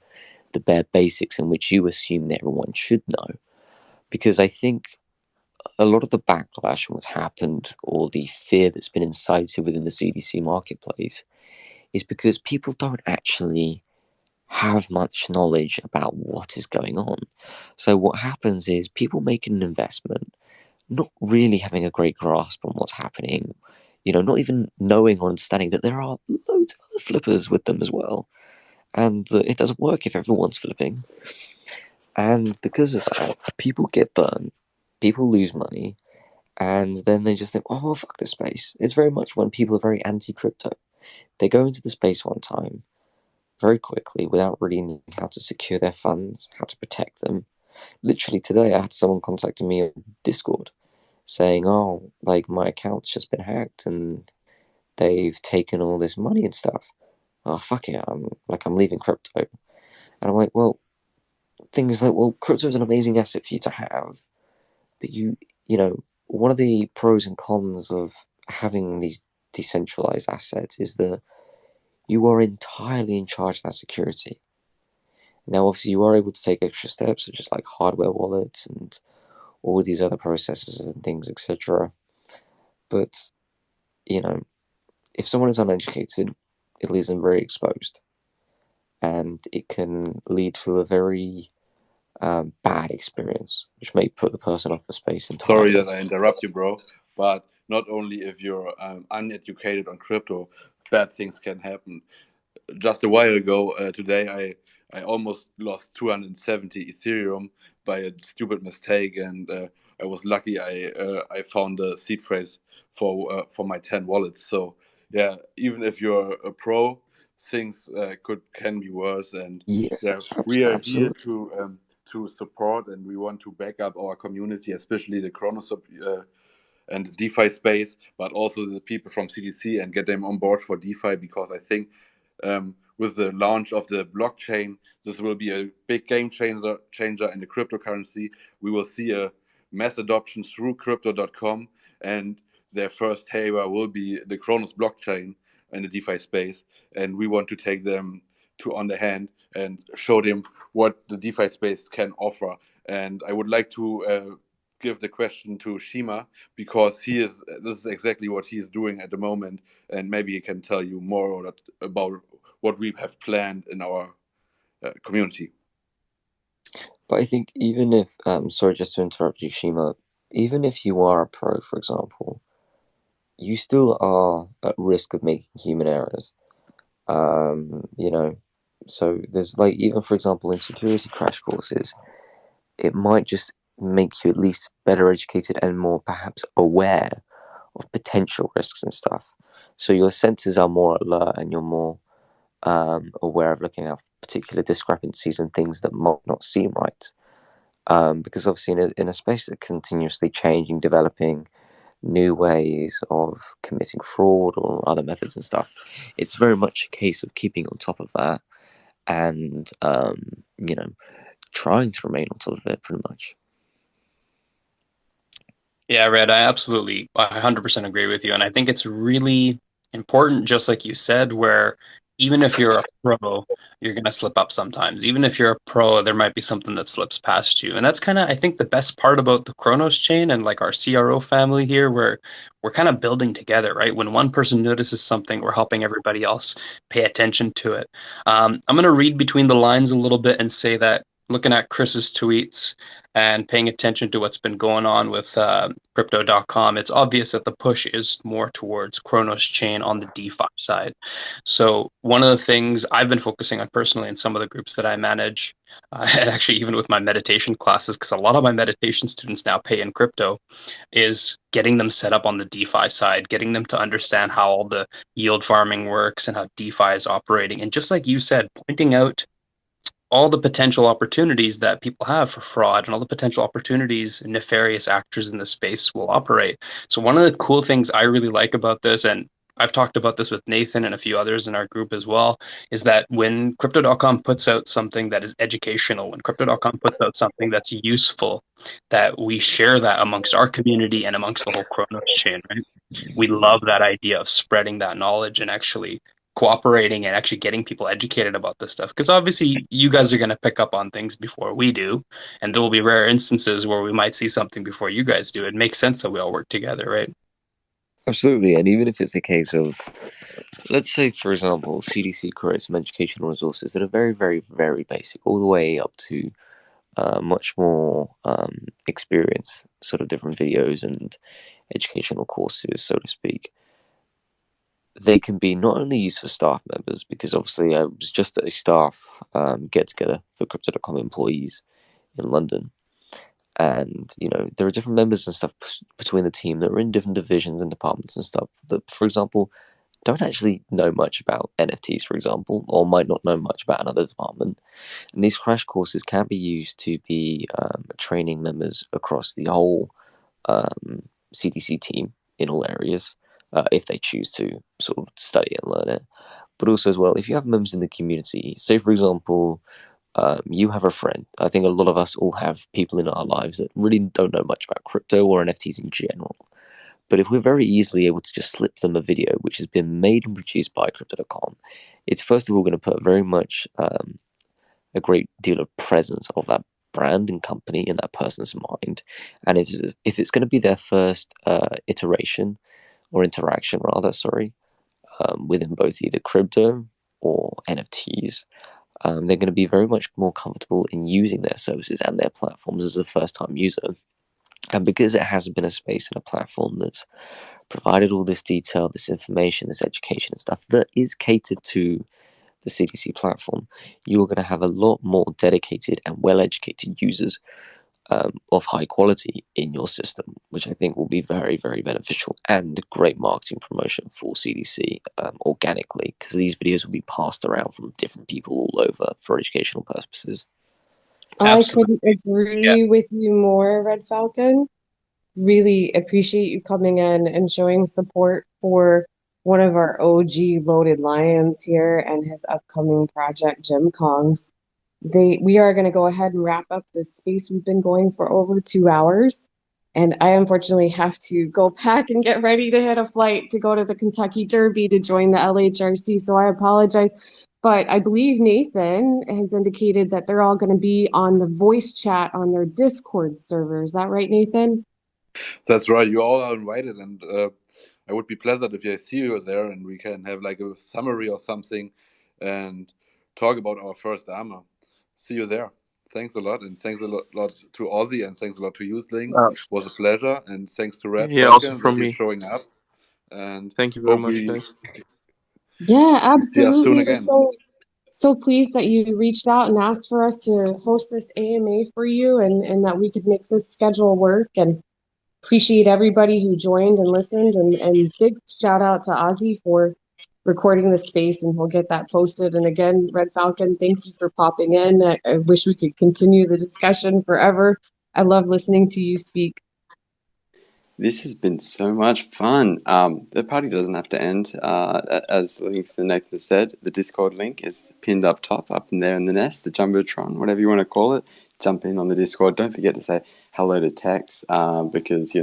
M: the bare basics in which you assume that everyone should know. Because I think a lot of the backlash and what's happened, or the fear that's been incited within the CDC marketplace, is because people don't actually have much knowledge about what is going on. So what happens is people making an investment, not really having a great grasp on what's happening, not even knowing or understanding that there are loads of other flippers with them as well, and that it doesn't work if everyone's flipping. And because of that, people get burned, people lose money, and then they just think, oh, fuck this space. It's very much when people are very anti-crypto. They go into the space one time, very quickly, without really knowing how to secure their funds, how to protect them. Literally today, I had someone contacting me on Discord saying, oh, like, my account's just been hacked and they've taken all this money and stuff. Oh, fuck it, I'm leaving crypto. And I'm like, well, thing is like, well, crypto is an amazing asset for you to have, but one of the pros and cons of having these decentralized assets is that you are entirely in charge of that security. Now, obviously, you are able to take extra steps, such as like hardware wallets and all these other processes and things, etc. But, if someone is uneducated, it leaves them very exposed. And it can lead to a very bad experience, which may put the person off the space entirely.
A: Sorry that I interrupt you, bro. But not only if you're uneducated on crypto, bad things can happen. Just a while ago, today, I almost lost 270 Ethereum by a stupid mistake, and I was lucky. I found the seed phrase for my 10 wallets. So yeah, even if you're a pro, things can be worse. And
M: Yeah,
A: yeah, we are here
M: absolutely.
A: to support, and we want to back up our community, especially the Chronos and the DeFi space, but also the people from CDC, and get them on board for DeFi, because I think with the launch of the blockchain, this will be a big game changer in the cryptocurrency. We will see a mass adoption through crypto.com, and their first hero will be the Kronos blockchain in the DeFi space. And we want to take them on the hand and show them what the DeFi space can offer. And I would like to give the question to Shima, because this is exactly what he is doing at the moment, and maybe he can tell you more about what we have planned in our community.
M: But I think even if, sorry, just to interrupt you, Shima, even if you are a pro, for example, you still are at risk of making human errors. So there's like, even for example, in security crash courses, it might just make you at least better educated and more perhaps aware of potential risks and stuff. So your senses are more alert and you're more aware of looking at particular discrepancies and things that might not seem right. Because obviously in a space that's continuously changing, developing new ways of committing fraud or other methods and stuff, it's very much a case of keeping on top of that and, trying to remain on top of it pretty much.
F: Yeah, Red, I absolutely 100% agree with you. And I think it's really important, just like you said, where even if you're a pro, you're going to slip up sometimes. Even if you're a pro, there might be something that slips past you. And that's kind of, I think, the best part about the Chronos chain and like our CRO family here, where we're kind of building together, right? When one person notices something, we're helping everybody else pay attention to it. I'm going to read between the lines a little bit and say that looking at Chris's tweets and paying attention to what's been going on with crypto.com, it's obvious that the push is more towards Chronos chain on the DeFi side. So one of the things I've been focusing on personally in some of the groups that I manage, and actually even with my meditation classes, because a lot of my meditation students now pay in crypto, is getting them set up on the DeFi side, getting them to understand how all the yield farming works and how DeFi is operating. And just like you said, pointing out all the potential opportunities that people have for fraud and all the potential opportunities nefarious actors in the space will operate. So one of the cool things I really like about this, and I've talked about this with Nathan and a few others in our group as well, is that when crypto.com puts out something that is educational, when crypto.com puts out something that's useful, that we share that amongst our community and amongst the whole Chronos chain, right? We love that idea of spreading that knowledge and actually cooperating and actually getting people educated about this stuff, because obviously you guys are going to pick up on things before we do, and there will be rare instances where we might see something before you guys do. It makes sense that we all work together, right?
M: Absolutely, and even if it's a case of, let's say, for example, CDC creates some educational resources that are very, very, very basic, all the way up to much more experienced sort of different videos and educational courses, so to speak. They can be not only used for staff members, because obviously I was just at a staff get-together for Crypto.com employees in London, and there are different members and stuff between the team that are in different divisions and departments and stuff that, for example, don't actually know much about NFTs, for example, or might not know much about another department. And these crash courses can be used to be training members across the whole CDC team in all areas, if they choose to sort of study and learn it. But also as well, if you have members in the community, say for example, you have a friend. I think a lot of us all have people in our lives that really don't know much about crypto or NFTs in general. But if we're very easily able to just slip them a video which has been made and produced by Crypto.com, it's first of all going to put very much a great deal of presence of that brand and company in that person's mind. And if it's going to be their first iteration or interaction, rather, within both either crypto or NFTs, they're going to be very much more comfortable in using their services and their platforms as a first-time user. And because it has been a space and a platform that's provided all this detail, this information, this education and stuff that is catered to the CDC platform, you're going to have a lot more dedicated and well-educated users of high quality in your system, which I think will be very, very beneficial and great marketing promotion for CDC organically, because these videos will be passed around from different people all over for educational purposes.
D: I
F: Absolutely.
D: couldn't agree with you more, Red Falcon. Really appreciate you coming in and showing support for one of our OG loaded lions here and his upcoming project, GymKongZ. We are going to go ahead and wrap up this space. We've been going for over 2 hours, and I unfortunately have to go pack and get ready to hit a flight to go to the Kentucky Derby to join the LHRC. So I apologize. But I believe Nathan has indicated that they're all going to be on the voice chat on their Discord server. Is that right, Nathan?
A: That's right. You all are invited, and I would be pleasant if I see you there, and we can have like a summary or something, and talk about our first armor. See you there. Thanks a lot, and thanks a lot to Ozzy, and thanks a lot to Uselings.
E: Uh,
A: It was a pleasure, and thanks to Red
E: yeah, also
A: Falcon that
E: from
A: he's
E: me.
A: showing up, and
E: Thank you very
A: hope
E: much,
A: we
E: guys.
D: Yeah,
A: see us soon
D: absolutely. We're
A: again.
D: so pleased that you reached out and asked for us to host this AMA for you and that we could make this schedule work, and appreciate everybody who joined and listened, and big shout out to Ozzy for recording the space, and we'll get that posted. And again, Red Falcon, thank you for popping in. I wish we could continue the discussion forever. I love listening to you speak.
B: This has been so much fun. The party doesn't have to end. As links to Nathan have said, the Discord link is pinned up top, up in there in the nest, the Jumbotron, whatever you want to call it. Jump in on the Discord. Don't forget to say hello to Tex, because,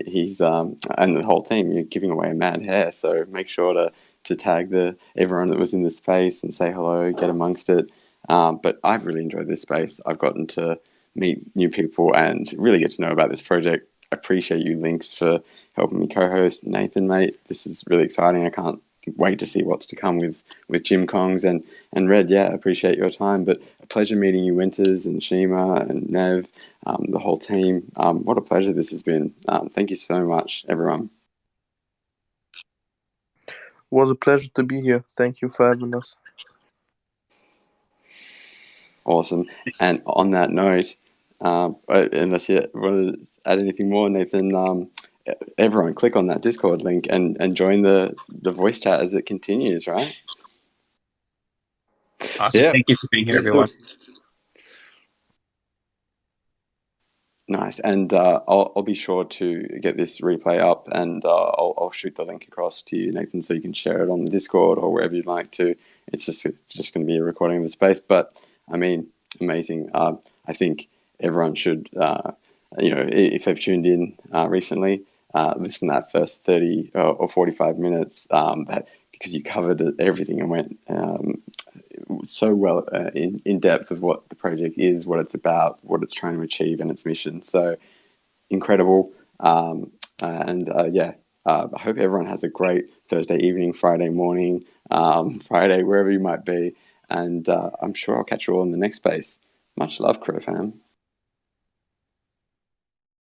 B: he's and the whole team, you're giving away a mad hair. So make sure to tag everyone that was in the space and say hello, get amongst it. But I've really enjoyed this space. I've gotten to meet new people and really get to know about this project. I appreciate you, Lynx, for helping me co-host. Nathan, mate, this is really exciting. I can't wait to see what's to come with GymKongZ and Red. Yeah, I appreciate your time, but a pleasure meeting you, Winters and Shima and Nev, the whole team. What a pleasure this has been. Thank you so much, everyone.
E: Was a pleasure to be here. Thank you for having us.
B: Awesome. And on that note, unless you want to add anything more, Nathan, everyone click on that Discord link and join the voice chat as it continues, right?
F: Awesome.
A: Yeah.
F: Thank you for being here,
A: Let's do
F: everyone.
A: it.
B: Nice. And I'll be sure to get this replay up, and I'll shoot the link across to you, Nathan, so you can share it on the Discord or wherever you'd like to. It's just going to be a recording of the space, but I mean, amazing. I think everyone should, if they've tuned in recently, listen to that first 30 or 45 minutes, because you covered everything and went so well in depth of what the project is, what it's about, what it's trying to achieve, and its mission. So incredible. I hope everyone has a great Thursday evening, Friday morning, Friday, wherever you might be. And I'm sure I'll catch you all in the next space. Much love, Crow fam.